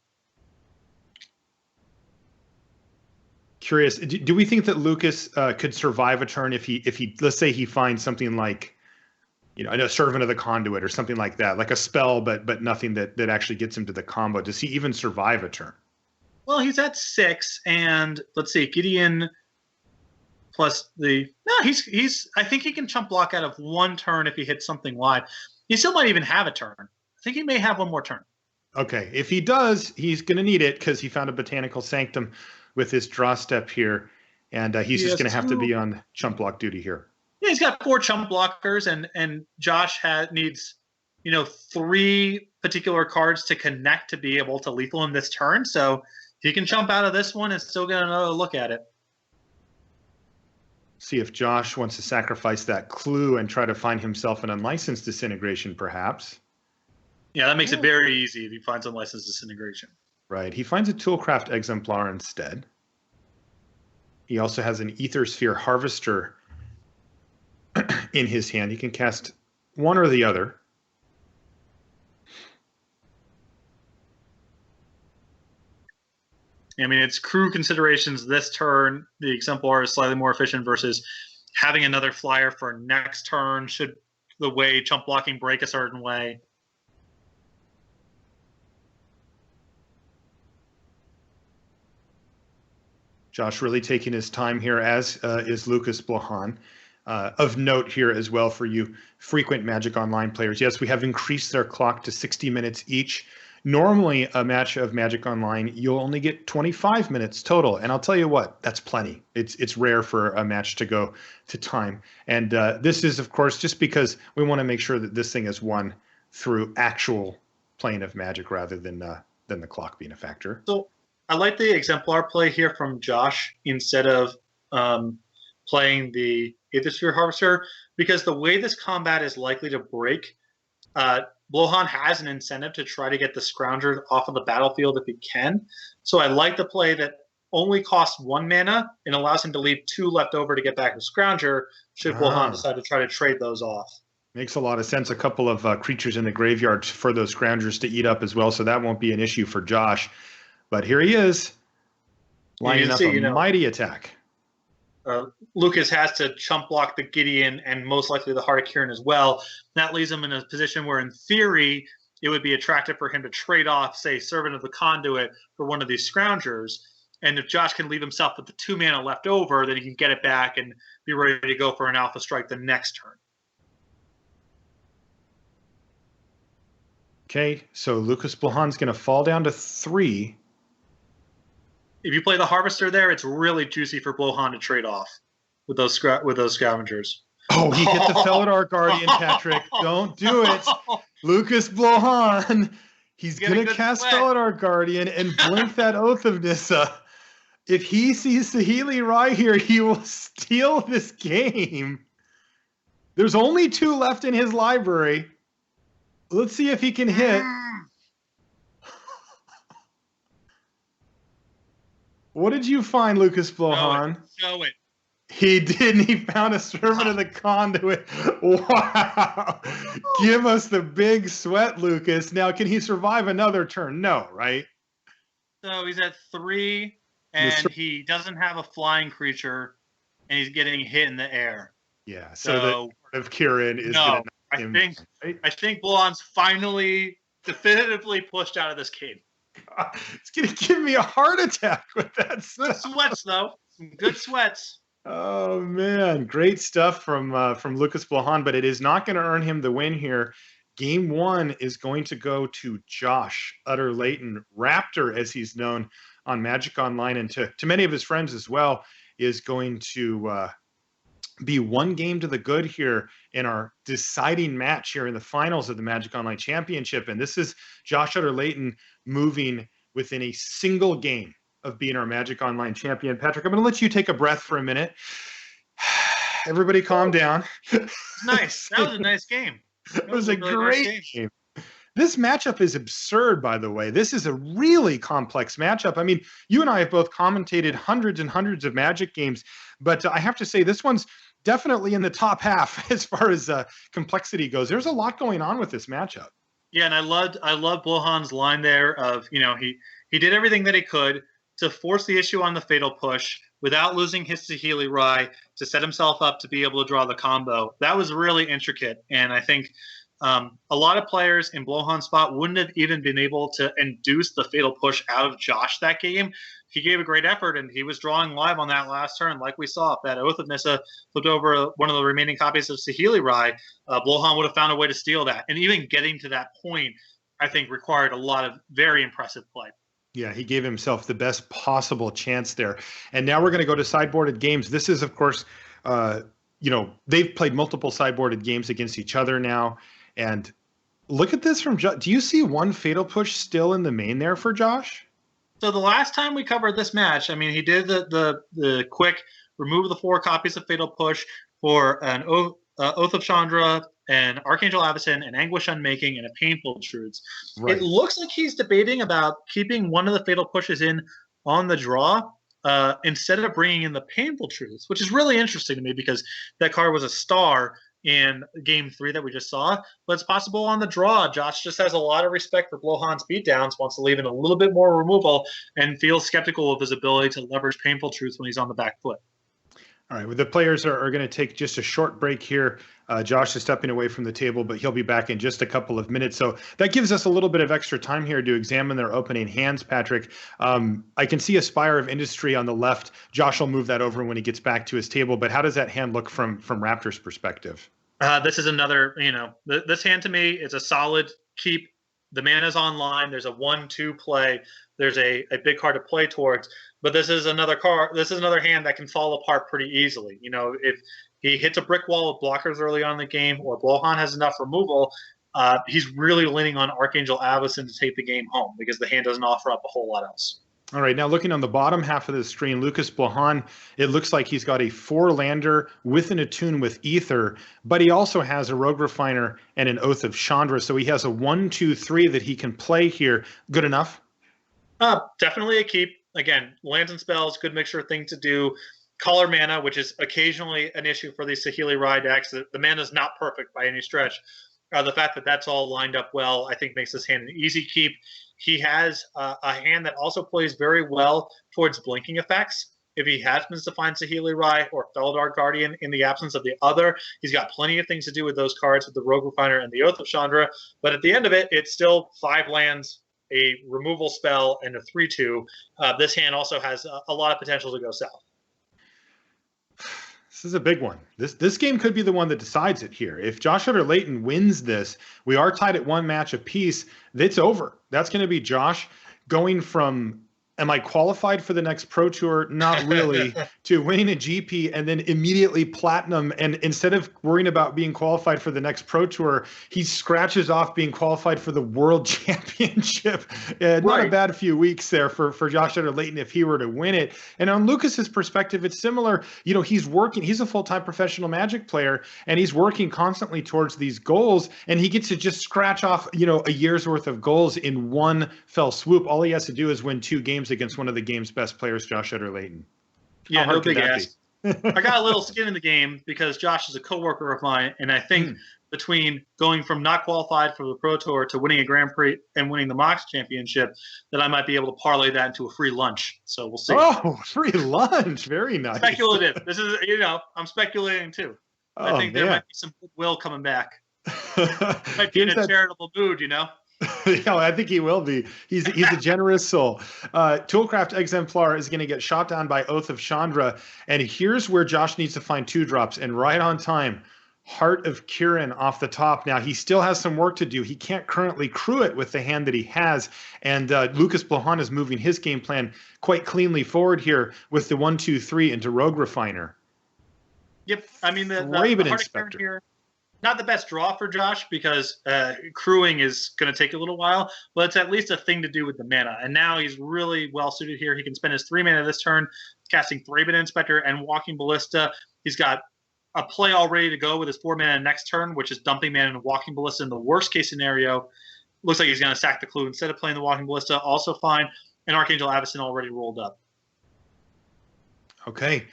Curious, do we think that Lukas could survive a turn if he let's say he finds something like, a Servant of the Conduit or something like that, like a spell, but nothing that actually gets him to the combo? Does he even survive a turn? Well, he's at 6, and let's see, Gideon plus he's I think he can chump block out of 1 turn if he hits something live. He still might even have a turn. I think he may have 1 more turn. Okay, if he does, he's going to need it because he found a Botanical Sanctum with his draw step here, and he's just going to have to be on chump block duty here. Yeah, he's got 4 chump blockers, and Josh needs 3 particular cards to connect to be able to lethal him this turn. So he can jump out of this one and still get another look at it. See if Josh wants to sacrifice that clue and try to find himself an unlicensed disintegration, perhaps. Yeah, that makes it very easy if he finds unlicensed disintegration. Right. He finds a Toolcraft Exemplar instead. He also has an Ether Sphere Harvester in his hand. He can cast one or the other. I mean, it's crew considerations this turn. The Exemplar is slightly more efficient versus having another flyer for next turn should the way chump blocking break a certain way. Josh really taking his time here, as is Lukas Blohon. Of note here as well for you frequent Magic Online players. Yes, we have increased their clock to 60 minutes each. Normally, a match of Magic Online, you'll only get 25 minutes total. And I'll tell you what, that's plenty. It's rare for a match to go to time. And this is, of course, just because we want to make sure that this thing is won through actual playing of Magic rather than the clock being a factor. So I like the Exemplar play here from Josh instead of playing the Aethersphere Harvester, because the way this combat is likely to break, Blohon has an incentive to try to get the Scrounger off of the battlefield if he can. So I like the play that only costs 1 mana and allows him to leave 2 left over to get back to Scrounger should Blohon decide to try to trade those off. Makes a lot of sense. A couple of creatures in the graveyard for those Scroungers to eat up as well, so that won't be an issue for Josh. But here he is, lining up a mighty attack. Lukas has to chump block the Gideon and most likely the Heart of Kirin as well. That leaves him in a position where, in theory, it would be attractive for him to trade off, say, Servant of the Conduit for one of these Scroungers. And if Josh can leave himself with the 2 mana left over, then he can get it back and be ready to go for an Alpha Strike the next turn. Okay, so Lukas Blohon's going to fall down to 3. If you play the Harvester there, it's really juicy for Blohon to trade off with those Scavengers. Oh, he hit the Felidar Guardian, Patrick. Don't do it. Lukas Blohon, he's going to cast Felidar Guardian and blink that Oath of Nissa. If he sees Saheeli Rai here, he will steal this game. There's only 2 left in his library. Let's see if he can hit. What did you find, Lukas Blohon? Show it. He didn't. He found a Servant of the Conduit. Wow. Give us the big sweat, Lukas. Now, can he survive another turn? No, right? So he's at 3, and he doesn't have a flying creature, and he's getting hit in the air. Yeah, so the Heart of Kirin is going to knock I think Blohon's finally definitively pushed out of this game. It's going to give me a heart attack with that stuff. Good sweats, though. Some good sweats. Oh man, great stuff from Lukas Blohon, but it is not going to earn him the win here. Game 1 is going to go to Josh Utter-Leyton, Raptor as he's known on Magic Online, and to many of his friends as well, is going to be one game to the good here in our deciding match here in the finals of the Magic Online Championship. And this is Josh Utter-Leyton moving within a single game of being our Magic Online champion. Patrick, I'm going to let you take a breath for a minute. Everybody calm down. Nice. That was a nice game. It was a really great nice game. This matchup is absurd, by the way. This is a really complex matchup. I mean, you and I have both commentated hundreds and hundreds of Magic games, but I have to say this one's definitely in the top half as far as complexity goes. There's a lot going on with this matchup. Yeah, and I loved Blohon's line there of, he did everything that he could to force the issue on the Fatal Push without losing his Saheeli Rai to set himself up to be able to draw the combo. That was really intricate, and I think a lot of players in Blohon's spot wouldn't have even been able to induce the Fatal Push out of Josh that game. He gave a great effort, and he was drawing live on that last turn. Like we saw, if that Oath of Nissa flipped over one of the remaining copies of Saheeli Rai, Blohon would have found a way to steal that. And even getting to that point, I think, required a lot of very impressive play. Yeah, he gave himself the best possible chance there. And now we're going to go to sideboarded games. This is, of course, they've played multiple sideboarded games against each other now. And look at this from Josh. Do you see one Fatal Push still in the main there for Josh? So the last time we covered this match, I mean, he did the quick remove the 4 copies of Fatal Push for an Oath of Chandra, an Archangel Avacyn, an Anguish Unmaking, and a Painful Truths. Right. It looks like he's debating about keeping one of the Fatal Pushes in on the draw instead of bringing in the Painful Truths, which is really interesting to me because that card was a star in Game 3 that we just saw. But it's possible on the draw. Josh just has a lot of respect for Blohon's beatdowns, wants to leave in a little bit more removal, and feels skeptical of his ability to leverage Painful Truths when he's on the back foot. All right, well, the players are going to take just a short break here. Josh is stepping away from the table, but he'll be back in just a couple of minutes. So that gives us a little bit of extra time here to examine their opening hands, Patrick. I can see a Spire of Industry on the left. Josh will move that over when he gets back to his table. But how does that hand look from Raptor's perspective? This is another, this hand to me is a solid keep. The mana's online. There's a 1-2 play. There's a big card to play towards. But this is another card. This is another hand that can fall apart pretty easily. If he hits a brick wall with blockers early on in the game, or Blohon has enough removal, he's really leaning on Archangel Avacyn to take the game home because the hand doesn't offer up a whole lot else. All right, now looking on the bottom half of the screen, Lukas Blohon, it looks like he's got a 4-lander with an Attune with Ether, but he also has a Rogue Refiner and an Oath of Chandra, so he has a 1-2-3 that he can play here. Good enough? Definitely a keep. Again, lands and spells, good mixture of things to do. Color mana, which is occasionally an issue for these Saheeli Rai decks. The mana is not perfect by any stretch. The fact that that's all lined up well, I think, makes this hand an easy keep. He has a hand that also plays very well towards blinking effects. If he happens to find Saheeli Rai or Felidar Guardian in the absence of the other, he's got plenty of things to do with those cards with the Rogue Refiner and the Oath of Chandra. But at the end of it, it's still 5 lands, a removal spell, and a 3-2. This hand also has a lot of potential to go south. This is a big one. This game could be the one that decides it here. If Josh Utter-Leyton wins this, we are tied at 1 match apiece. It's over. That's going to be Josh going from, am I qualified for the next Pro Tour? Not really. To winning a GP and then immediately platinum. And instead of worrying about being qualified for the next Pro Tour, he scratches off being qualified for the World Championship. Not a bad few weeks there for Josh Utter-Leyton if he were to win it. And on Lucas's perspective, it's similar. He's working. He's a full-time professional Magic player, and he's working constantly towards these goals. And he gets to just scratch off, a year's worth of goals in one fell swoop. All he has to do is win 2 games against one of the game's best players, Josh Utter-Leyton. Yeah, no big ass. I got a little skin in the game because Josh is a coworker of mine, and I think between going from not qualified for the Pro Tour to winning a Grand Prix and winning the Mox Championship, that I might be able to parlay that into a free lunch. So we'll see. Oh, free lunch. Very nice. Speculative. This is, I'm speculating too. I think there might be some goodwill coming back. Might be in a charitable mood, you know. Yeah, I think he will be. He's a generous soul. Toolcraft Exemplar is going to get shot down by Oath of Chandra, and here's where Josh needs to find 2-drops, and right on time. Heart of Kirin off the top. Now, he still has some work to do. He can't currently crew it with the hand that he has, and Lukas Blohon is moving his game plan quite cleanly forward here with the 1-2-3 into Rogue Refiner. Yep, I mean, the Raven Heart Inspector. of Kirin here, not the best draw for Josh because crewing is going to take a little while, but it's at least a thing to do with the mana. And now he's really well suited here. He can spend his 3 mana this turn, casting Raven Inspector and Walking Ballista. He's got a play all ready to go with his 4 mana next turn, which is dumping mana and Walking Ballista in the worst case scenario. Looks like he's going to sack the clue instead of playing the Walking Ballista. Also fine. And Archangel Avacyn already rolled up. Okay.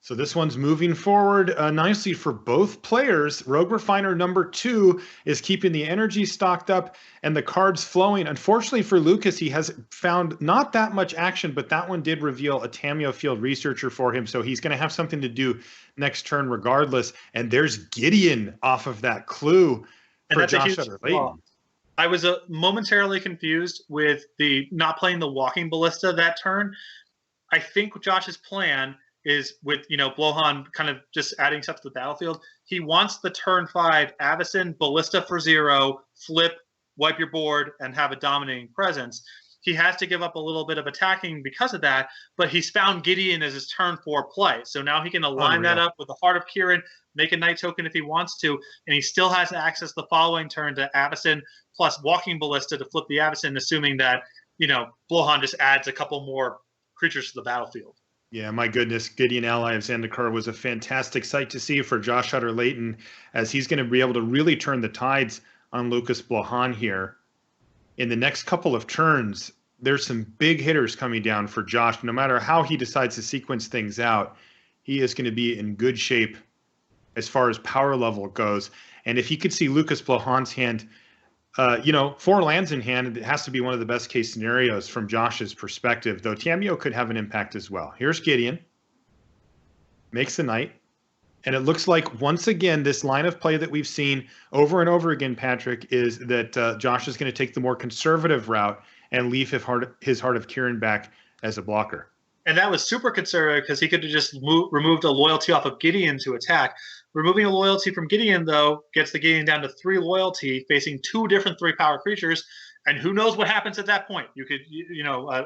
So this one's moving forward nicely for both players. Rogue Refiner number 2 is keeping the energy stocked up and the cards flowing. Unfortunately for Lukas, he has found not that much action, but that one did reveal a Tamiyo Field Researcher for him. So he's going to have something to do next turn regardless. And there's Gideon off of that clue for Josh Utter-Leyton. I was momentarily confused with the not playing the Walking Ballista that turn. I think Josh's plan is with, Blohon kind of just adding stuff to the battlefield. He wants the turn 5 Avacyn, Ballista for 0, flip, wipe your board, and have a dominating presence. He has to give up a little bit of attacking because of that, but he's found Gideon as his turn 4 play. So now he can align that up with the Heart of Kirin, make a Night Token if he wants to, and he still has access the following turn to Avacyn plus Walking Ballista to flip the Avacyn, assuming that, Blohon just adds a couple more creatures to the battlefield. Yeah, my goodness. Gideon Ally of Zendikar was a fantastic sight to see for Josh Utter-Leyton, as he's going to be able to really turn the tides on Lukas Blohon here. In the next couple of turns, there's some big hitters coming down for Josh. No matter how he decides to sequence things out, he is going to be in good shape as far as power level goes. And if he could see Lukas Blohon's hand, 4 lands in hand, it has to be one of the best case scenarios from Josh's perspective, though Tamiyo could have an impact as well. Here's Gideon. Makes the night. And it looks like, once again, this line of play that we've seen over and over again, Patrick, is that Josh is going to take the more conservative route and leave his Heart of Kirin back as a blocker. And that was super conservative because he could have just removed a loyalty off of Gideon to attack. Removing a loyalty from Gideon, though, gets the Gideon down to 3 loyalty, facing 2 different 3-power creatures. And who knows what happens at that point? You could,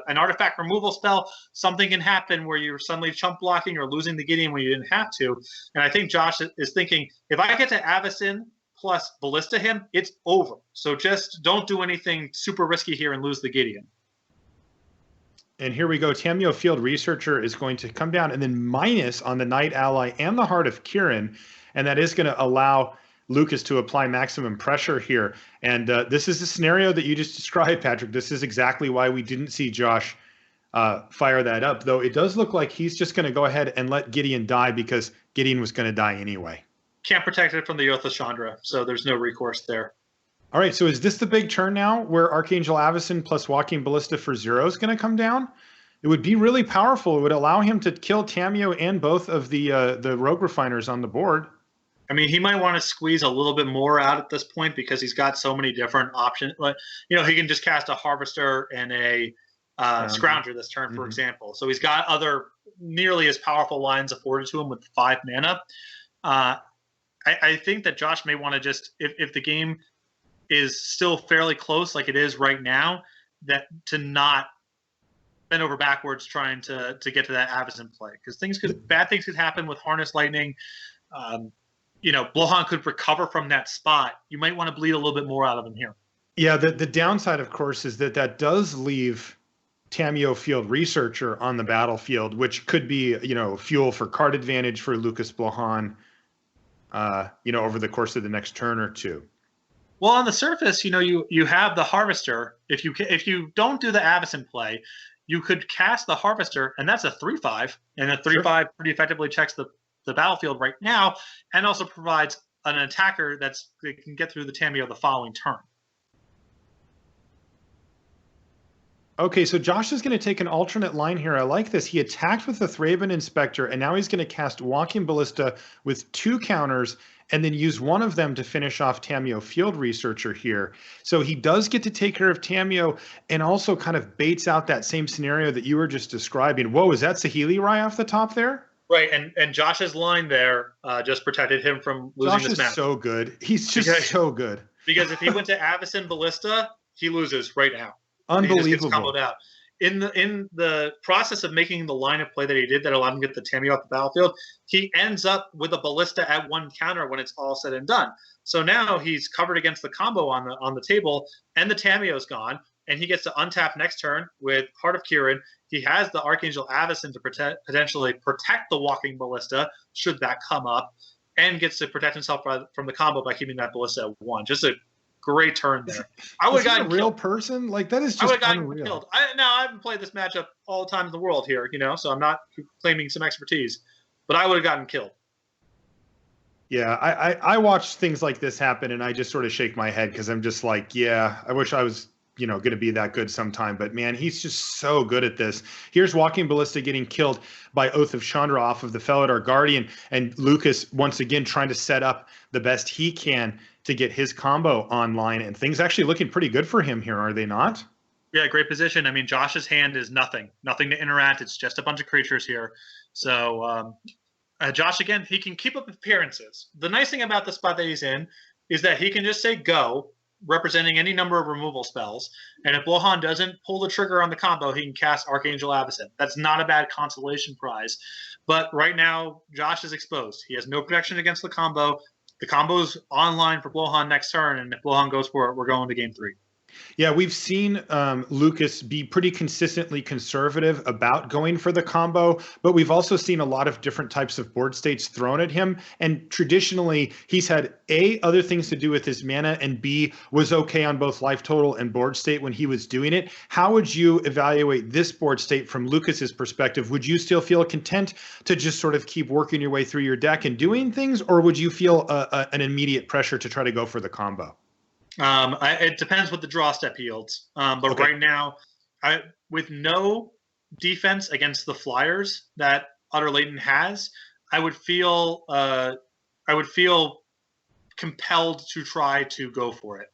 an artifact removal spell, something can happen where you're suddenly chump blocking or losing the Gideon when you didn't have to. And I think Josh is thinking, if I get to Avacyn plus Ballista him, it's over. So just don't do anything super risky here and lose the Gideon. And here we go. Tamiyo Field Researcher is going to come down and then minus on the Knight Ally and the Heart of Kirin. And that is going to allow Lukas to apply maximum pressure here. And this is the scenario that you just described, Patrick. This is exactly why we didn't see Josh fire that up, though it does look like he's just going to go ahead and let Gideon die because Gideon was going to die anyway. Can't protect it from the Oath of Chandra, so there's no recourse there. All right, so is this the big turn now where Archangel Avacyn plus Walking Ballista for 0 is going to come down? It would be really powerful. It would allow him to kill Tamiyo and both of the Rogue Refiners on the board. I mean, he might want to squeeze a little bit more out at this point because he's got so many different options. Like, he can just cast a Harvester and a Scrounger this turn, for example. So he's got other nearly as powerful lines afforded to him with 5 mana. I think that Josh may want to just, if the game is still fairly close like it is right now, that to not bend over backwards trying to get to that Avacyn play, because bad things could happen with Harness Lightning. Blohon could recover from that spot. You might want to bleed a little bit more out of him here. Yeah, the downside, of course, is that does leave Tamiyo Field Researcher on the battlefield, which could be, fuel for card advantage for Lukas Blohon, over the course of the next turn or two. Well, on the surface, you have the Harvester. If you don't do the Avacyn play, you could cast the Harvester, and that's a 3/5, and a 3/5 pretty effectively checks the battlefield right now, and also provides an attacker that can get through the Tamiyo the following turn. Okay, so Josh is going to take an alternate line here. I like this. He attacked with the Thraben Inspector, and now he's going to cast Walking Ballista with 2 counters and then use one of them to finish off Tameo Field Researcher here. So he does get to take care of Tameo and also kind of baits out that same scenario that you were just describing. Whoa, is that Saheeli Rai off the top there? Right, and Josh's line there just protected him from losing Josh this match. is so good. He's just so good. Because if he went to Avacyn Ballista, he loses right now. Unbelievable. He just gets comboed out. In the process of making the line of play that he did that allowed him to get the Tameo off the battlefield, he ends up with a Ballista at 1 counter when it's all said and done. So now he's covered against the combo on the table, and the Tameo's gone, and he gets to untap next turn with Heart of Kirin. He has the Archangel Avacyn to potentially protect the Walking Ballista, should that come up, and gets to protect himself from the combo by keeping that Ballista at 1. Just a great turn there. I would have gotten a real killed. person. Like that is I just would have gotten unreal. killed. I haven't played this matchup all the time in the world here, so I'm not claiming some expertise, but I would have gotten killed. Yeah, I watch things like this happen, and I just sort of shake my head because I'm just like, yeah, I wish I was going to be that good sometime. But man, he's just so good at this. Here's Walking Ballista getting killed by Oath of Chandra off of the Felidar Guardian, and Lukas once again trying to set up the best he can to get his combo online, and things actually looking pretty good for him here, are they not? Yeah, great position. I mean, Josh's hand is nothing to interact. It's just a bunch of creatures here. So Josh, again, he can keep up appearances. The nice thing about the spot that he's in is that he can just say go, representing any number of removal spells. And if Blohon doesn't pull the trigger on the combo, he can cast Archangel Avacyn. That's not a bad consolation prize. But right now, Josh is exposed. He has no protection against the combo. The combo's online for Blohon next turn, and if Blohon goes for it, we're going to game 3. Yeah, we've seen Lukas be pretty consistently conservative about going for the combo, but we've also seen a lot of different types of board states thrown at him. And traditionally, he's had A, other things to do with his mana, and B, was okay on both life total and board state when he was doing it. How would you evaluate this board state from Lukas's perspective? Would you still feel content to just sort of keep working your way through your deck and doing things, or would you feel an immediate pressure to try to go for the combo? It depends what the draw step yields. But okay. Right now, with no defense against the Flyers that Utter-Leyton has, I would feel compelled to try to go for it.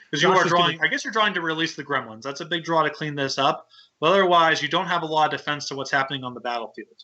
Because you are drawing, I guess you're drawing to release the Gremlins. That's a big draw to clean this up. But otherwise, you don't have a lot of defense to what's happening on the battlefield.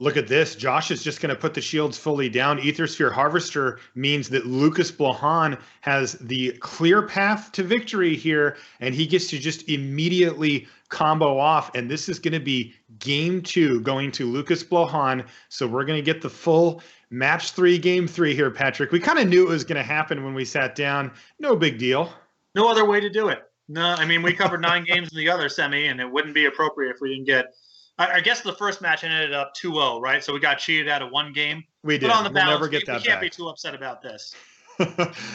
Look at this. Josh is just going to put the shields fully down. Aethersphere Harvester means that Lukas Blohon has the clear path to victory here, and he gets to just immediately combo off. And this is going to be game 2 going to Lukas Blohon. So we're going to get the full match 3, game 3 here, Patrick. We kind of knew it was going to happen when we sat down. No big deal. No other way to do it. No, I mean, we covered 9 games in the other semi, and it wouldn't be appropriate if we didn't get – I guess the first match ended up 2-0, right? So we got cheated out of 1 game. We did. But on the balance, we'll never get that we can't back. Be too upset about this.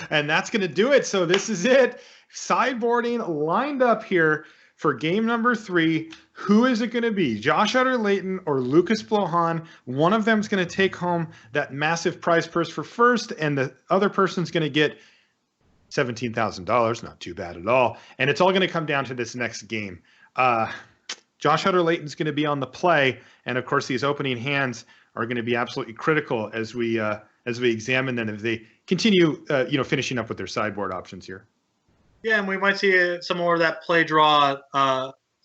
And that's going to do it. So this is it. Sideboarding lined up here for game number 3. Who is it going to be? Josh Utter-Leyton or Lukas Blohon? One of them is going to take home that massive prize purse for first, and the other person's going to get $17,000. Not too bad at all. And it's all going to come down to this next game. Josh Utter-Leyton's going to be on the play, and of course, these opening hands are going to be absolutely critical as we examine them, if they continue, finishing up with their sideboard options here. Yeah, and we might see some more of that play draw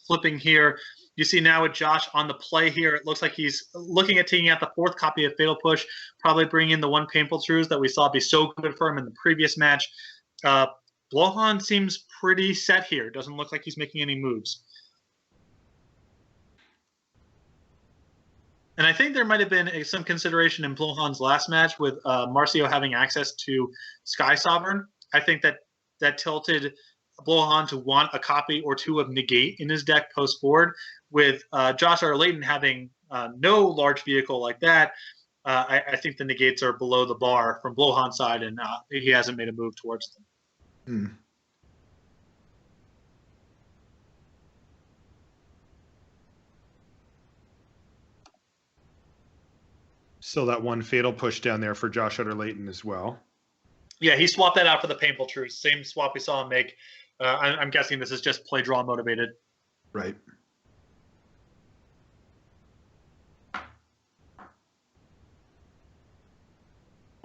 flipping here. You see now with Josh on the play here, it looks like he's looking at taking out the 4th copy of Fatal Push, probably bringing in the 1 Painful Truths that we saw be so good for him in the previous match. Blohon seems pretty set here. Doesn't look like he's making any moves. And I think there might have been some consideration in Blohon's last match with Marcio having access to Sky Sovereign. I think that tilted Blohon to want a copy or 2 of Negate in his deck post-board. With Josh Utter-Leyton having no large vehicle like that, I think the Negates are below the bar from Blohon's side, and he hasn't made a move towards them. Still that 1 Fatal Push down there for Josh Utter-Leyton as well. Yeah, he swapped that out for the Painful Truth. Same swap we saw him make I'm guessing this is just play draw motivated. Right.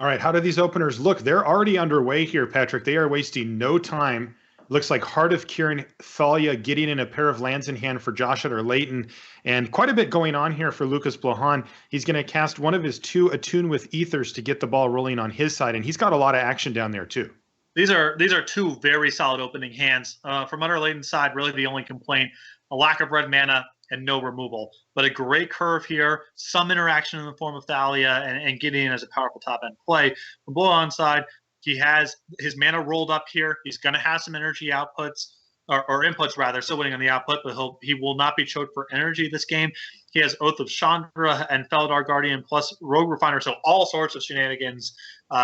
All right, how do these openers look? They're already underway here, Patrick. They are wasting no time. Looks like Heart of Kirin, Thalia getting in a pair of lands in hand for Josh Utter-Leyton, and quite a bit going on here for Lukas Blohon. He's going to cast one of his 2 Attune with Ethers to get the ball rolling on his side, and he's got a lot of action down there too. These are 2 very solid opening hands. From Utter-Leyton's side, really the only complaint, a lack of red mana and no removal. But a great curve here, some interaction in the form of Thalia and getting in as a powerful top-end play. From Blohon's side, he has his mana rolled up here. He's going to have some energy outputs, or inputs rather, still waiting on the output, but he will not be choked for energy this game. He has Oath of Chandra and Feldar Guardian plus Rogue Refiner, so all sorts of shenanigans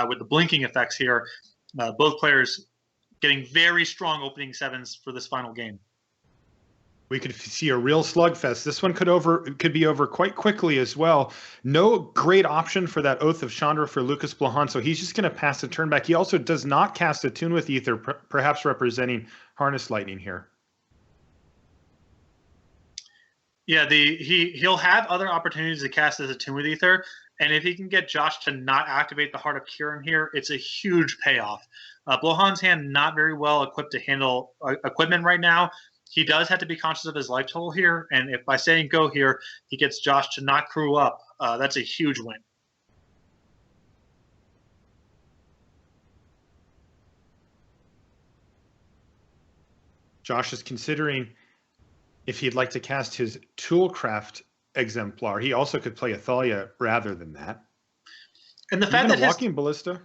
with the blinking effects here. Both players getting very strong opening 7s for this final game. We could see a real slugfest. This one could be over quite quickly as well. No great option for that Oath of Chandra for Lukas Blohon, so he's just going to pass the turn back. He also does not cast Attune with Ether, perhaps representing Harness Lightning here. Yeah, he'll have other opportunities to cast his Attune with Ether, and if he can get Josh to not activate the Heart of Kirin here, it's a huge payoff. Blohon's hand not very well equipped to handle equipment right now. He does have to be conscious of his life total here, and if by saying go here, he gets Josh to not crew up, that's a huge win. Josh is considering if he'd like to cast his Toolcraft Exemplar. He also could play a Thalia rather than that. And the fact that Walking Ballista.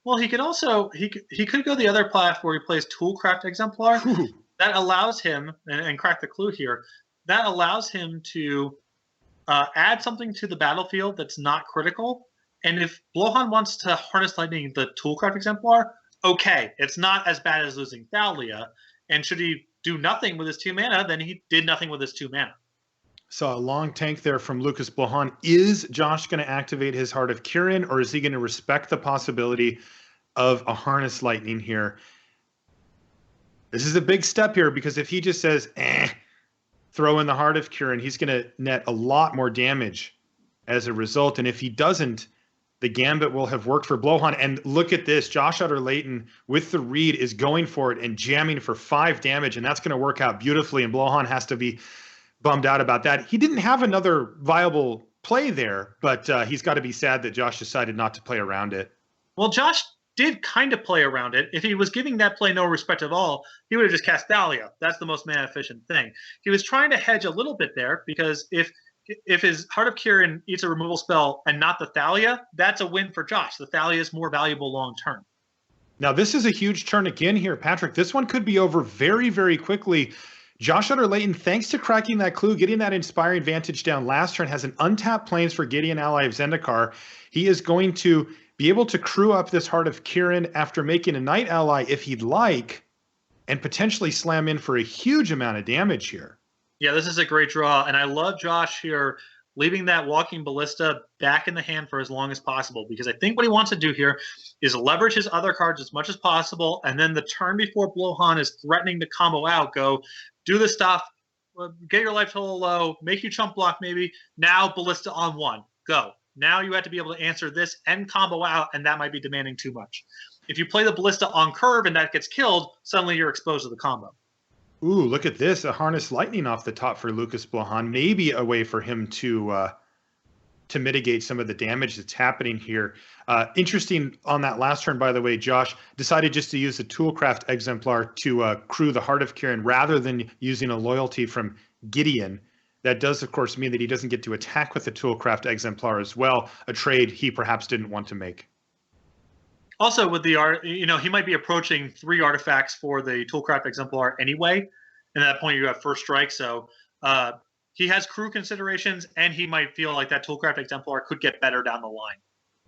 Well, he could also he could go the other path where he plays Toolcraft Exemplar. Ooh. That allows him, and crack the clue here, that allows him to add something to the battlefield that's not critical. And if Blohon wants to Harness Lightning the Toolcraft Exemplar, okay, it's not as bad as losing Thalia. And should he do nothing with his 2 mana, then he did nothing with his 2 mana. So a long tank there from Lukas Blohon. Is Josh going to activate his Heart of Kirin, or is he going to respect the possibility of a Harness Lightning here? This is a big step here, because if he just says, throw in the Heart of Kirin, he's going to net a lot more damage as a result. And if he doesn't, the gambit will have worked for Blohon. And look at this. Josh Utter-Leyton with the read is going for it and jamming for 5 damage, and that's going to work out beautifully. And Blohon has to be bummed out about that. He didn't have another viable play there, but he's got to be sad that Josh decided not to play around it. Well, Josh did kind of play around it. If he was giving that play no respect at all, he would have just cast Thalia. That's the most mana efficient thing. He was trying to hedge a little bit there, because if his Heart of Kirin eats a removal spell and not the Thalia, that's a win for Josh. The Thalia is more valuable long term. Now, this is a huge turn again here, Patrick. This one could be over very, very quickly. Josh Utter-Leyton, thanks to cracking that clue, getting that Inspiring Vantage down last turn, has an untapped Plains for Gideon ally of Zendikar. He is going to be able to crew up this Heart of Kirin after making a Knight ally if he'd like, and potentially slam in for a huge amount of damage here. Yeah, this is a great draw, and I love Josh here leaving that Walking Ballista back in the hand for as long as possible, because I think what he wants to do here is leverage his other cards as much as possible, and then the turn before Blohon is threatening to combo out, go do the stuff, get your life total low, make you chump block maybe, now Ballista on 1, go. Now you have to be able to answer this and combo out, and that might be demanding too much. If you play the Ballista on curve and that gets killed, suddenly you're exposed to the combo. Ooh, look at this. A Harness Lightning off the top for Lukas Blohon. Maybe a way for him to mitigate some of the damage that's happening here. Interesting on that last turn, by the way, Josh decided just to use the Toolcraft Exemplar to crew the Heart of Kirin rather than using a loyalty from Gideon. That does, of course, mean that he doesn't get to attack with the Toolcraft Exemplar as well, a trade he perhaps didn't want to make. Also, with the art, he might be approaching 3 artifacts for the Toolcraft Exemplar anyway. And at that point, you have first strike. So he has crew considerations, and he might feel like that Toolcraft Exemplar could get better down the line.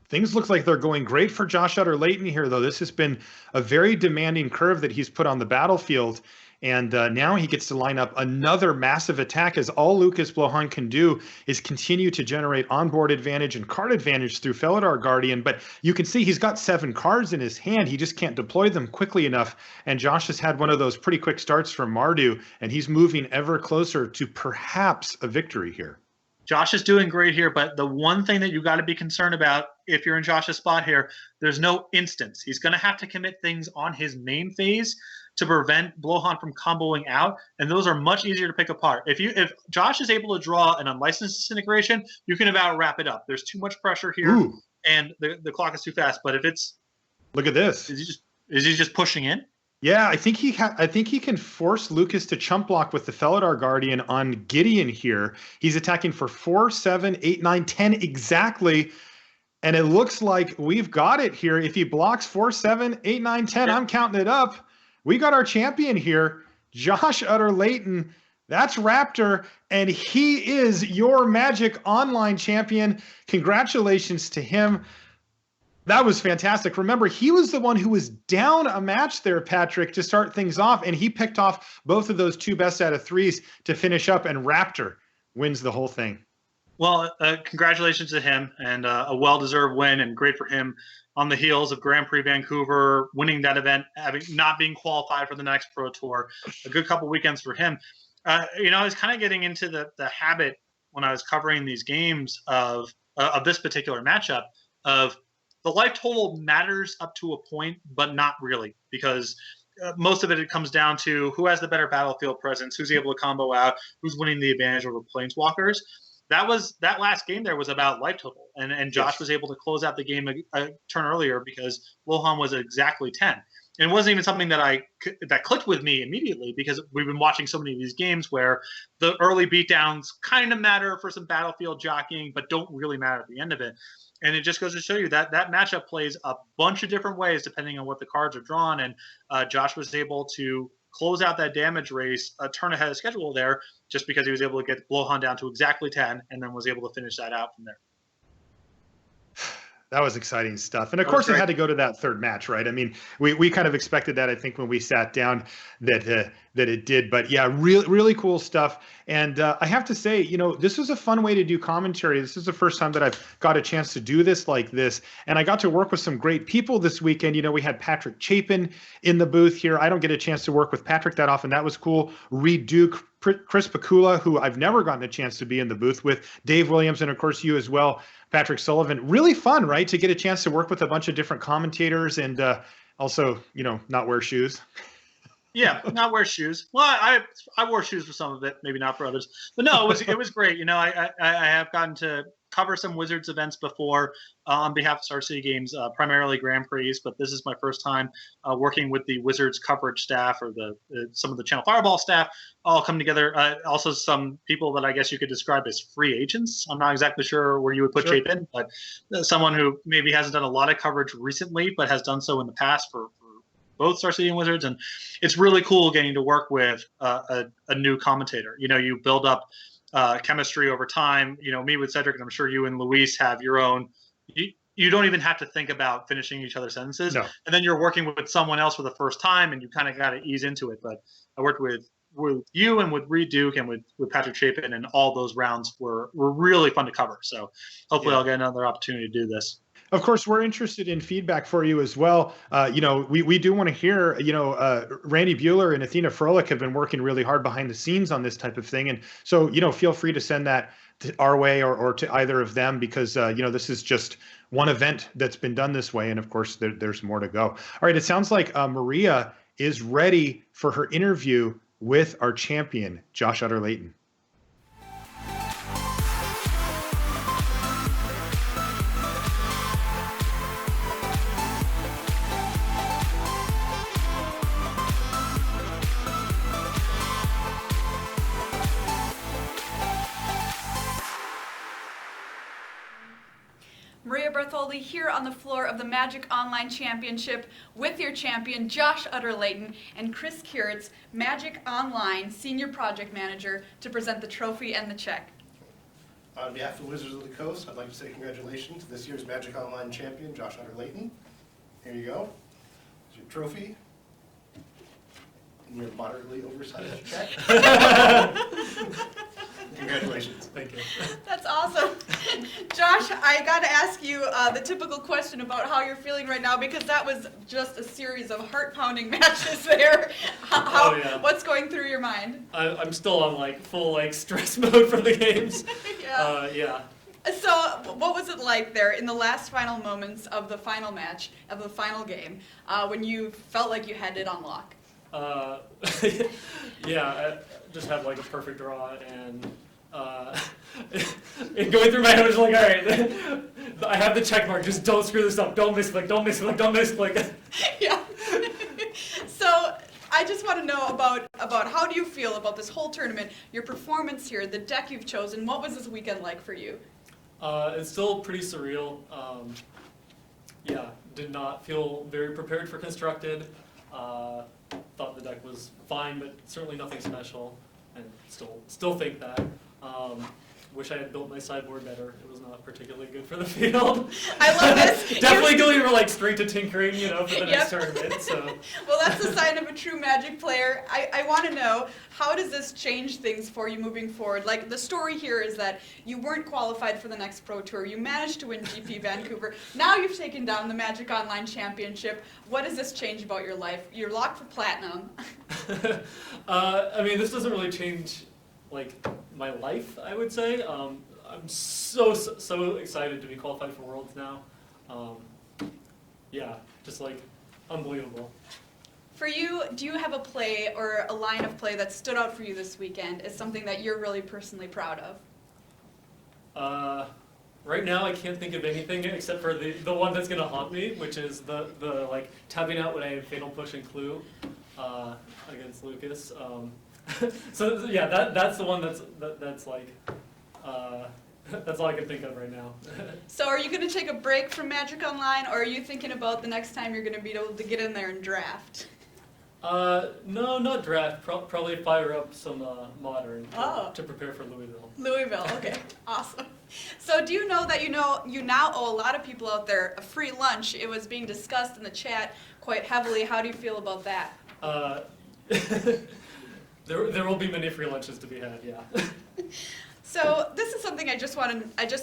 Things look like they're going great for Josh Utter-Leyton here, though. This has been a very demanding curve that he's put on the battlefield. And now he gets to line up another massive attack, as all Lukas Blohon can do is continue to generate onboard advantage and card advantage through Felidar Guardian. But you can see he's got 7 cards in his hand. He just can't deploy them quickly enough. And Josh has had one of those pretty quick starts from Mardu, and he's moving ever closer to perhaps a victory here. Josh is doing great here, but the one thing that you got to be concerned about if you're in Josh's spot here, there's no instance. He's going to have to commit things on his main phase to prevent Blohon from comboing out, and those are much easier to pick apart. If Josh is able to draw an unlicensed disintegration, you can about wrap it up. There's too much pressure here, and the clock is too fast. But if it's look at this, is he just pushing in? Yeah, I think he can force Lukas to chump block with the Felidar Guardian on Gideon here. He's attacking for 4, 7, 8, 9, 10 exactly. And it looks like we've got it here. If he blocks 4, 7, 8, 9, 10, I'm counting it up. We got our champion here, Josh Utter-Leyton. That's Raptor, and he is your Magic Online champion. Congratulations to him. That was fantastic. Remember, he was the one who was down a match there, Patrick, to start things off, and he picked off both of those 2 best out of 3s to finish up, and Raptor wins the whole thing. Well, congratulations to him, and a well-deserved win, and great for him on the heels of Grand Prix Vancouver, winning that event, not being qualified for the next Pro Tour. A good couple weekends for him. I was kind of getting into the habit when I was covering these games of this particular matchup of the life total matters up to a point, but not really, because most of it comes down to who has the better battlefield presence, who's able to combo out, who's winning the advantage over Planeswalkers. That last game there was about life total, and Josh was able to close out the game a turn earlier because Blohon was exactly 10. And it wasn't even something that clicked with me immediately, because we've been watching so many of these games where the early beatdowns kind of matter for some battlefield jockeying, but don't really matter at the end of it. And it just goes to show you that that matchup plays a bunch of different ways depending on what the cards are drawn. And Josh was able to close out that damage race a turn ahead of schedule there, just because he was able to get Blohon down to exactly 10 and then was able to finish that out from there. That was exciting stuff. And of course, it had to go to that third match, right? I mean, we kind of expected that, I think, when we sat down that it did. But yeah, really cool stuff. And I have to say, this was a fun way to do commentary. This is the first time that I've got a chance to do this like this. And I got to work with some great people this weekend. We had Patrick Chapin in the booth here. I don't get a chance to work with Patrick that often. That was cool. Reed Duke, Chris Pakula, who I've never gotten a chance to be in the booth with, Dave Williams, and of course you as well, Patrick Sullivan. Really fun, right? To get a chance to work with a bunch of different commentators and also, not wear shoes. Yeah, not wear shoes. Well, I wore shoes for some of it, maybe not for others. But no, it was great. I have gotten to cover some Wizards events before on behalf of Star City Games, primarily Grand Prix, but this is my first time working with the Wizards coverage staff or some of the Channel Fireball staff all come together. Also some people that I guess you could describe as free agents. I'm not exactly sure where you would put Chapin, but someone who maybe hasn't done a lot of coverage recently, but has done so in the past for both Star City and Wizards. And it's really cool getting to work with a new commentator. You build up chemistry over time. Me with Cedric, and I'm sure you and Luis have your own. You don't even have to think about finishing each other's sentences. No. And then you're working with someone else for the first time, and you kind of got to ease into it. But I worked with you and with Reed Duke and with Patrick Chapin, and all those rounds were really fun to cover. So hopefully I'll get another opportunity to do this. Of course, we're interested in feedback for you as well. We do want to hear, Randy Bueller and Athena Froelich have been working really hard behind the scenes on this type of thing. And so, feel free to send that our way or to either of them, because, this is just one event that's been done this way. And of course, there's more to go. All right. It sounds like Maria is ready for her interview with our champion, Josh Utter-Leyton. Here on the floor of the Magic Online Championship with your champion, Josh Utter-Leyton, and Chris Kuritz, Magic Online Senior Project Manager, to present the trophy and the check. On behalf of the Wizards of the Coast, I'd like to say congratulations to this year's Magic Online champion, Josh Utter-Leyton. Here you go. Here's your trophy near moderately oversized check. Congratulations. Thank you. That's awesome. Josh, I got to ask you the typical question about how you're feeling right now, because that was just a series of heart-pounding matches there. Yeah. What's going through your mind? I'm still on like full like stress mode for the games. Yeah. So, what was it like there in the last final moments of the final match, of the final game, when you felt like you had it on lock? Yeah, I just had like a perfect draw, and it going through my head was like, all right, I have the check mark. Just don't screw this up. Don't misclick. Don't misclick. Don't misclick. Yeah. So I just want to know about how do you feel about this whole tournament, your performance here, the deck you've chosen. What was this weekend like for you? It's still pretty surreal. Yeah, did not feel very prepared for Constructed. Thought the deck was fine, but certainly nothing special, and still think that. Wish I had built my sideboard better. It was not particularly good for the field. I love this. Definitely going for like straight to tinkering, for the next tournament. So. Well, that's the sign of a true Magic player. I want to know, how does this change things for you moving forward? Like, the story here is that you weren't qualified for the next Pro Tour. You managed to win GP Vancouver. Now you've taken down the Magic Online Championship. What does this change about your life? You're locked for Platinum. I mean, this doesn't really change like my life, I would say. I'm so excited to be qualified for Worlds now. Yeah, just like unbelievable. For you, do you have a play or a line of play that stood out for you this weekend as something that you're really personally proud of? Right now, I can't think of anything except for the one that's gonna haunt me, which is the like tapping out when I have Fatal Push and Clue against Lukas. So yeah, that's the one that's like that's all I can think of right now. So are you going to take a break from Magic Online, or are you thinking about the next time you're going to be able to get in there and draft? No, not draft. Probably fire up some Modern to prepare for Louisville. Louisville, okay, awesome. So do you know that you now owe a lot of people out there a free lunch? It was being discussed in the chat quite heavily. How do you feel about that? There will be many free lunches to be had, yeah. So this is something I just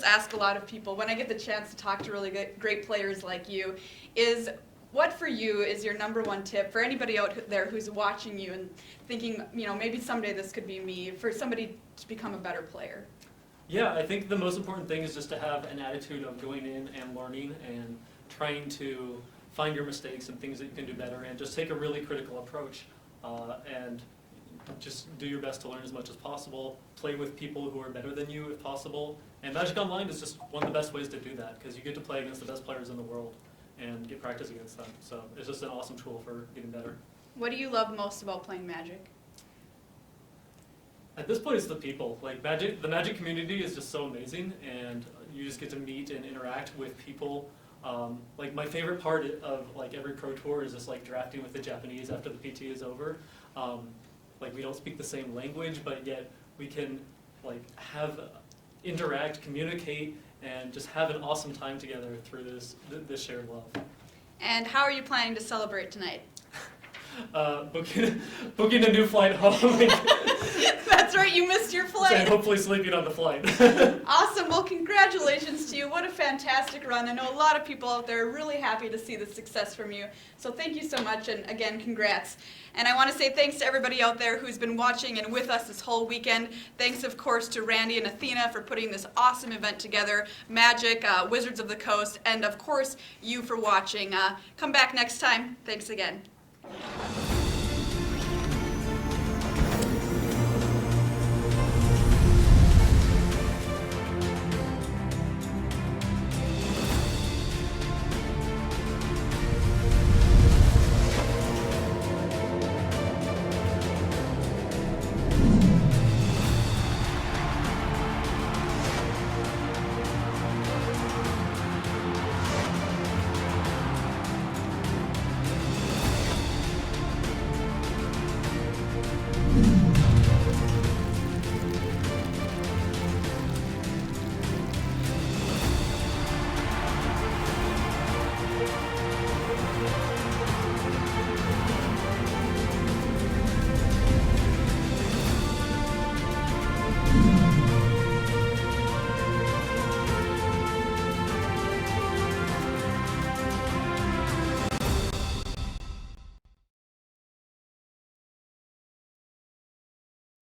ask a lot of people when I get the chance to talk to really great players like you, is what for you is your number one tip for anybody out there who's watching you and thinking, maybe someday this could be me, for somebody to become a better player? Yeah, I think the most important thing is just to have an attitude of going in and learning and trying to find your mistakes and things that you can do better, and just take a really critical approach. And just do your best to learn as much as possible, play with people who are better than you if possible, and Magic Online is just one of the best ways to do that, because you get to play against the best players in the world and get practice against them. So it's just an awesome tool for getting better. What do you love most about playing Magic? At this point, it's the people. Like the Magic community is just so amazing, and you just get to meet and interact with people. Like my favorite part of like every Pro Tour is just like drafting with the Japanese after the PT is over. Like we don't speak the same language, but yet we can like interact, communicate, and just have an awesome time together through this shared love. And how are you planning to celebrate tonight? Booking a new flight home. That's right, you missed your flight. And hopefully sleeping on the flight. Awesome. Well, congratulations to you. What a fantastic run. I know a lot of people out there are really happy to see the success from you. So thank you so much, and again, congrats. And I want to say thanks to everybody out there who's been watching and with us this whole weekend. Thanks, of course, to Randy and Athena for putting this awesome event together, Magic, Wizards of the Coast, and of course, you for watching. Come back next time. Thanks again.